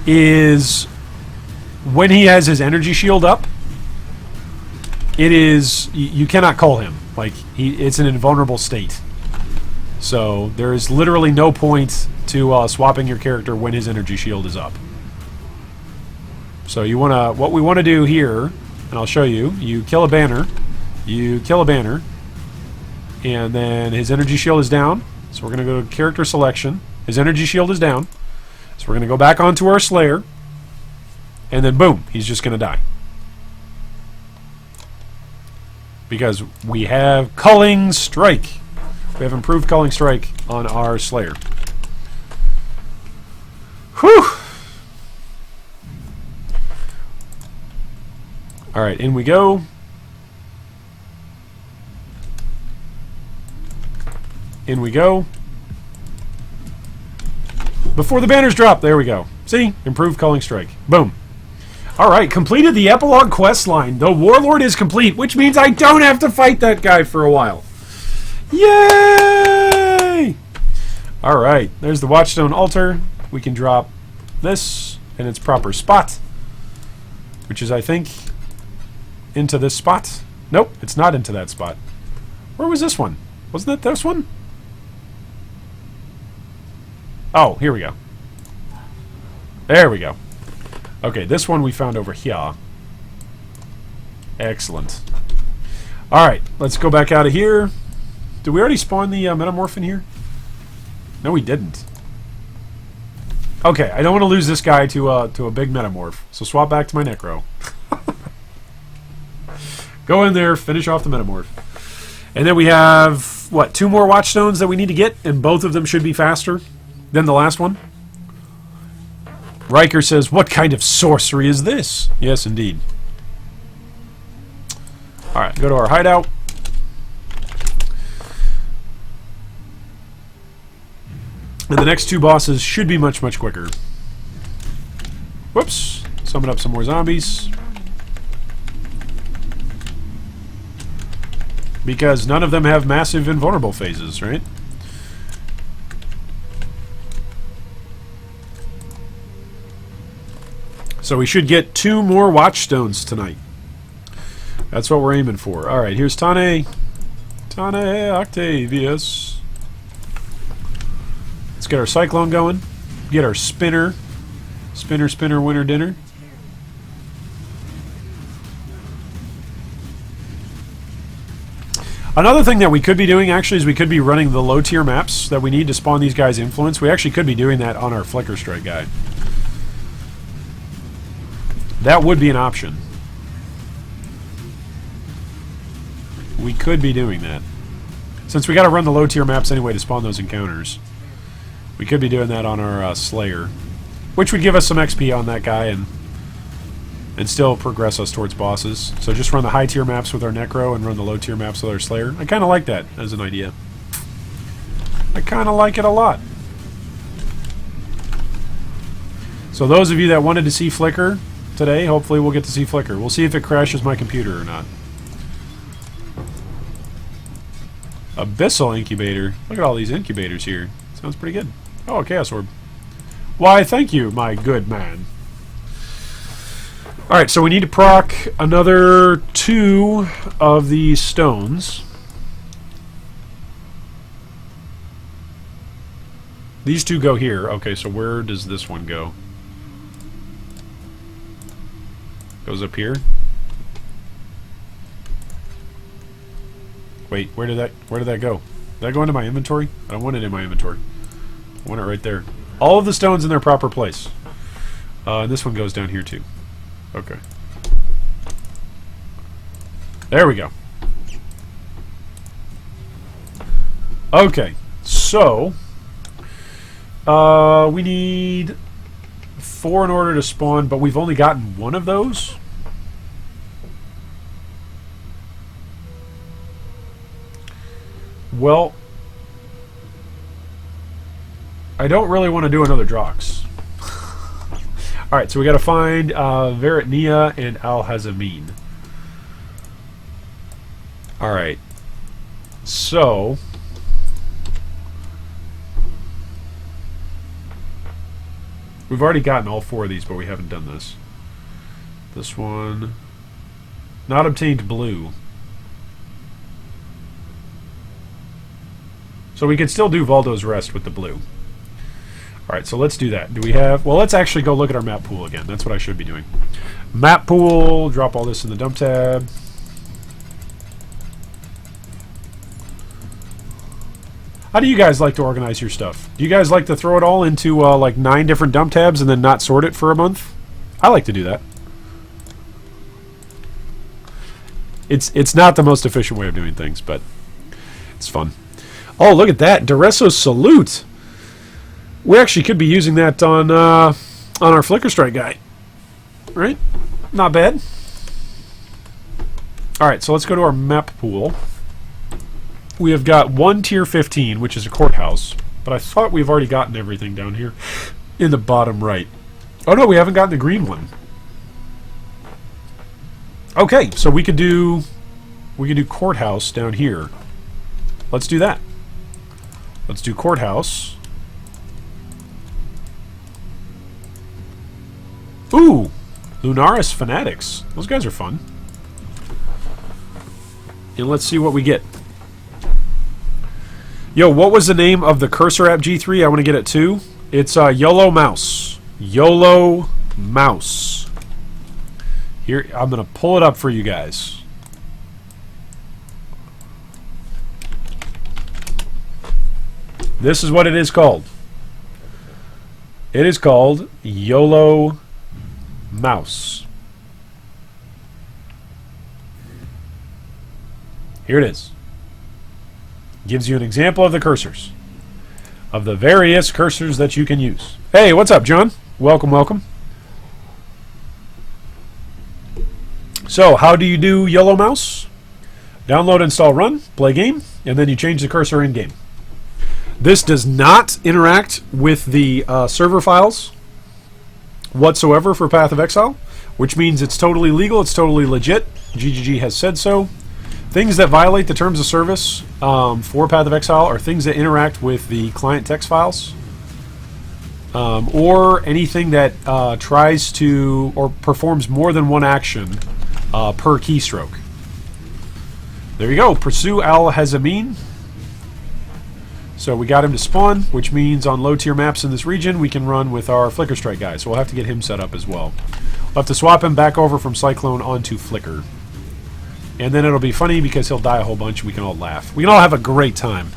is when he has his energy shield up, it is you cannot call him. Like it's an invulnerable state. So there is literally no point to swapping your character when his energy shield is up. So you wanna what we want to do here, and I'll show you. You kill a banner, and then his energy shield is down. So we're gonna go to character selection. His energy shield is down. So we're gonna go back onto our Slayer, and then boom, he's just gonna die. Because we have Culling Strike. We have improved Culling Strike on our Slayer. Whew! Alright, in we go. In we go. Before the banners drop, there we go. See? Improved Culling Strike. Boom. Alright, completed the epilogue quest line. The Warlord is complete, which means I don't have to fight that guy for a while. Yay! Alright, there's the Watchstone altar. We can drop this in its proper spot, which is, I think, into this spot. Nope, it's not into that spot. Where was this one? Wasn't it this one? Oh, here we go. There we go. Okay, this one we found over here. Excellent. Alright, let's go back out of here. Did we already spawn the Metamorph in here? No, we didn't. Okay, I don't want to lose this guy to a big Metamorph. So swap back to my Necro. Go in there, finish off the Metamorph. And then we have, what, 2 more Watchstones that we need to get? And both of them should be faster than the last one? Riker says, what kind of sorcery is this? Yes, indeed. Alright, go to our hideout. And the next 2 bosses should be much, much quicker. Whoops. Summon up some more zombies. Because none of them have massive invulnerable phases, right? So we should get 2 more Watchstones tonight. That's what we're aiming for. Alright, here's Tane. Tane Octavius. Let's get our Cyclone going. Get our Spinner. Spinner, Spinner, Winner, Dinner. Another thing that we could be doing, actually, is we could be running the low-tier maps that we need to spawn these guys' influence. We actually could be doing that on our Flicker Strike guy. That would be an option. We could be doing that. Since we got to run the low-tier maps anyway to spawn those encounters, we could be doing that on our Slayer, which would give us some XP on that guy and still progress us towards bosses. So just run the high-tier maps with our Necro and run the low-tier maps with our Slayer. I kind of like that as an idea. I kind of like it a lot. So those of you that wanted to see Flicker today, hopefully we'll get to see Flicker. We'll see if it crashes my computer or not. Abyssal Incubator. Look at all these incubators here. Sounds pretty good. Oh, a Chaos Orb. Why, thank you, my good man. Alright, so we need to proc another 2 of these stones. These 2 go here. Okay, so where does this one go? Goes up here. Wait, where did that go? Did that go into my inventory? I don't want it in my inventory. I want it right there. All of the stones in their proper place. And this one goes down here too. Okay. There we go. Okay, so we need 4 in order to spawn, but we've only gotten 1 of those. Well, I don't really want to do another Drox. Alright, so we got to find Veritnia and Al-Hazamin. Alright. so we've already gotten all 4 of these, but we haven't done this. This one, not obtained blue. So we could still do Valdo's Rest with the blue. Alright, so let's do that. Do we have... Well, let's actually go look at our map pool again. That's what I should be doing. Map pool, drop all this in the dump tab. How do you guys like to organize your stuff? Do you guys like to throw it all into like 9 different dump tabs and then not sort it for a month? I like to do that. It's not the most efficient way of doing things, but it's fun. Oh, look at that. Dureso's Salute. We actually could be using that on our Flicker Strike guy. Right? Not bad. Alright, so let's go to our map pool. We have got 1 tier 15, which is a courthouse. But I thought we've already gotten everything down here in the bottom right. Oh no, we haven't gotten the green one. Okay, so we could do courthouse down here. Let's do that. Let's do courthouse. Ooh, Lunaris Fanatics. Those guys are fun. And let's see what we get. Yo, what was the name of the cursor app G3? I want to get it too. It's YOLO Mouse. YOLO Mouse. Here, I'm going to pull it up for you guys. This is what it is called. It is called YOLO Mouse. Here it is. Gives you an example of the cursors. Of the various cursors that you can use. Hey, what's up, John? Welcome, welcome. So, how do you do YOLO Mouse? Download, install, run, play game, and then you change the cursor in-game. This does not interact with the server files whatsoever for Path of Exile, which means it's totally legal, it's totally legit. GGG has said so. Things that violate the terms of service for Path of Exile are things that interact with the client text files, or anything that tries to or performs more than one action per keystroke. There you go. Pursue Al-Hazamin. So we got him to spawn, which means on low-tier maps in this region, we can run with our Flicker Strike guy. So we'll have to get him set up as well. We'll have to swap him back over from Cyclone onto Flicker. And then it'll be funny because he'll die a whole bunch and we can all laugh. We can all have a great time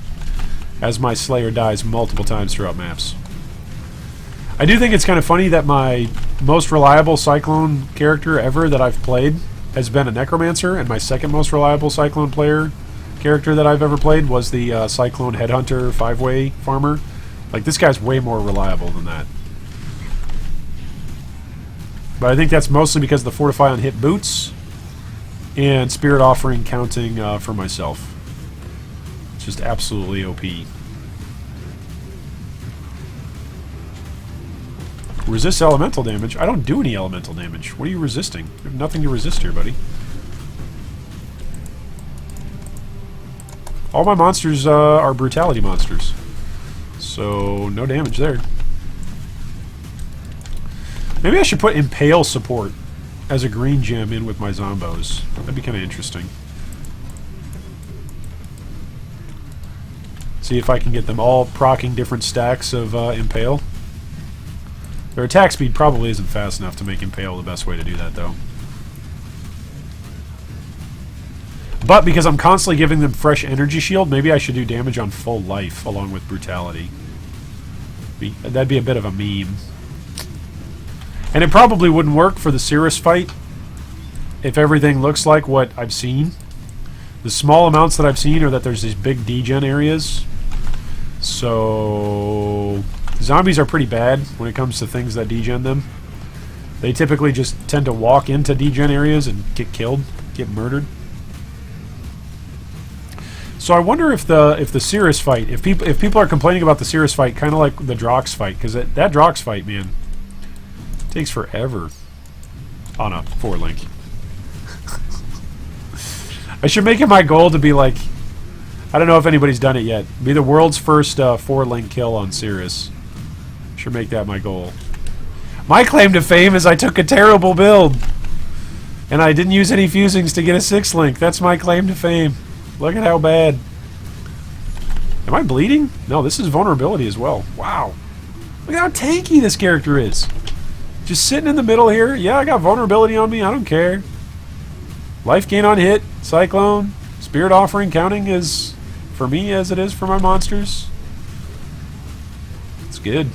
as my Slayer dies multiple times throughout maps. I do think it's kind of funny that my most reliable Cyclone character ever that I've played has been a Necromancer, and my second most reliable Cyclone player character that I've ever played was the Cyclone Headhunter 5-way farmer. Like, this guy's way more reliable than that. But I think that's mostly because of the Fortify on hit boots and Spirit Offering counting for myself. It's just absolutely OP. Resist elemental damage? I don't do any elemental damage. What are you resisting? You have nothing to resist here, buddy. All my monsters are brutality monsters. So, no damage there. Maybe I should put Impale support as a green gem in with my Zombos. That'd be kind of interesting. See if I can get them all proccing different stacks of Impale. Their attack speed probably isn't fast enough to make Impale the best way to do that, though. But because I'm constantly giving them fresh energy shield, maybe I should do damage on full life along with brutality. That'd be a bit of a meme. And it probably wouldn't work for the Cirrus fight if everything looks like what I've seen. The small amounts that I've seen are that there's these big degen areas. So zombies are pretty bad when it comes to things that degen them. They typically just tend to walk into degen areas and get killed, get murdered. So I wonder if the Cirrus fight, if people are complaining about the Cirrus fight, kind of like the Drox fight, because that Drox fight, man, takes forever on a 4-link. I should make it my goal to be like, I don't know if anybody's done it yet. Be the world's first 4-link kill on Cirrus. Should make that my goal. My claim to fame is I took a terrible build. And I didn't use any fusings to get a 6-link. That's my claim to fame. Look at how bad. Am I bleeding? No, this is vulnerability as well. Wow. Look at how tanky this character is. Just sitting in the middle here. Yeah, I got vulnerability on me. I don't care. Life gain on hit. Cyclone. Spirit offering counting as for me as it is for my monsters. It's good.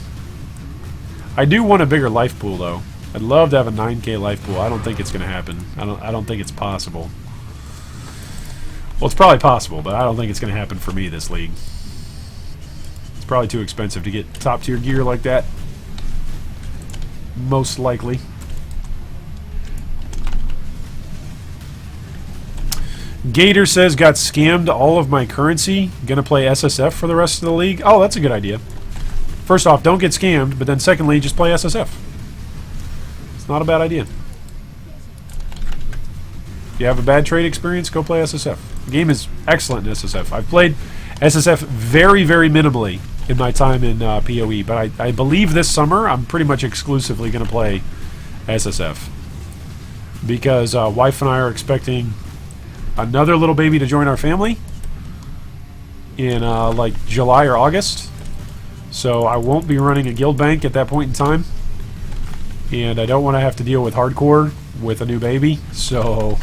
I do want a bigger life pool though. I'd love to have a 9k life pool. I don't think it's going to happen. I don't think it's possible. Well, it's probably possible, but I don't think it's going to happen for me this league. It's probably too expensive to get top tier gear like that. Most likely. Gator says, got scammed all of my currency. Gonna play SSF for the rest of the league. Oh, that's a good idea. First off, don't get scammed, but then secondly, just play SSF. It's not a bad idea. If you have a bad trade experience, go play SSF. The game is excellent in SSF. I've played SSF very, very minimally in my time in PoE, but I believe this summer I'm pretty much exclusively going to play SSF. Because wife and I are expecting another little baby to join our family in like July or August. So I won't be running a guild bank at that point in time. And I don't want to have to deal with hardcore with a new baby. So,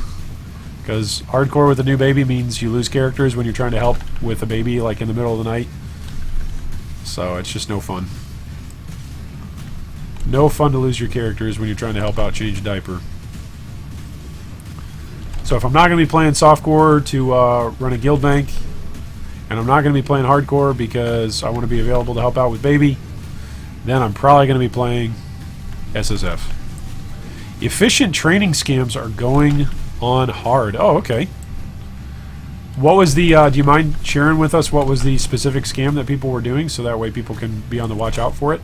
because hardcore with a new baby means you lose characters when you're trying to help with a baby like in the middle of the night. So it's just no fun. No fun to lose your characters when you're trying to help out change a diaper. So if I'm not going to be playing softcore to run a guild bank, and I'm not going to be playing hardcore because I want to be available to help out with baby, then I'm probably going to be playing SSF. Efficient training scams are going on hard. Oh, okay. What was the, do you mind sharing with us what was the specific scam that people were doing so that way people can be on the watch out for it?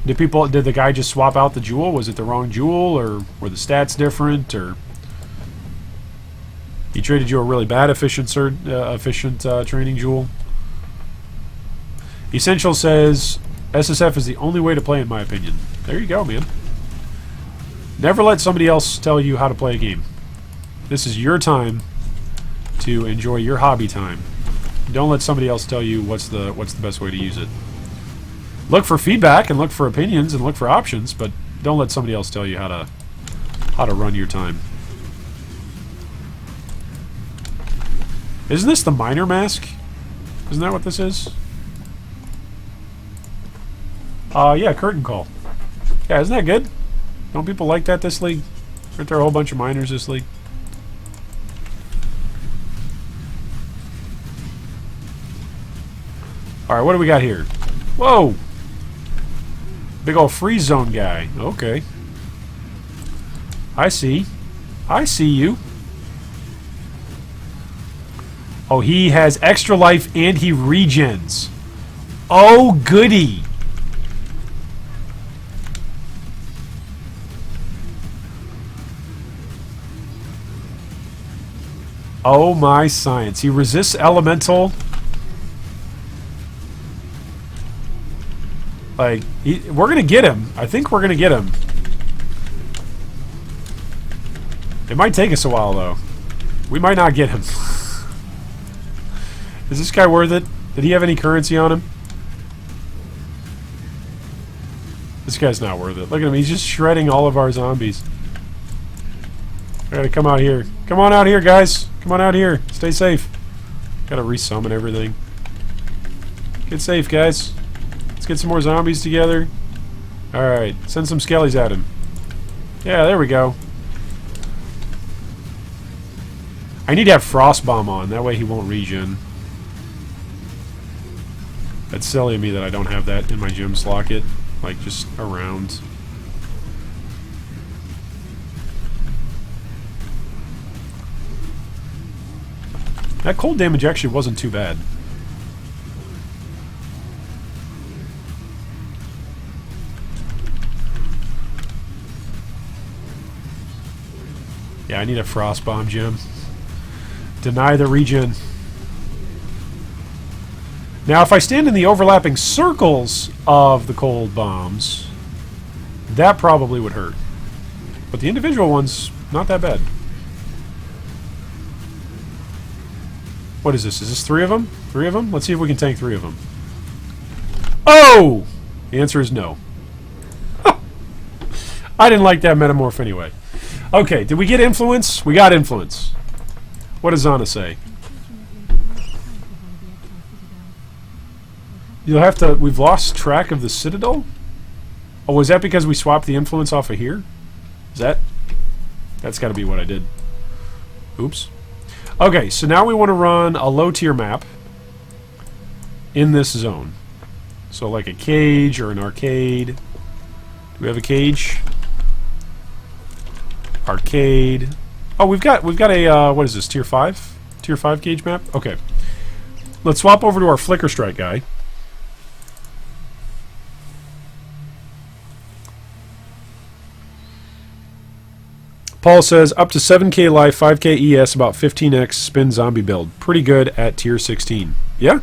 Did the guy just swap out the jewel? Was it the wrong jewel, or were the stats different, or he traded you a really bad efficient training jewel? Essential says SSF is the only way to play in my opinion. There you go, man. Never let somebody else tell you how to play a game. This is your time to enjoy your hobby time. Don't let somebody else tell you what's the best way to use it. Look for feedback and look for opinions and look for options, but don't let somebody else tell you how to run your time. Isn't this the miner mask? Isn't that what this is? Yeah, curtain call. Yeah, isn't that good? Don't people like that this league? Aren't there a whole bunch of miners this league? Alright, what do we got here? Whoa! Big old freeze zone guy. Okay. I see. I see you. Oh, he has extra life and he regens. Oh, goody. Oh, my science. He resists elemental. Like, we're going to get him. I think we're going to get him. It might take us a while, though. We might not get him. Is this guy worth it? Did he have any currency on him? This guy's not worth it. Look at him. He's just shredding all of our zombies. I gotta come out here. Come on out here, guys. Come on out here. Stay safe. Gotta resummon everything. Get safe, guys. Let's get some more zombies together. Alright. Send some skellies at him. Yeah, there we go. I need to have Frost Bomb on. That way he won't regen. That's silly of me that I don't have that in my gem slocket. Like, just around. That cold damage actually wasn't too bad. Yeah, I need a frost bomb gem. Deny the regen. Now, if I stand in the overlapping circles of the cold bombs, that probably would hurt. But the individual ones, not that bad. What is this? Is this 3 of them? 3 of them? Let's see if we can tank 3 of them. Oh! The answer is no. I didn't like that metamorph anyway. Okay, did we get influence? We got influence. What does Zana say? You'll have to... We've lost track of the Citadel? Oh, was that because we swapped the influence off of here? Is that... That's got to be what I did. Oops. Okay, so now we want to run a low-tier map in this zone. So like a cage or an arcade. Do we have a cage? Arcade. Oh, we've got a what is this? Tier 5? Tier 5 cage map? Okay. Let's swap over to our Flicker Strike guy. Paul says, up to 7k life, 5k ES, about 15x spin zombie build. Pretty good at tier 16. Yeah?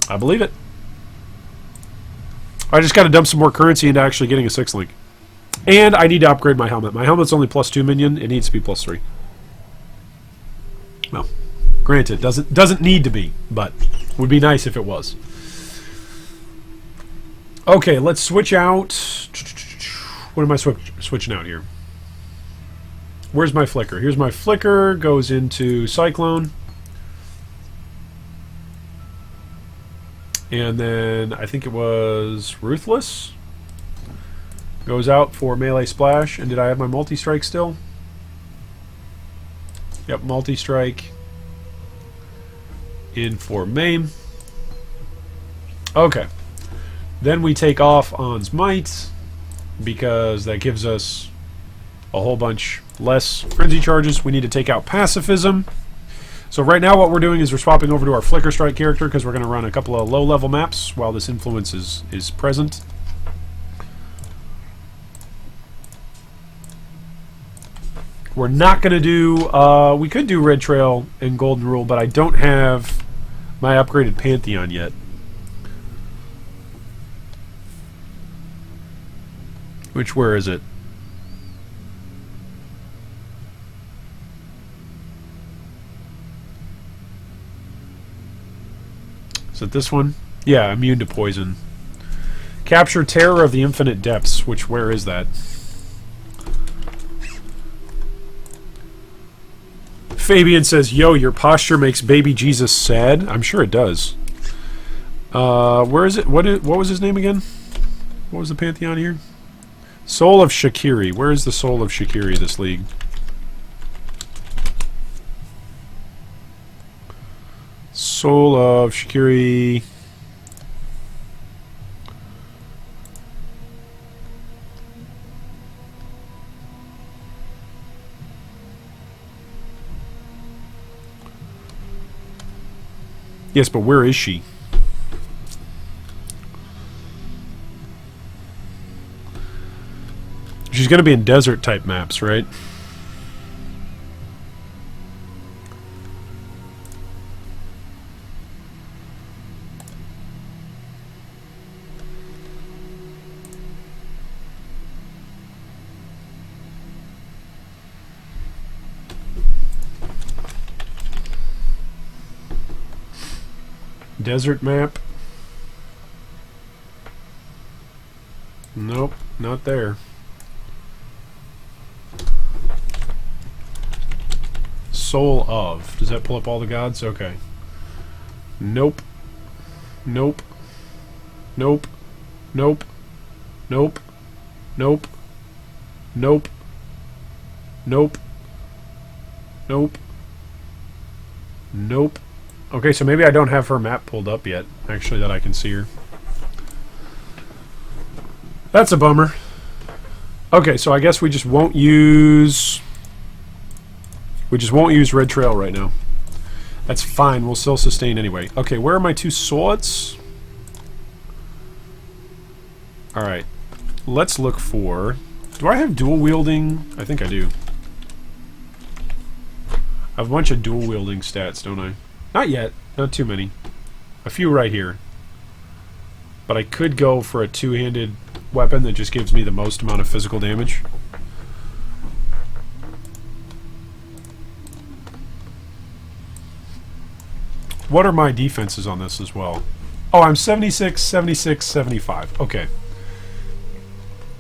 I believe it. I just got to dump some more currency into actually getting a 6-link. And I need to upgrade my helmet. My helmet's only +2 minion. It needs to be +3. Well, granted, doesn't need to be, but would be nice if it was. Okay, let's switch out. What am I switching out here? Where's my flicker? Here's my flicker. Goes into Cyclone. And then I think it was Ruthless. Goes out for melee splash. And did I have my multi-strike still? Yep, multi-strike. In for maim. Okay. Then we take off On's Might, because that gives us a whole bunch less frenzy charges. We need to take out Pacifism. So right now what we're doing is we're swapping over to our Flicker Strike character, because we're going to run a couple of low-level maps while this influence is present. We're not going to do... we could do Red Trail and Golden Rule, but I don't have my upgraded Pantheon yet. Which, where is it? Is it this one? Yeah, immune to poison. Capture Terror of the Infinite Depths, which, where is that? Fabian says, yo, your posture makes baby Jesus sad. I'm sure it does. Where is it? What was his name again? What was the Pantheon here? Soul of Shakiri. Where is the Soul of Shakiri, this league? Soul of Shakiri. Yes, but where is she? She's going to be in desert type maps, right? Desert map. Nope, not there. Soul of. Does that pull up all the gods? Okay. Nope. Nope. Nope. Nope. Nope. Nope. Nope. Nope. Nope. Nope. Okay, so maybe I don't have her map pulled up yet, actually, that I can see her. That's a bummer. Okay, so I guess we just won't use... We just won't use Red Trail right now. That's fine, we'll still sustain anyway. Okay, where are my 2 swords? Alright, let's look for... Do I have dual wielding? I think I do. I have a bunch of dual-wielding stats, don't I? Not yet. Not too many. A few right here. But I could go for a two-handed weapon that just gives me the most amount of physical damage. What are my defenses on this as well? Oh, I'm 76, 76, 75. Okay.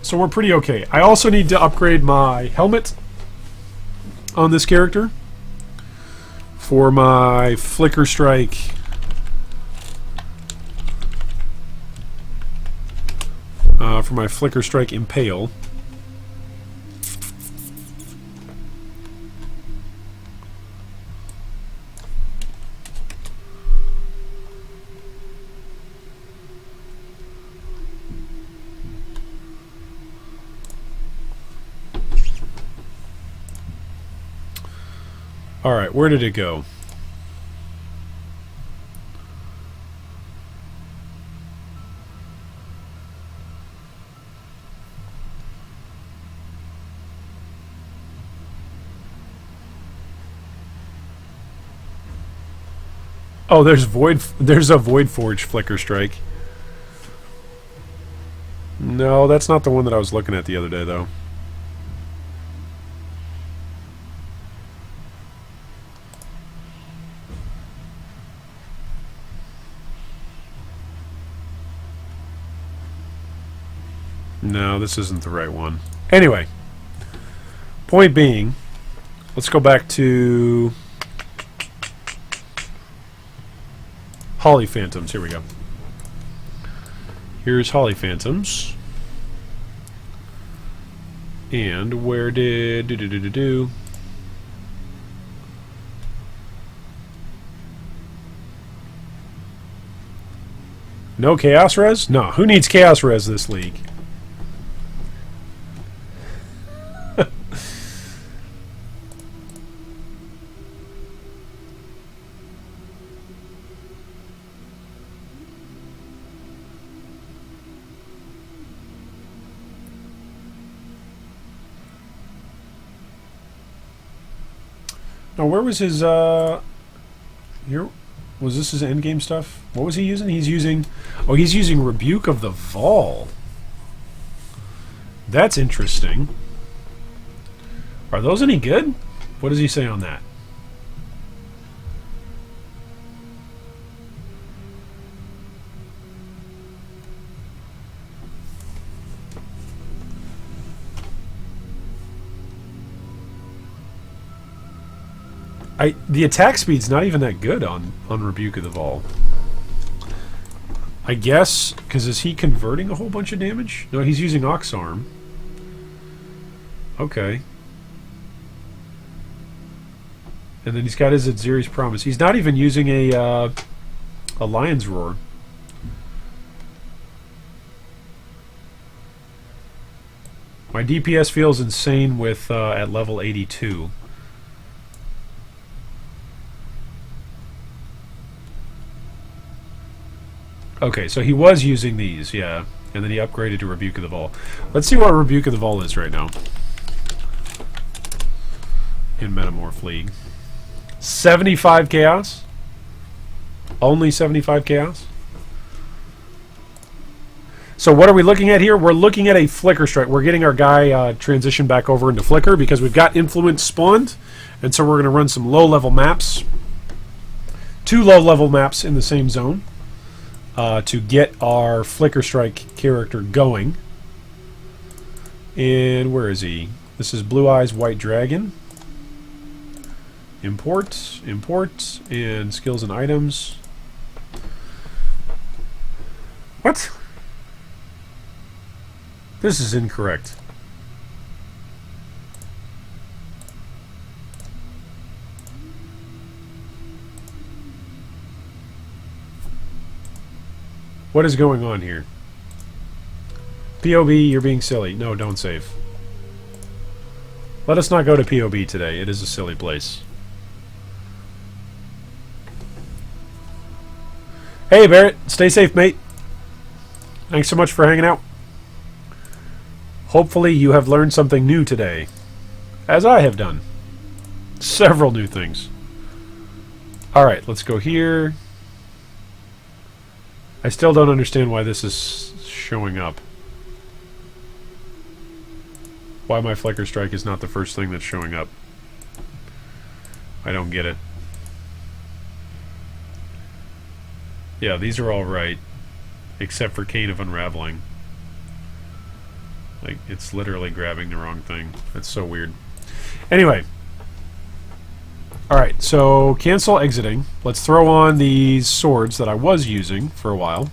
So we're pretty okay. I also need to upgrade my helmet on this character for my Flicker Strike. For my Flicker Strike Impale. Alright, where did it go? Oh, there's a Void Forge Flicker Strike. No, that's not the one that I was looking at the other day, though. No, this isn't the right one. Anyway, point being, let's go back to Holly Phantoms. Here we go. Here's Holly Phantoms. And where did... No Chaos Res? No. Who needs Chaos Res this league? Now, where was his, here, was this his endgame stuff? What was he using? He's using, oh, he's using Rebuke of the Vol. That's interesting. Are those any good? What does he say on that? The attack speed's not even that good on Rebuke of the Vol. I guess, because is he converting a whole bunch of damage? No, he's using Ox Arm. Okay. And then he's got his Adziri's Promise. He's not even using a Lion's Roar. My DPS feels insane with at level 82. Okay, so he was using these, yeah. And then he upgraded to Rebuke of the Vol. Let's see what Rebuke of the Vol is right now. In Metamorph League. 75 Chaos? Only 75 Chaos? So what are we looking at here? We're looking at a Flicker Strike. We're getting our guy transitioned back over into Flicker because we've got Influence spawned. And so we're going to run some low-level maps. 2 low-level maps in the same zone. To get our Flicker Strike character going. And where is he? This is Blue Eyes White Dragon. Import, import, and skills and items. What? This is incorrect. What is going on here? POB, you're being silly. No, don't save. Let us not go to POB today. It is a silly place. Hey, Barrett. Stay safe, mate. Thanks so much for hanging out. Hopefully you have learned something new today, as I have done. Several new things. Alright, let's go here. I still don't understand why this is showing up. Why my Flicker Strike is not the first thing that's showing up. I don't get it. Yeah, these are all right. Except for Cane of Unraveling. Like, it's literally grabbing the wrong thing. That's so weird. Anyway. Alright, so cancel exiting. Let's throw on these swords that I was using for a while.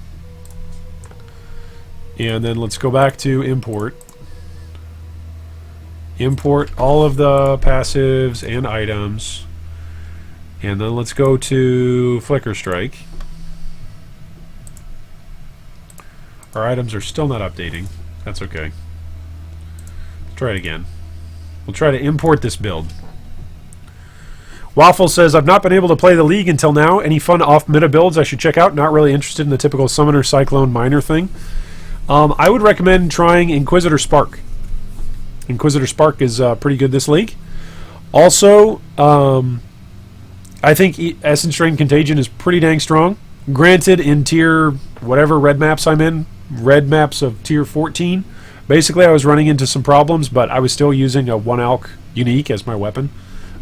And then let's go back to import. Import all of the passives and items. And then let's go to Flicker Strike. Our items are still not updating. That's okay. Let's try it again. We'll try to import this build. Waffle says, I've not been able to play the League until now. Any fun off-meta builds I should check out? Not really interested in the typical Summoner, Cyclone, Miner thing. I would recommend trying Inquisitor Spark. Inquisitor Spark is pretty good this league. Also, I think Essence Drain Contagion is pretty dang strong. Granted, in tier whatever red maps I'm in, red maps of tier 14, basically I was running into some problems, but I was still using a 1-alch unique as my weapon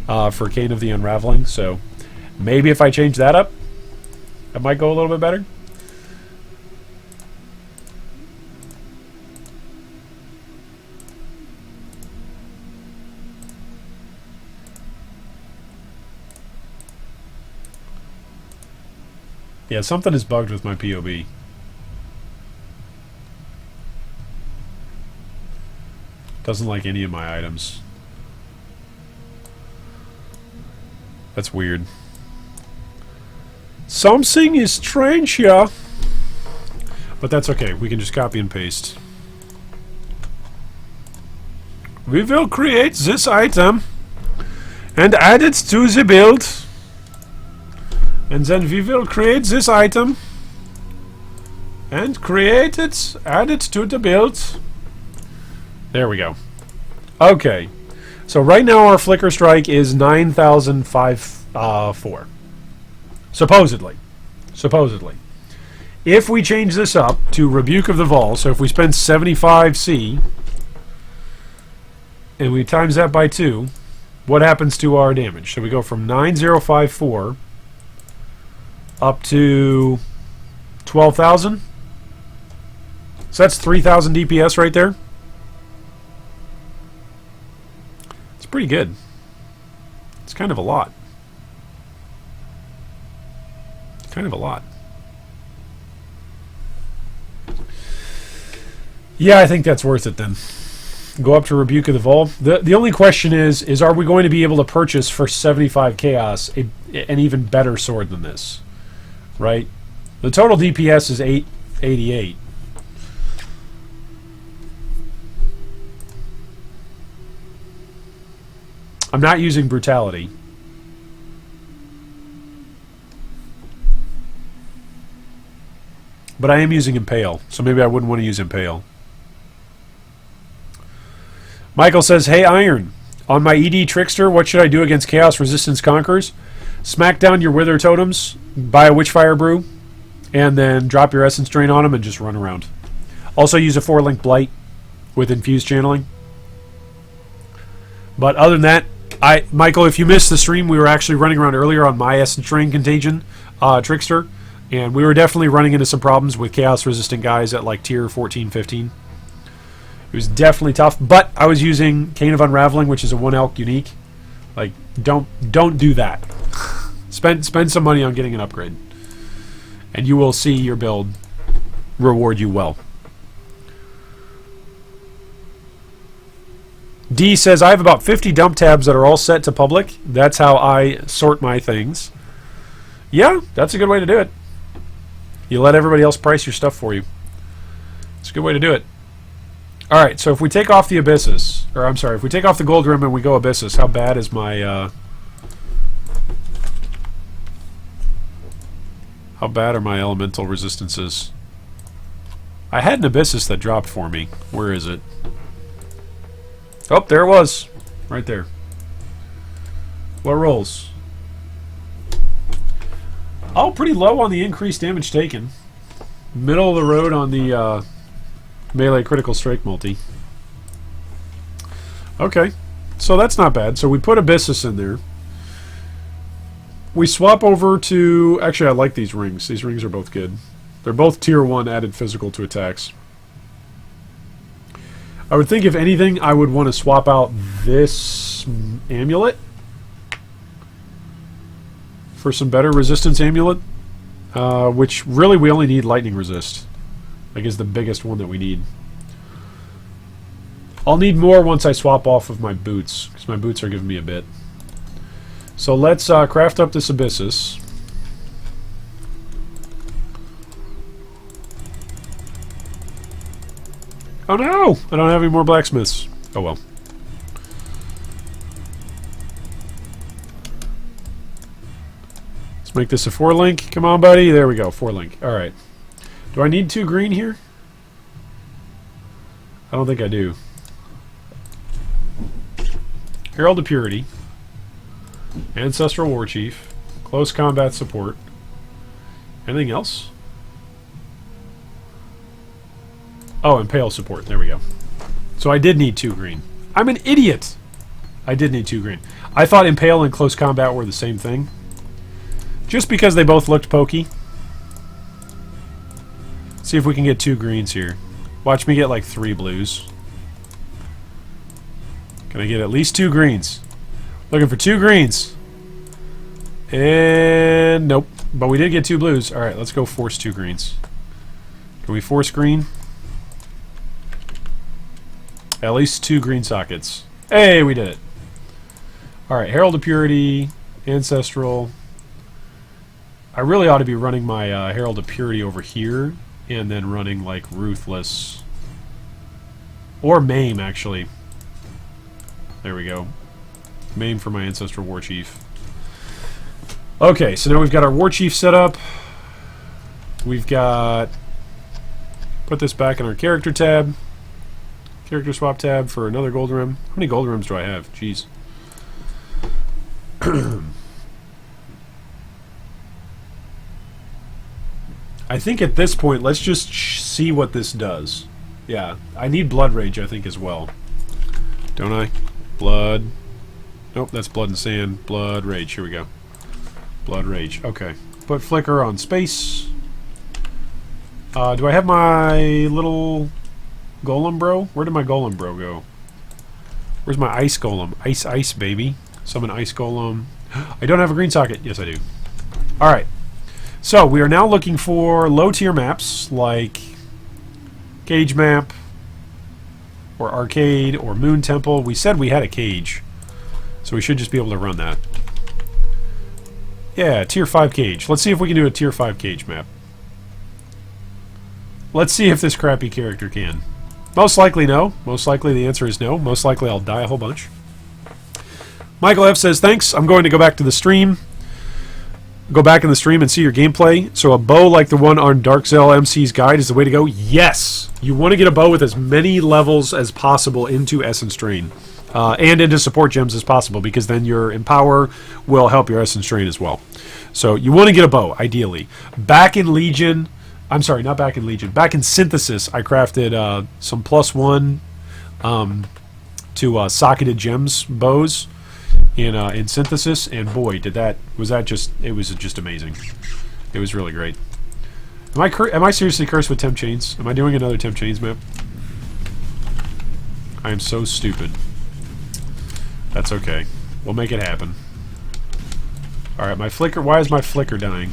for Cane of the Unraveling, so maybe if I change that up, it might go a little bit better. Yeah, something is bugged with my POB. Doesn't like any of my items. That's weird. Something is strange here. But that's okay. We can just copy and paste. We will create this item and add it to the build. And then we will create this item and create it, add it to the build. There we go. Okay. So right now our Flicker Strike is 9,004. Supposedly. Supposedly. If we change this up to Rebuke of the Vol, so if we spend 75C and we times that by 2, what happens to our damage? So we go from 9,054 up to 12,000. So that's 3,000 DPS right there. It's pretty good. It's kind of a lot. Kind of a lot. Yeah, I think that's worth it then. Go up to Rebuke of the Vol. The only question is are we going to be able to purchase for 75 Chaos an even better sword than this? Right? The total DPS is 888. I'm not using Brutality. But I am using Impale, so maybe I wouldn't want to use Impale. Michael says, hey Iron, on my ED Trickster, what should I do against Chaos Resistance Conquerors? Smack down your Wither Totems, buy a Witchfire Brew, and then drop your Essence Drain on them and just run around. Also use a 4-link Blight with Infused Channeling. But other than that, Michael, if you missed the stream, we were actually running around earlier on my Essence Drain Contagion Trickster, and we were definitely running into some problems with Chaos Resistant guys at like tier 14, 15. It was definitely tough, but I was using Cane of Unraveling, which is a 1-alch unique. Like, don't do that. Spend some money on getting an upgrade, and you will see your build reward you well. D says, I have about 50 dump tabs that are all set to public. That's how I sort my things. Yeah, that's a good way to do it. You let everybody else price your stuff for you. It's a good way to do it. Alright, so if we take off the Abyssus, or I'm sorry, if we take off the Gold Rim and we go Abyssus, how bad is my, how bad are my elemental resistances? I had an Abyssus that dropped for me. Where is it? Oh, there it was. Right there. What rolls? Oh, pretty low on the increased damage taken. Middle of the road on the melee critical strike multi. Okay, so that's not bad. So we put Abyssus in there. We swap over to... Actually, I like these rings. These rings are both good. They're both tier 1 added physical to attacks. I would think, if anything, I would want to swap out this amulet for some better resistance amulet, which really we only need lightning resist. Like, is the biggest one that we need. I'll need more once I swap off of my boots, because my boots are giving me a bit. So let's craft up this Abyssus. Oh no! I don't have any more blacksmiths. Oh well. Let's make this a 4-link. Come on, buddy. There we go. 4-link. Alright. Do I need 2 green here? I don't think I do. Herald of Purity. Ancestral Warchief. Close combat support. Anything else? Oh, Impale support. There we go. So I did need 2 green. I'm an idiot! I did need 2 green. I thought Impale and Close Combat were the same thing. Just because they both looked pokey. See if we can get 2 greens here. Watch me get like 3 blues. Can I get at least 2 greens? Looking for 2 greens. And nope. But we did get 2 blues. Alright, let's go force 2 greens. Can we force green? At least 2 green sockets. Hey, we did it. Alright, Herald of Purity, Ancestral. I really ought to be running my Herald of Purity over here, and then running like Ruthless. Or Maim, actually. There we go. Maim for my Ancestral Warchief. Okay, so now we've got our Warchief set up. We've got... Put this back in our character tab. Character swap tab for another gold rim. How many gold rims do I have? Jeez. I think at this point, let's just see what this does. Yeah, I need Blood Rage, I think, as well. Don't I? Blood. Nope, that's Blood and Sand. Blood Rage. Here we go. Blood Rage. Okay. Put Flicker on space. Do I have my little Golem Bro? Where did my Golem Bro go? Where's my Ice Golem? Ice, ice, baby. Summon Ice Golem. I don't have a green socket. Yes, I do. Alright. So, we are now looking for low-tier maps, like Cage Map, or Arcade, or Moon Temple. We said we had a cage, so we should just be able to run that. Yeah, Tier 5 cage. Let's see if we can do a Tier 5 cage map. Let's see if this crappy character can. Most likely no. Most likely the answer is no. Most likely I'll die a whole bunch. Michael F. says, thanks. I'm going to go back to the stream. Go back in the stream and see your gameplay. So a bow like the one on Darkzell MC's guide is the way to go? Yes! You want to get a bow with as many levels as possible into Essence Drain. And into support gems as possible, because then your Empower will help your Essence Drain as well. So you want to get a bow, ideally. Back in Legion... I'm sorry, not back in Legion. Back in Synthesis, I crafted some +1 to socketed gems bows in Synthesis, and boy, it was just amazing. It was really great. Am I seriously cursed with Temp Chains? Am I doing another Temp Chains map? I am so stupid. That's okay. We'll make it happen. Alright, my flicker... Why is my flicker dying?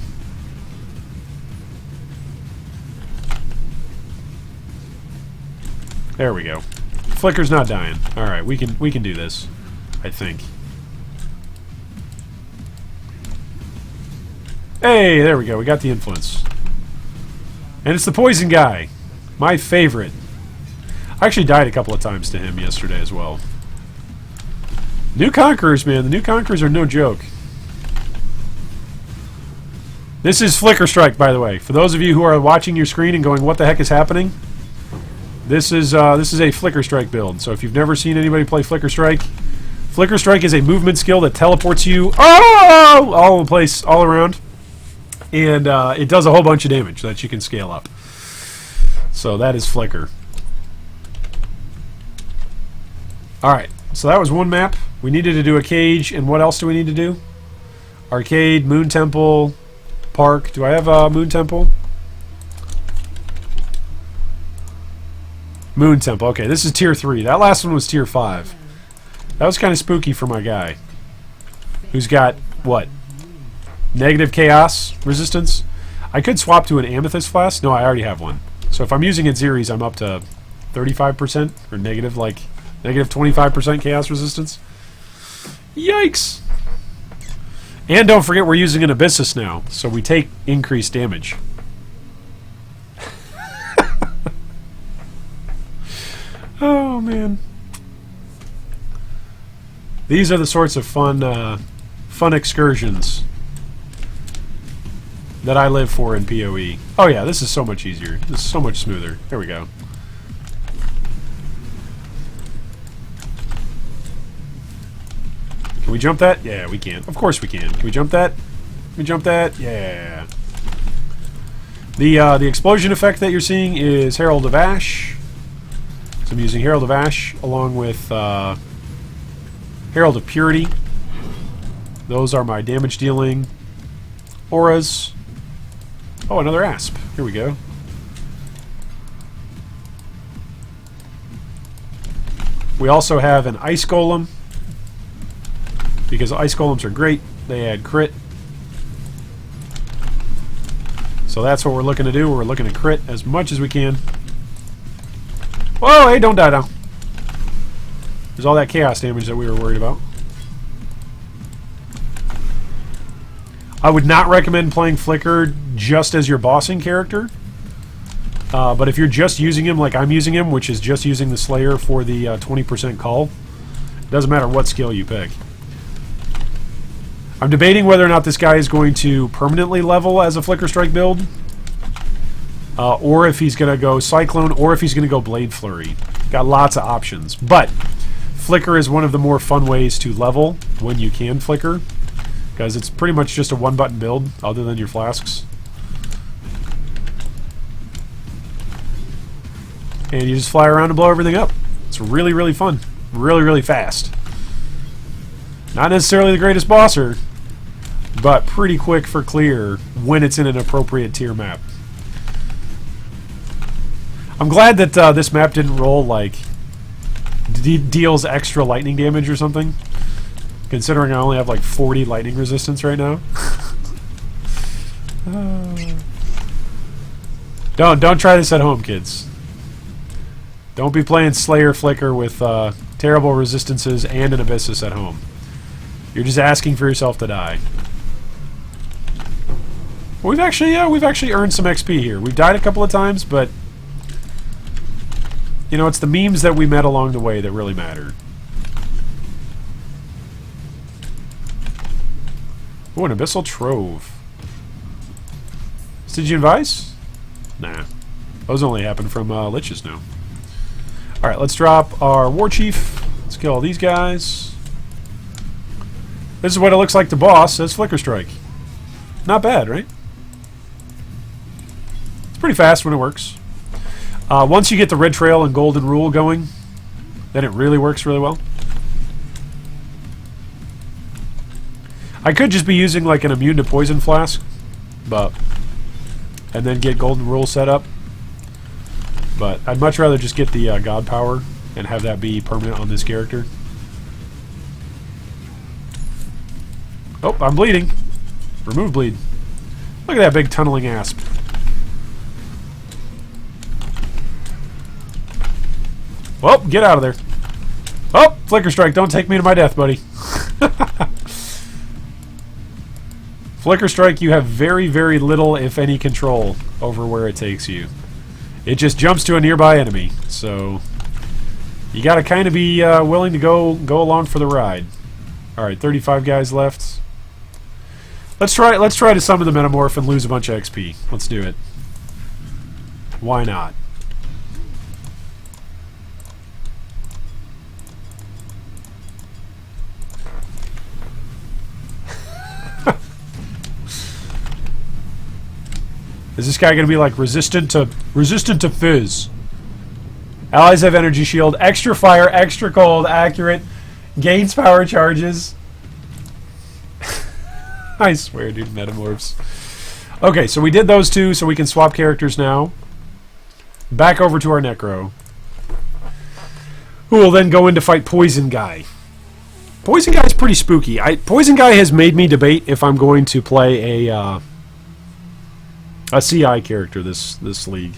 There we go. Flicker's not dying. Alright, we can do this. I think. Hey, there we go. We got the influence. And it's the poison guy. My favorite. I actually died a couple of times to him yesterday as well. New Conquerors, man. The new Conquerors are no joke. This is Flicker Strike, by the way. For those of you who are watching your screen and going, what the heck is happening? This is a Flicker Strike build. So if you've never seen anybody play Flicker Strike, Flicker Strike is a movement skill that teleports you all in place, all around. And it does a whole bunch of damage that you can scale up. So that is Flicker. Alright, so that was one map. We needed to do a cage, and what else do we need to do? Arcade, Moon Temple, Park. Do I have a Moon Temple? Moon Temple. Okay, this is tier 3. That last one was tier 5. That was kind of spooky for my guy. Who's got, what? Negative chaos resistance? I could swap to an amethyst flask. No, I already have one. So if I'm using it Zeres, I'm up to 35% or negative 25% chaos resistance. Yikes! And don't forget we're using an Abyssus now, so we take increased damage. Oh, man. These are the sorts of fun excursions that I live for in PoE. Oh yeah, this is so much easier. This is so much smoother. There we go. Can we jump that? Yeah, we can. Of course we can. Can we jump that? Can we jump that? Yeah. The explosion effect that you're seeing is Herald of Ash. So I'm using Herald of Ash along with Herald of Purity. Those are my damage dealing auras. Oh, another asp. Here we go. We also have an ice golem, because ice golems are great. They add crit. So that's what we're looking to do. We're looking to crit as much as we can. Whoa, hey, don't die now. There's all that chaos damage that we were worried about. I would not recommend playing Flicker just as your bossing character. But if you're just using him like I'm using him, which is just using the Slayer for the 20% cull, it doesn't matter what skill you pick. I'm debating whether or not this guy is going to permanently level as a Flicker Strike build, or if he's going to go Cyclone, or if he's going to go Blade Flurry. Got lots of options. But Flicker is one of the more fun ways to level when you can Flicker, because it's pretty much just a one-button build, other than your flasks. And you just fly around and blow everything up. It's really, really fun. Really, really fast. Not necessarily the greatest bosser, but pretty quick for clear when it's in an appropriate tier map. I'm glad that this map didn't roll like deals extra lightning damage or something, considering I only have like 40 lightning resistance right now. Don't try this at home, kids. Don't be playing Slayer Flicker with terrible resistances and an Abyssus at home. You're just asking for yourself to die. We've actually earned some XP here. We've died a couple of times, but you know, it's the memes that we met along the way that really matter. Oh, an Abyssal Trove. Stygian Vice? Nah. Those only happen from Liches now. Alright, let's drop our War Chief. Let's kill all these guys. This is what it looks like to boss as Flicker Strike. Not bad, right? It's pretty fast when it works. Once you get the Red Trail and Golden Rule going, then it really works really well. I could just be using like an immune to poison flask, and then get Golden Rule set up. But I'd much rather just get the God Power and have that be permanent on this character. Oh, I'm bleeding. Remove bleed. Look at that big tunneling asp. Well, get out of there. Oh, Flicker Strike, don't take me to my death, buddy. Flicker Strike, you have very, very little, if any, control over where it takes you. It just jumps to a nearby enemy, so you gotta kind of be willing to go along for the ride. All right, 35 guys left. Let's try to summon the Metamorph and lose a bunch of XP. Let's do it. Why not? Is this guy going to be like resistant to fizz? Allies have energy shield, extra fire, extra cold, accurate, gains power charges. I swear, dude, metamorphs. Okay, so we did those two, so we can swap characters now. Back over to our Necro, who will then go in to fight Poison Guy. Poison Guy is pretty spooky. Poison Guy has made me debate if I'm going to play a CI character this league.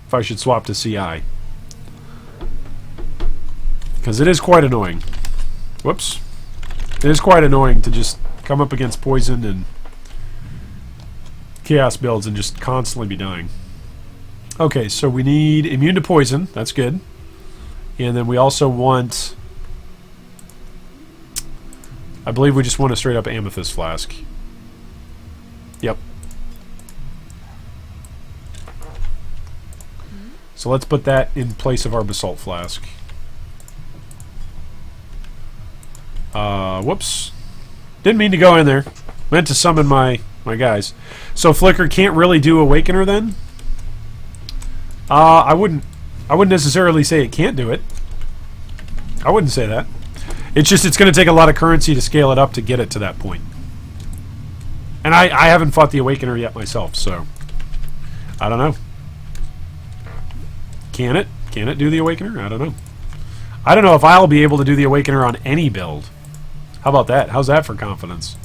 If I should swap to CI. Because it is quite annoying. Whoops. It is quite annoying to just come up against Poison and Chaos builds and just constantly be dying. Okay, so we need immune to poison. That's good. And then we also want... I believe we just want a straight up amethyst flask. Yep. So let's put that in place of our basalt flask. Whoops. Didn't mean to go in there. Meant to summon my guys. So Flicker can't really do Awakener then? I wouldn't necessarily say it can't do it. I wouldn't say that. It's just it's going to take a lot of currency to scale it up to get it to that point. And I haven't fought the Awakener yet myself, so I don't know. Can it? Can it do the Awakener? I don't know. I don't know if I'll be able to do the Awakener on any build. How about that? How's that for confidence?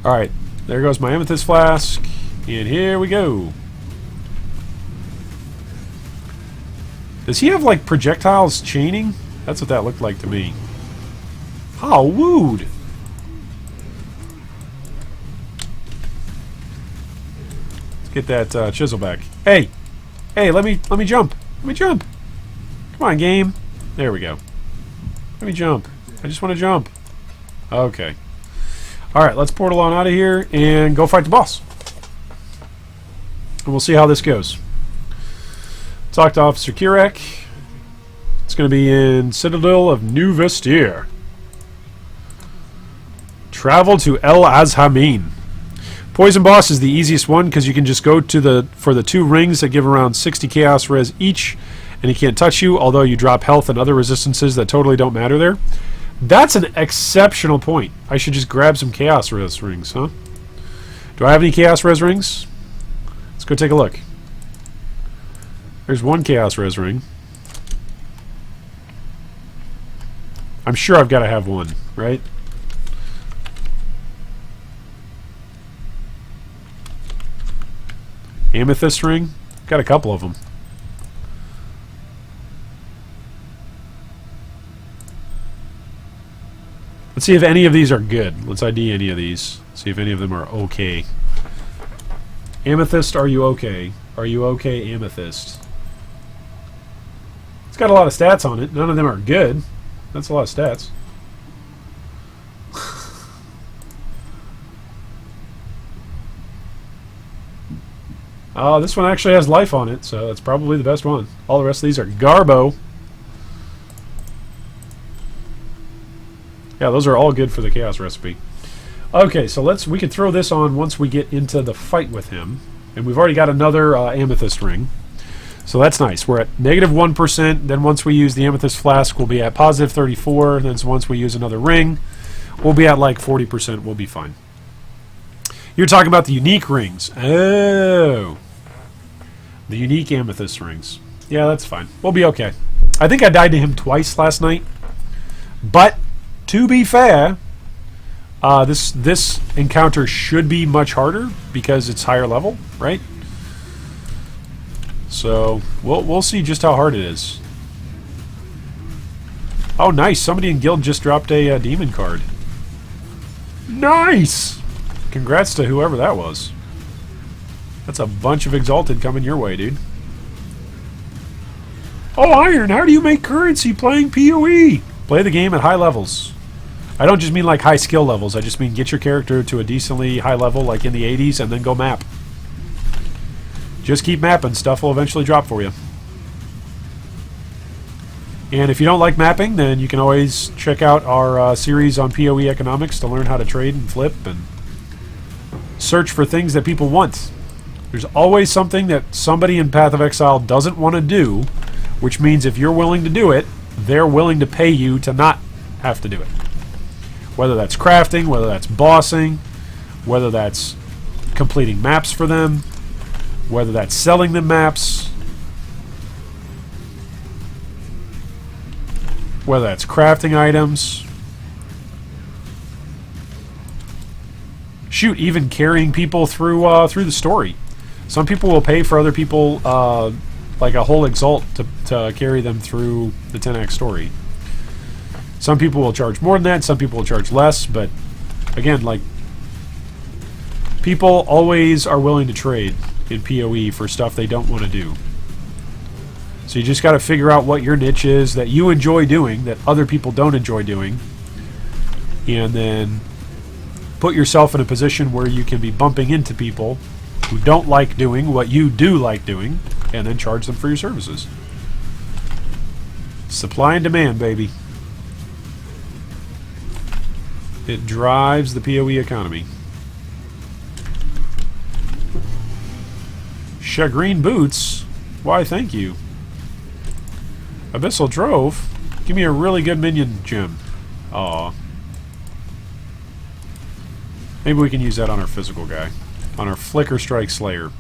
Alright, there goes my amethyst flask. And here we go. Does he have, like, projectiles chaining? That's what that looked like to me. Oh, wooed! Let's get that chisel back. Hey! Hey, let me jump! Let me jump! Come on, game! There we go. Let me jump. I just want to jump. Okay. Alright, let's portal on out of here and go fight the boss. And we'll see how this goes. Talk to Officer Kirek. It's going to be in Citadel of New Vestir. Travel to El Azhamin. Poison Boss is the easiest one because you can just go to for the 2 rings that give around 60 Chaos Res each, and he can't touch you, although you drop health and other resistances that totally don't matter there. That's an exceptional point. I should just grab some Chaos Res rings, huh? Do I have any Chaos Res rings? Let's go take a look. There's 1 Chaos Res ring. I'm sure I've got to have 1, right? Amethyst ring? Got a couple of them. Let's see if any of these are good. Let's ID any of these. See if any of them are okay. Amethyst, are you okay? Are you okay, Amethyst? It's got a lot of stats on it. None of them are good. That's a lot of stats. This one actually has life on it, so it's probably the best one. All the rest of these are Garbo. Yeah, those are all good for the Chaos recipe. Okay, so we can throw this on once we get into the fight with him. And we've already got another Amethyst ring. So that's nice. We're at -1%. Then once we use the Amethyst Flask, we'll be at +34. Then once we use another ring, we'll be at like 40%. We'll be fine. You're talking about the unique rings. Oh. The unique Amethyst rings. Yeah, that's fine. We'll be okay. I think I died to him twice last night. But, to be fair, this encounter should be much harder because it's higher level, right? So, we'll see just how hard it is. Oh, nice. Somebody in Guild just dropped a demon card. Nice! Congrats to whoever that was. That's a bunch of Exalted coming your way, dude. Oh, Iron, how do you make currency playing PoE? Play the game at high levels. I don't just mean like high skill levels. I just mean get your character to a decently high level, like in the 80s, and then go map. Just keep mapping. Stuff will eventually drop for you. And if you don't like mapping, then you can always check out our series on PoE economics to learn how to trade and flip and search for things that people want. There's always something that somebody in Path of Exile doesn't want to do, which means if you're willing to do it, they're willing to pay you to not have to do it. Whether that's crafting, whether that's bossing, whether that's completing maps for them, whether that's selling them maps, whether that's crafting items. Shoot, even carrying people through the story. Some people will pay for other people, like a whole exalt, to carry them through the 10x story. Some people will charge more than that. Some people will charge less. But again, like, people always are willing to trade in PoE for stuff they don't want to do. So you just got to figure out what your niche is that you enjoy doing that other people don't enjoy doing, and then put yourself in a position where you can be bumping into people who don't like doing what you do like doing, and then charge them for your services. Supply and demand, baby. It drives the PoE economy. Chagrin boots? Why, thank you. Abyssal Drove? Give me a really good minion gem. Aw. Maybe we can use that on our physical guy. On our Flicker Strike Slayer.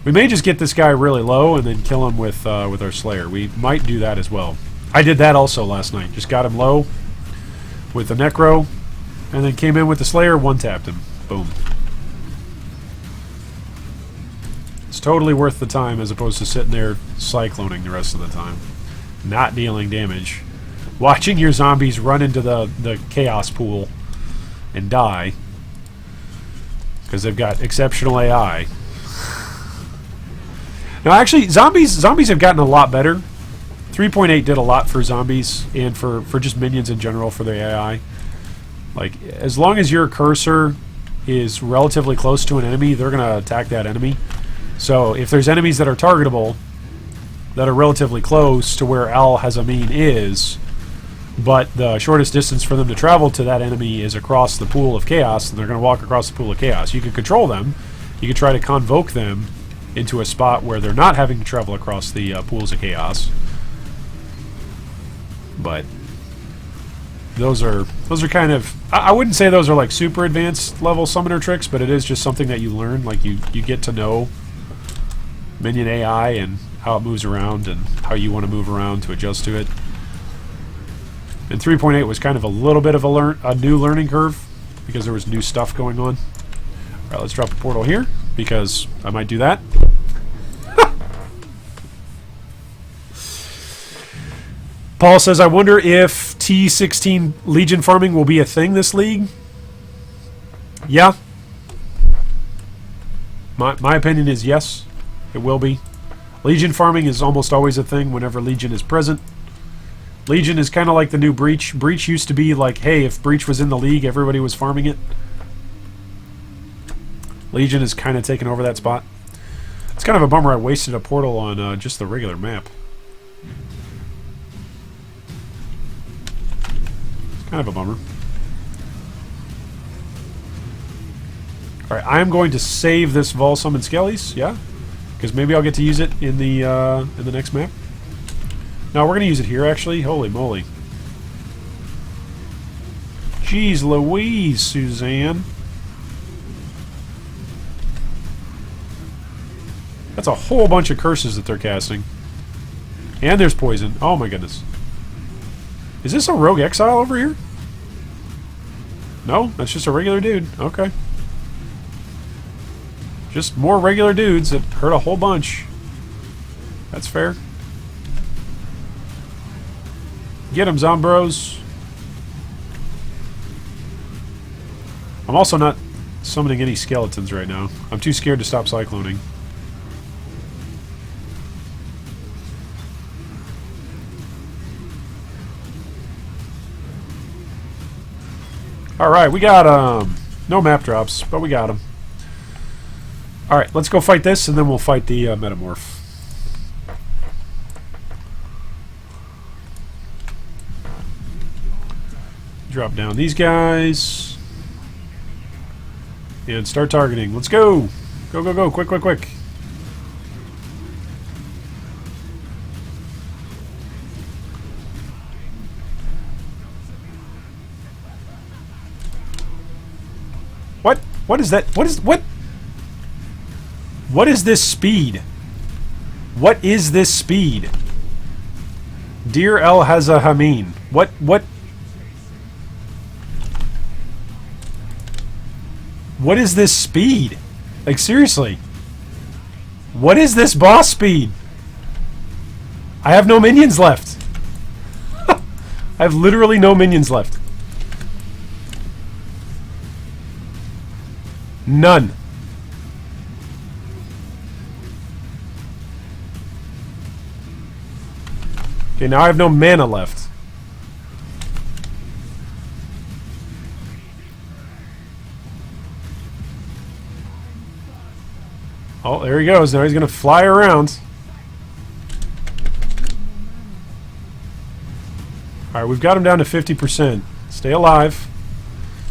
We may just get this guy really low and then kill him with our Slayer. We might do that as well. I did that also last night. Just got him low with the Necro, and then came in with the Slayer, one-tapped him. Boom. It's totally worth the time as opposed to sitting there cycloning the rest of the time. Not dealing damage. Watching your zombies run into the chaos pool and die because they've got exceptional AI. Now, actually, zombies have gotten a lot better. 3.8 did a lot for zombies and for just minions in general for their AI. Like, as long as your cursor is relatively close to an enemy, they're going to attack that enemy. So if there's enemies that are targetable that are relatively close to where Al Hazamin is, but the shortest distance for them to travel to that enemy is across the pool of chaos, and they're going to walk across the pool of chaos. You can control them. You can try to convoke them into a spot where they're not having to travel across the pools of chaos. But those are kind of, I wouldn't say those are like super advanced level summoner tricks, but it is just something that you learn. Like you get to know minion AI and how it moves around and how you want to move around to adjust to it. And 3.8 was kind of a little bit of a new learning curve because there was new stuff going on. All right, let's drop a portal here because I might do that. Paul says, I wonder if T16 Legion farming will be a thing this league. Yeah. My opinion is yes, it will be. Legion farming is almost always a thing whenever Legion is present. Legion is kind of like the new Breach. Breach used to be like, hey, if Breach was in the league, everybody was farming it. Legion is kind of taken over that spot. It's kind of a bummer I wasted a portal on just the regular map. It's kind of a bummer. Alright, I am going to save this Vol Summon Skellies, yeah? Because maybe I'll get to use it in the next map. No, we're going to use it here, actually. Holy moly. Jeez Louise, Suzanne. That's a whole bunch of curses that they're casting. And there's poison. Oh my goodness. Is this a rogue exile over here? No, that's just a regular dude. Okay. Just more regular dudes that hurt a whole bunch. That's fair. Get him, Zombros. I'm also not summoning any skeletons right now. I'm too scared to stop cycloning. Alright, we got no map drops, but we got them. Alright, let's go fight this, and then we'll fight the Metamorph. Drop down these guys. And start targeting. Let's go! Go, go, go. Quick, quick, quick. What? What is that? What is... What? What is this speed? What is this speed? Dear El Hazahamin. What? What is this speed? Like, seriously. What is this boss speed? I have no minions left. I have literally no minions left. None. Okay, now I have no mana left. Oh, there he goes. Now he's going to fly around. Alright, we've got him down to 50%. Stay alive.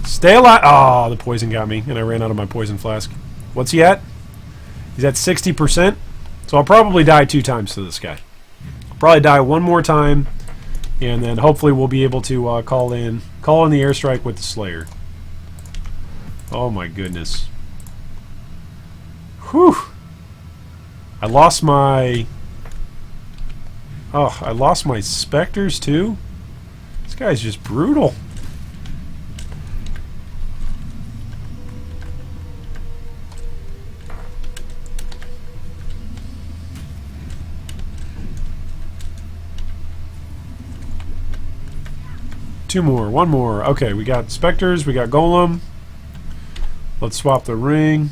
Stay alive! Oh, the poison got me, and I ran out of my poison flask. What's he at? He's at 60%. So I'll probably die 2 times to this guy. I'll probably die 1 more time, and then hopefully we'll be able to call in the airstrike with the Slayer. Oh my goodness. Whew! I lost my... Oh, I lost my Spectres too? This guy's just brutal. Two more, 1 more. Okay, we got Spectres, we got Golem. Let's swap the ring.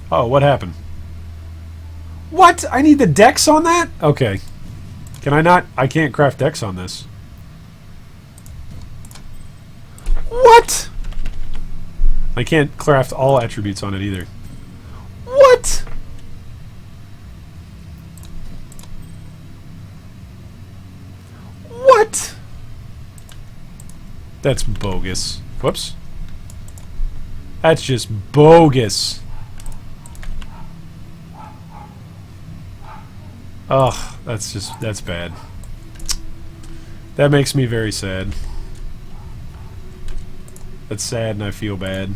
Oh, what happened? What? I need the dex on that? Okay. Can I not? I can't craft dex on this. What? I can't craft all attributes on it either. What? What? That's bogus. Whoops. That's just bogus. Ugh, that's bad. That makes me very sad. That's sad and I feel bad.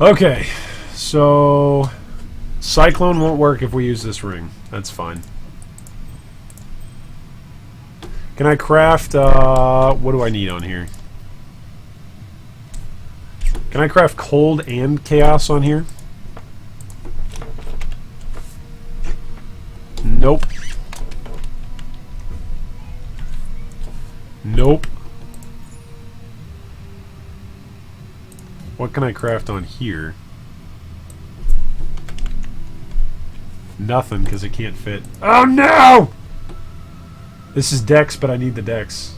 Okay, so Cyclone won't work if we use this ring. That's fine. Can I craft, what do I need on here? Can I craft Cold and Chaos on here? Nope. Nope. What can I craft on here? Nothing, because it can't fit. Oh no! This is Dex, but I need the Dex.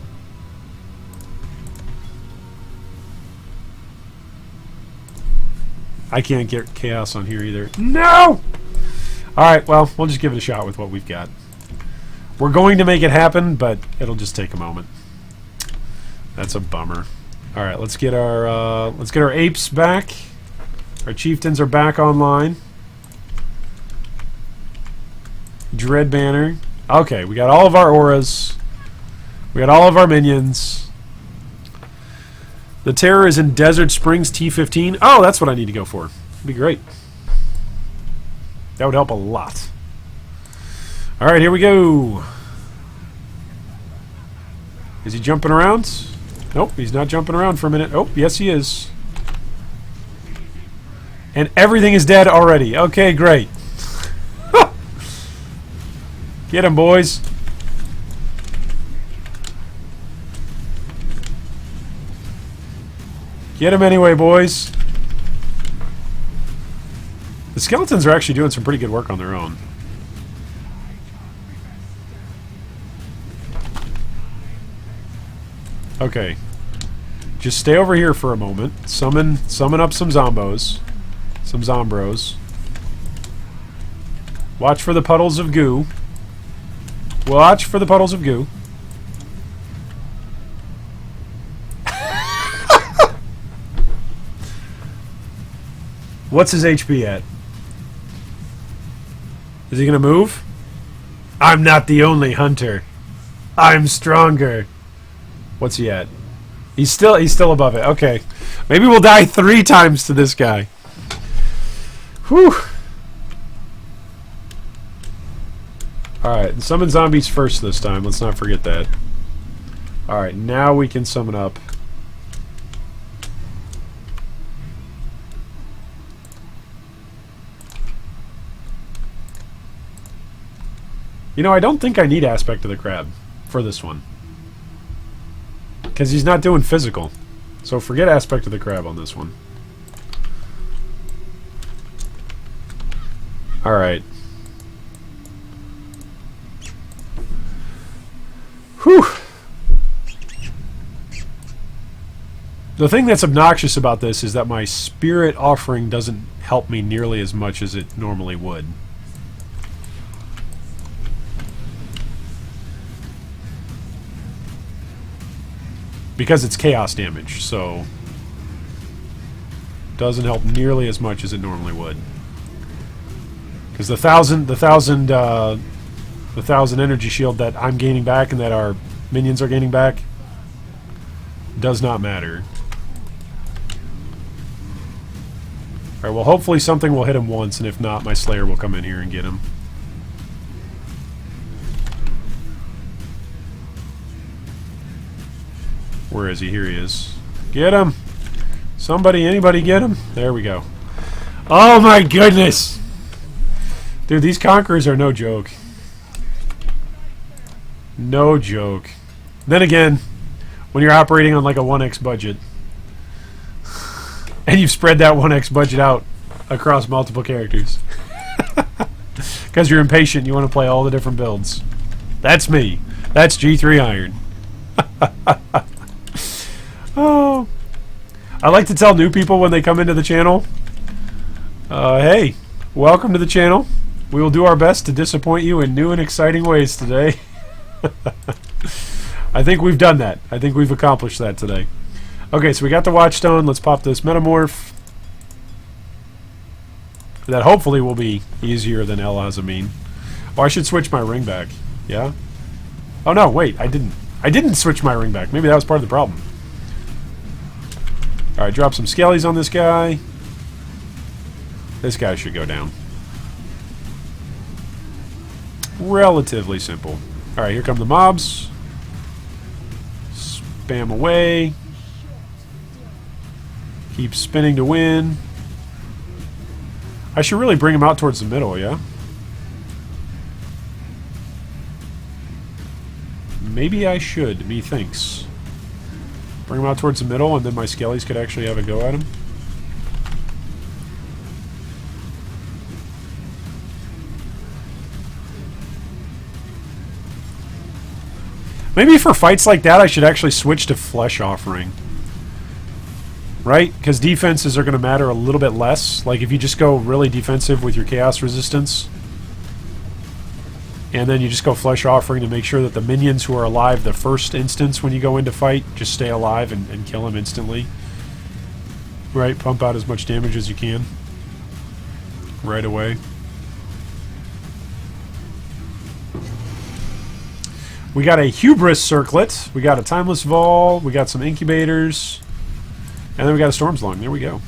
I can't get Chaos on here either. No! Alright, well, we'll just give it a shot with what we've got. We're going to make it happen, but it'll just take a moment. That's a bummer. Alright, let's get our apes back. Our chieftains are back online. Dread Banner. Okay, we got all of our auras. We got all of our minions. The Terror is in Desert Springs T15. Oh, that's what I need to go for. It'd be great. That would help a lot. Alright, here we go. Is he jumping around? Nope, he's not jumping around for a minute. Oh, yes he is. And everything is dead already. Okay, great. Get him, boys. Get him anyway, boys. The skeletons are actually doing some pretty good work on their own. Okay. Just stay over here for a moment. Summon up some zombos. Some zombros. Watch for the puddles of goo. Watch for the puddles of goo. What's his HP at? Is he gonna move? I'm not the only hunter. I'm stronger. What's he at? He's still above it. Okay. Maybe we'll die 3 times to this guy. Whew. Alright, summon zombies first this time. Let's not forget that. Alright, now we can summon up. You know, I don't think I need Aspect of the Crab for this one. Because he's not doing physical. So forget Aspect of the Crab on this one. Alright. Whew. The thing that's obnoxious about this is that my spirit offering doesn't help me nearly as much as it normally would. Because it's chaos damage, so doesn't help nearly as much as it normally would. Because the thousand energy shield that I'm gaining back and that our minions are gaining back does not matter. Alright, well hopefully something will hit him once, and if not, my Slayer will come in here and get him. Where is he? Here he is. Get him! Somebody, anybody get him? There we go. Oh my goodness! Dude, these Conquerors are no joke. No joke. Then again, when you're operating on like a 1x budget, and you've spread that 1x budget out across multiple characters. Because you're impatient, you want to play all the different builds. That's me. That's G3 Iron. Oh, I like to tell new people when they come into the channel, hey, welcome to the channel. We will do our best to disappoint you in new and exciting ways today. I think we've done that. I think we've accomplished that today. Okay, so we got the Watchstone. Let's pop this Metamorph. That hopefully will be easier than El Azameen. Oh, I should switch my ring back. Yeah? Oh no, wait, I didn't. I didn't switch my ring back. Maybe that was part of the problem. Alright, drop some skellies on this guy. This guy should go down. Relatively simple. Alright, here come the mobs. Spam away. Keep spinning to win. I should really bring him out towards the middle, yeah? Maybe I should, methinks. Bring him out towards the middle, and then my skellies could actually have a go at him. Maybe for fights like that, I should actually switch to Flesh Offering. Right? Because defenses are going to matter a little bit less. Like, if you just go really defensive with your Chaos Resistance, and then you just go Flesh Offering to make sure that the minions who are alive the first instance when you go into fight just stay alive and kill them instantly. Right? Pump out as much damage as you can. Right away. We got a Hubris Circlet. We got a Timeless Vol. We got some Incubators. And then we got a Storm's Lung. There we go.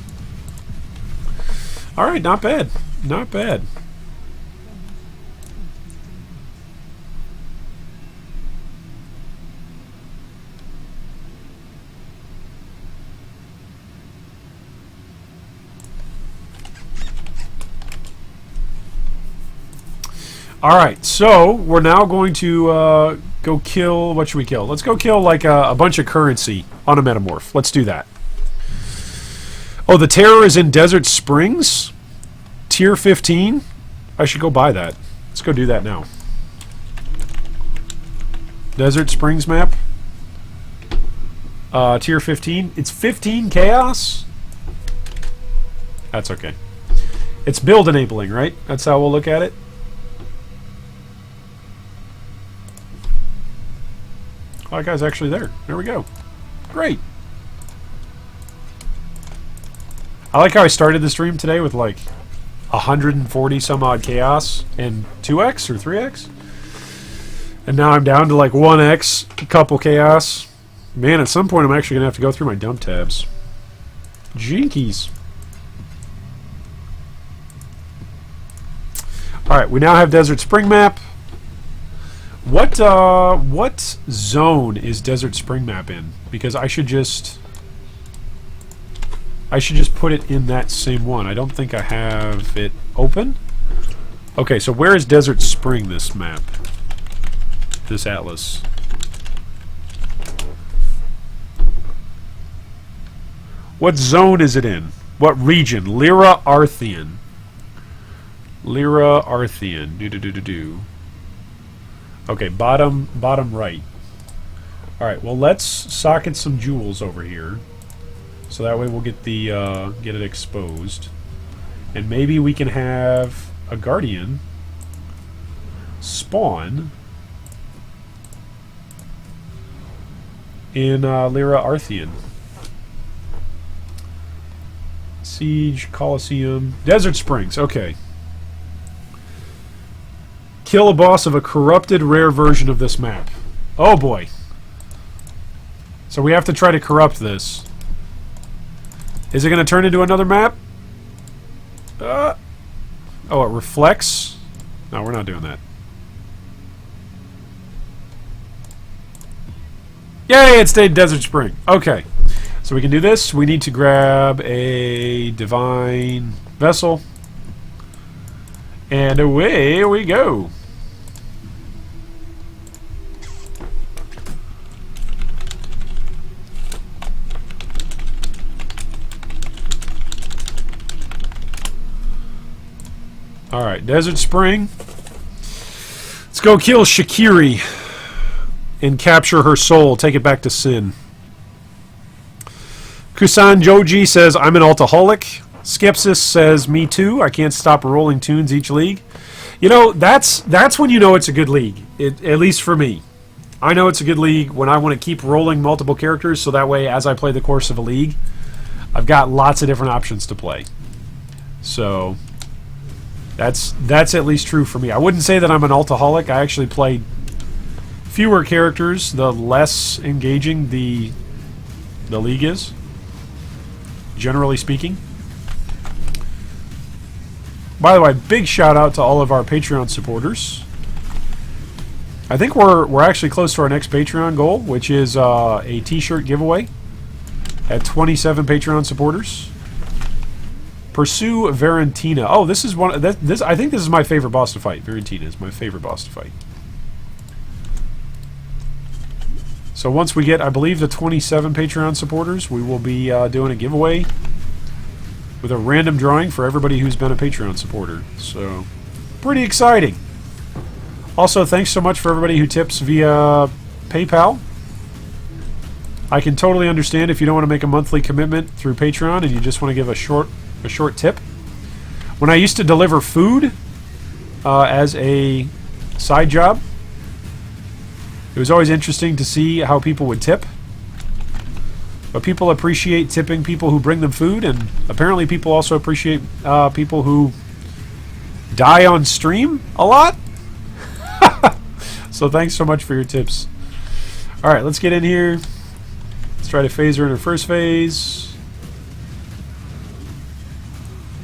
Alright, not bad. Not bad. Alright, so we're now going to go kill... What should we kill? Let's go kill like a bunch of currency on a Metamorph. Let's do that. Oh, the Terror is in Desert Springs? Tier 15? I should go buy that. Let's go do that now. Desert Springs map. Tier 15. It's 15 Chaos? That's okay. It's build enabling, right? That's how we'll look at it. Oh, that guy's actually there. There we go. Great. I like how I started the stream today with like 140 some odd chaos and 2x or 3x. And now I'm down to like 1x, a couple chaos. Man, at some point I'm actually going to have to go through my dump tabs. Jinkies. Alright, we now have Desert Spring map. What zone is Desert Spring map in? Because I should just put it in that same one. I don't think I have it open. Okay, so where is Desert Spring, this map? This atlas. What zone is it in? What region? Lyra Arthian. Lyra Arthian. Do. Okay, bottom right. Alright, well let's socket some jewels over here. So that way we'll get the get it exposed. And maybe we can have a guardian spawn in Lyra Arthian. Siege, Coliseum, Desert Springs, okay. Kill a boss of a corrupted rare version of this map. Oh boy. So we have to try to corrupt this. Is it going to turn into another map? Oh, it reflects? No, we're not doing that. Yay, it stayed Desert Spring. Okay. So we can do this. We need to grab a divine vessel. And away we go. Alright, Desert Spring. Let's go kill Shakiri and capture her soul. Take it back to Sin. Kusan Joji says, I'm an altaholic. Skepsis says, me too. I can't stop rolling tunes each league. You know, that's when you know it's a good league. At least for me. I know it's a good league when I want to keep rolling multiple characters, so that way, as I play the course of a league, I've got lots of different options to play. So that's at least true for me. I wouldn't say that I'm an altaholic. I actually play fewer characters, the less engaging the league is, generally speaking. By the way, big shout out to all of our Patreon supporters. I think we're actually close to our next Patreon goal, which is a t-shirt giveaway at 27 Patreon supporters. Pursue Valentina. Oh, this is one. This I think this is my favorite boss to fight. Valentina is my favorite boss to fight. So once we get, I believe, the 27 Patreon supporters, we will be doing a giveaway with a random drawing for everybody who's been a Patreon supporter. So, pretty exciting. Also, thanks so much for everybody who tips via PayPal. I can totally understand if you don't want to make a monthly commitment through Patreon and you just want to give a short tip. When I used to deliver food as a side job, it was always interesting to see how people would tip. But people appreciate tipping people who bring them food, and apparently people also appreciate people who die on stream a lot. So thanks so much for your tips. Alright, let's get in here. Let's try to phase her in her first phase.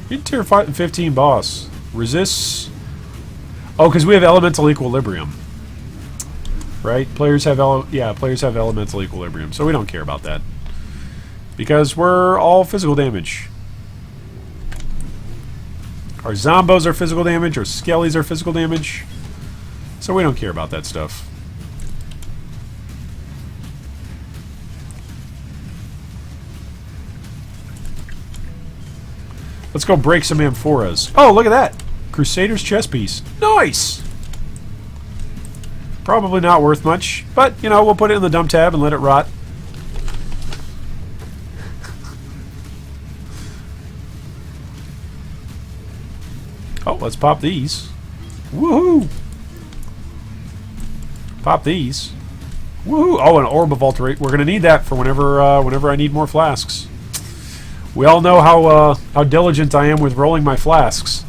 Get tier 15 boss. Resists. Oh, because we have elemental equilibrium. Right? Players have elemental equilibrium, so we don't care about that. Because we're all physical damage. Our zombos are physical damage, our skellies are physical damage. So we don't care about that stuff. Let's go break some amphoras. Oh, look at that! Crusader's chess piece. Nice! Probably not worth much, but, you know, we'll put it in the dump tab and let it rot. Oh, let's pop these. Woohoo! Pop these. Woohoo! Oh, an orb of alterate. We're going to need that for whenever I need more flasks. We all know how diligent I am with rolling my flasks.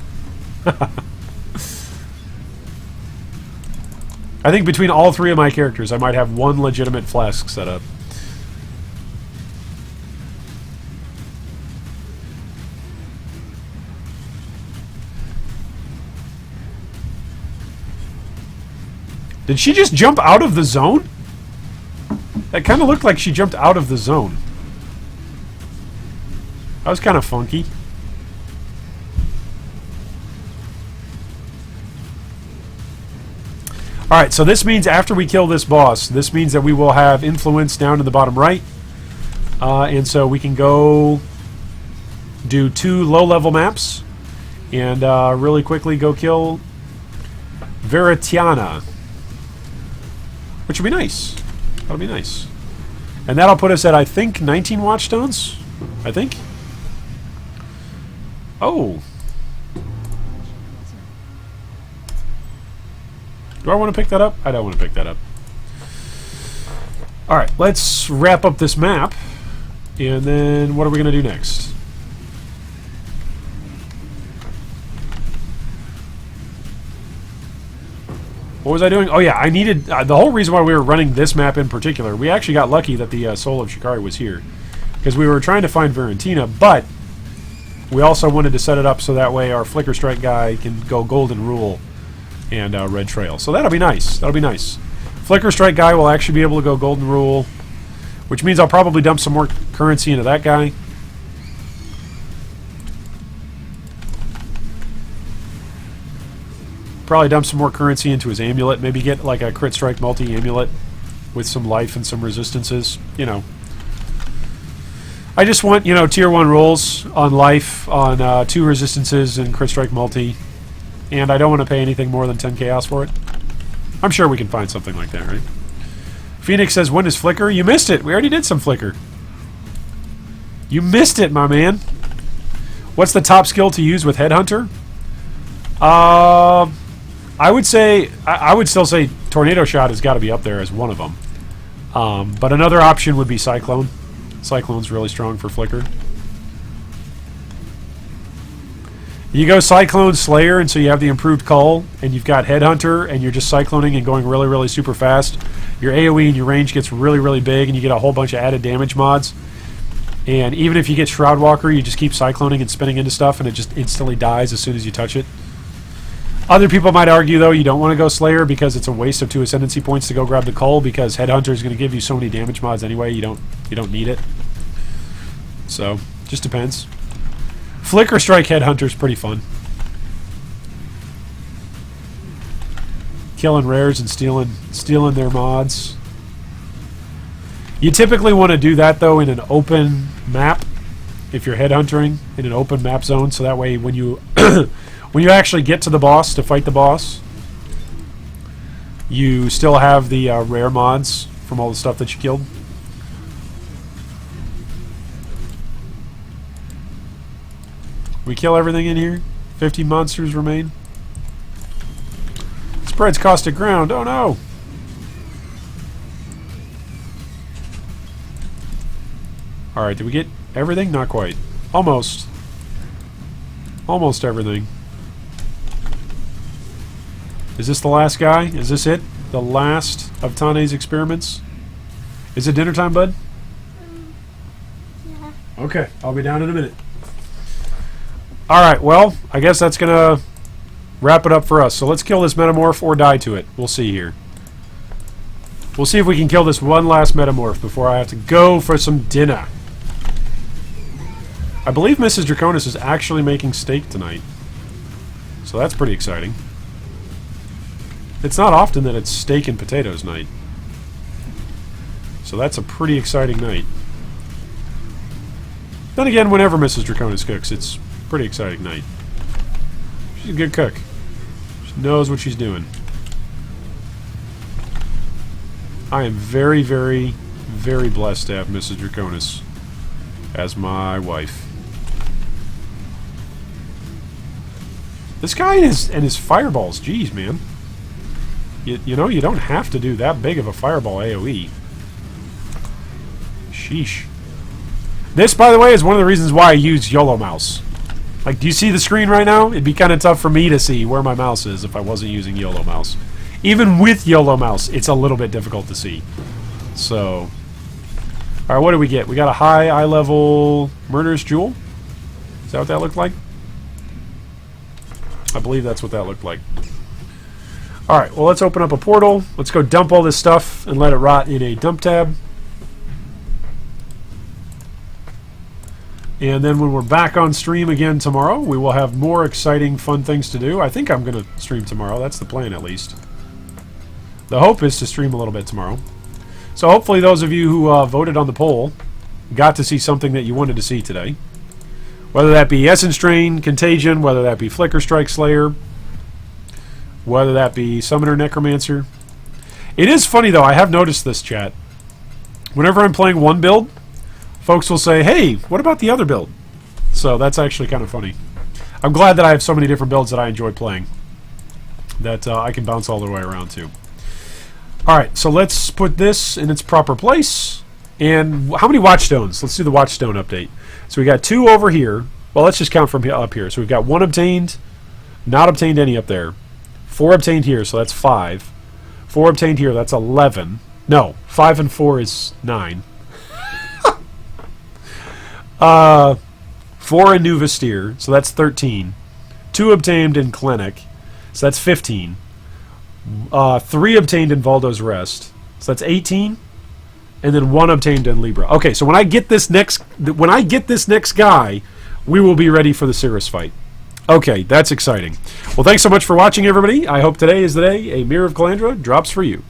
I think between all three of my characters, I might have one legitimate flask set up. Did she just jump out of the zone? That kind of looked like she jumped out of the zone. That was kind of funky. Alright, so this means after we kill this boss, this means that we will have influence down in the bottom right. And so we can go do 2 low-level maps. And really quickly go kill Veritiana. Which would be nice. That'll be nice. And that'll put us at, I think, 19 Watchstones? I think? Oh. Do I want to pick that up? I don't want to pick that up. Alright, let's wrap up this map. And then what are we going to do next? What was I doing? Oh yeah, I needed... the whole reason why we were running this map in particular, we actually got lucky that the Soul of Shikari was here. Because we were trying to find Valentina, but we also wanted to set it up so that way our Flicker Strike guy can go Golden Rule and Red Trail. So that'll be nice. That'll be nice. Flicker Strike guy will actually be able to go Golden Rule, which means I'll probably dump some more currency into that guy. Probably dump some more currency into his amulet. Maybe get like a Crit Strike multi-amulet with some life and some resistances. You know. I just want, you know, tier 1 rolls on life, on 2 resistances and Crit Strike multi. And I don't want to pay anything more than 10 chaos for it. I'm sure we can find something like that, right? Phoenix says, when is Flicker? You missed it. We already did some Flicker. You missed it, my man. What's the top skill to use with Headhunter? I would say, I would still say Tornado Shot has got to be up there as one of them. But another option would be Cyclone. Cyclone's really strong for Flicker. You go Cyclone Slayer, and so you have the improved Cull, and you've got Headhunter, and you're just cycloning and going really, really super fast. Your AoE and your range gets really, really big, and you get a whole bunch of added damage mods. And even if you get Shroudwalker, you just keep cycloning and spinning into stuff, and it just instantly dies as soon as you touch it. Other people might argue, though, you don't want to go Slayer because it's a waste of 2 Ascendancy points to go grab the Cull, because Headhunter is going to give you so many damage mods anyway, you don't need it. So, just depends. Flicker Strike Headhunter is pretty fun. Killing rares and stealing their mods. You typically want to do that, though, in an open map, if you're headhuntering in an open map zone, so that way when you when you actually get to the boss to fight the boss, you still have the rare mods from all the stuff that you killed. We kill everything in here. 50 monsters remain. Spreads caustic ground. Oh no! Alright, did we get everything? Not quite. Almost. Almost everything. Is this the last guy? Is this it? The last of Tane's experiments? Is it dinner time, bud? Yeah. Okay, I'll be down in a minute. Alright, well, I guess that's going to wrap it up for us. So let's kill this Metamorph or die to it. We'll see here. We'll see if we can kill this one last Metamorph before I have to go for some dinner. I believe Mrs. Draconis is actually making steak tonight. So that's pretty exciting. It's not often that it's steak and potatoes night. So that's a pretty exciting night. Then again, whenever Mrs. Draconis cooks, it's a pretty exciting night. She's a good cook. She knows what she's doing. I am very, very, very blessed to have Mrs. Draconis as my wife. This guy and his fireballs, jeez, man. You know, you don't have to do that big of a fireball AoE. Sheesh. This, by the way, is one of the reasons why I use YOLO mouse. Like, do you see the screen right now? It'd be kind of tough for me to see where my mouse is if I wasn't using YOLO mouse. Even with YOLO mouse, it's a little bit difficult to see. So, alright, what do we get? We got a high eye level Murderous Jewel. Is that what that looked like? I believe that's what that looked like. Alright, well, let's open up a portal. Let's go dump all this stuff and let it rot in a dump tab. And then when we're back on stream again tomorrow, we will have more exciting, fun things to do. I think I'm going to stream tomorrow. That's the plan, at least. The hope is to stream a little bit tomorrow. So hopefully those of you who voted on the poll got to see something that you wanted to see today. Whether that be Essence Drain, Contagion, whether that be Flicker Strike Slayer, whether that be Summoner Necromancer. It is funny, though. I have noticed this, chat. Whenever I'm playing one build, folks will say, hey, what about the other build? So that's actually kind of funny. I'm glad that I have so many different builds that I enjoy playing, that I can bounce all the way around to. Alright, so let's put this in its proper place. And how many Watchstones? Let's do the Watchstone update. So we got 2 over here. Well, let's just count from up here. So we've got 1 obtained, not obtained any up there. 4 obtained here, so that's 5. 4 obtained here, that's 11. No, 5 and 4 is 9. 4 in New Vestir, so that's 13. 2 obtained in Clinic, so that's 15. 3 obtained in Valdo's Rest, so that's 18. And then 1 obtained in Libra. Okay, so when I get this next guy, we will be ready for the Cirrus fight. Okay, that's exciting. Well, thanks so much for watching, everybody. I hope today is the day a Mirror of Calandra drops for you.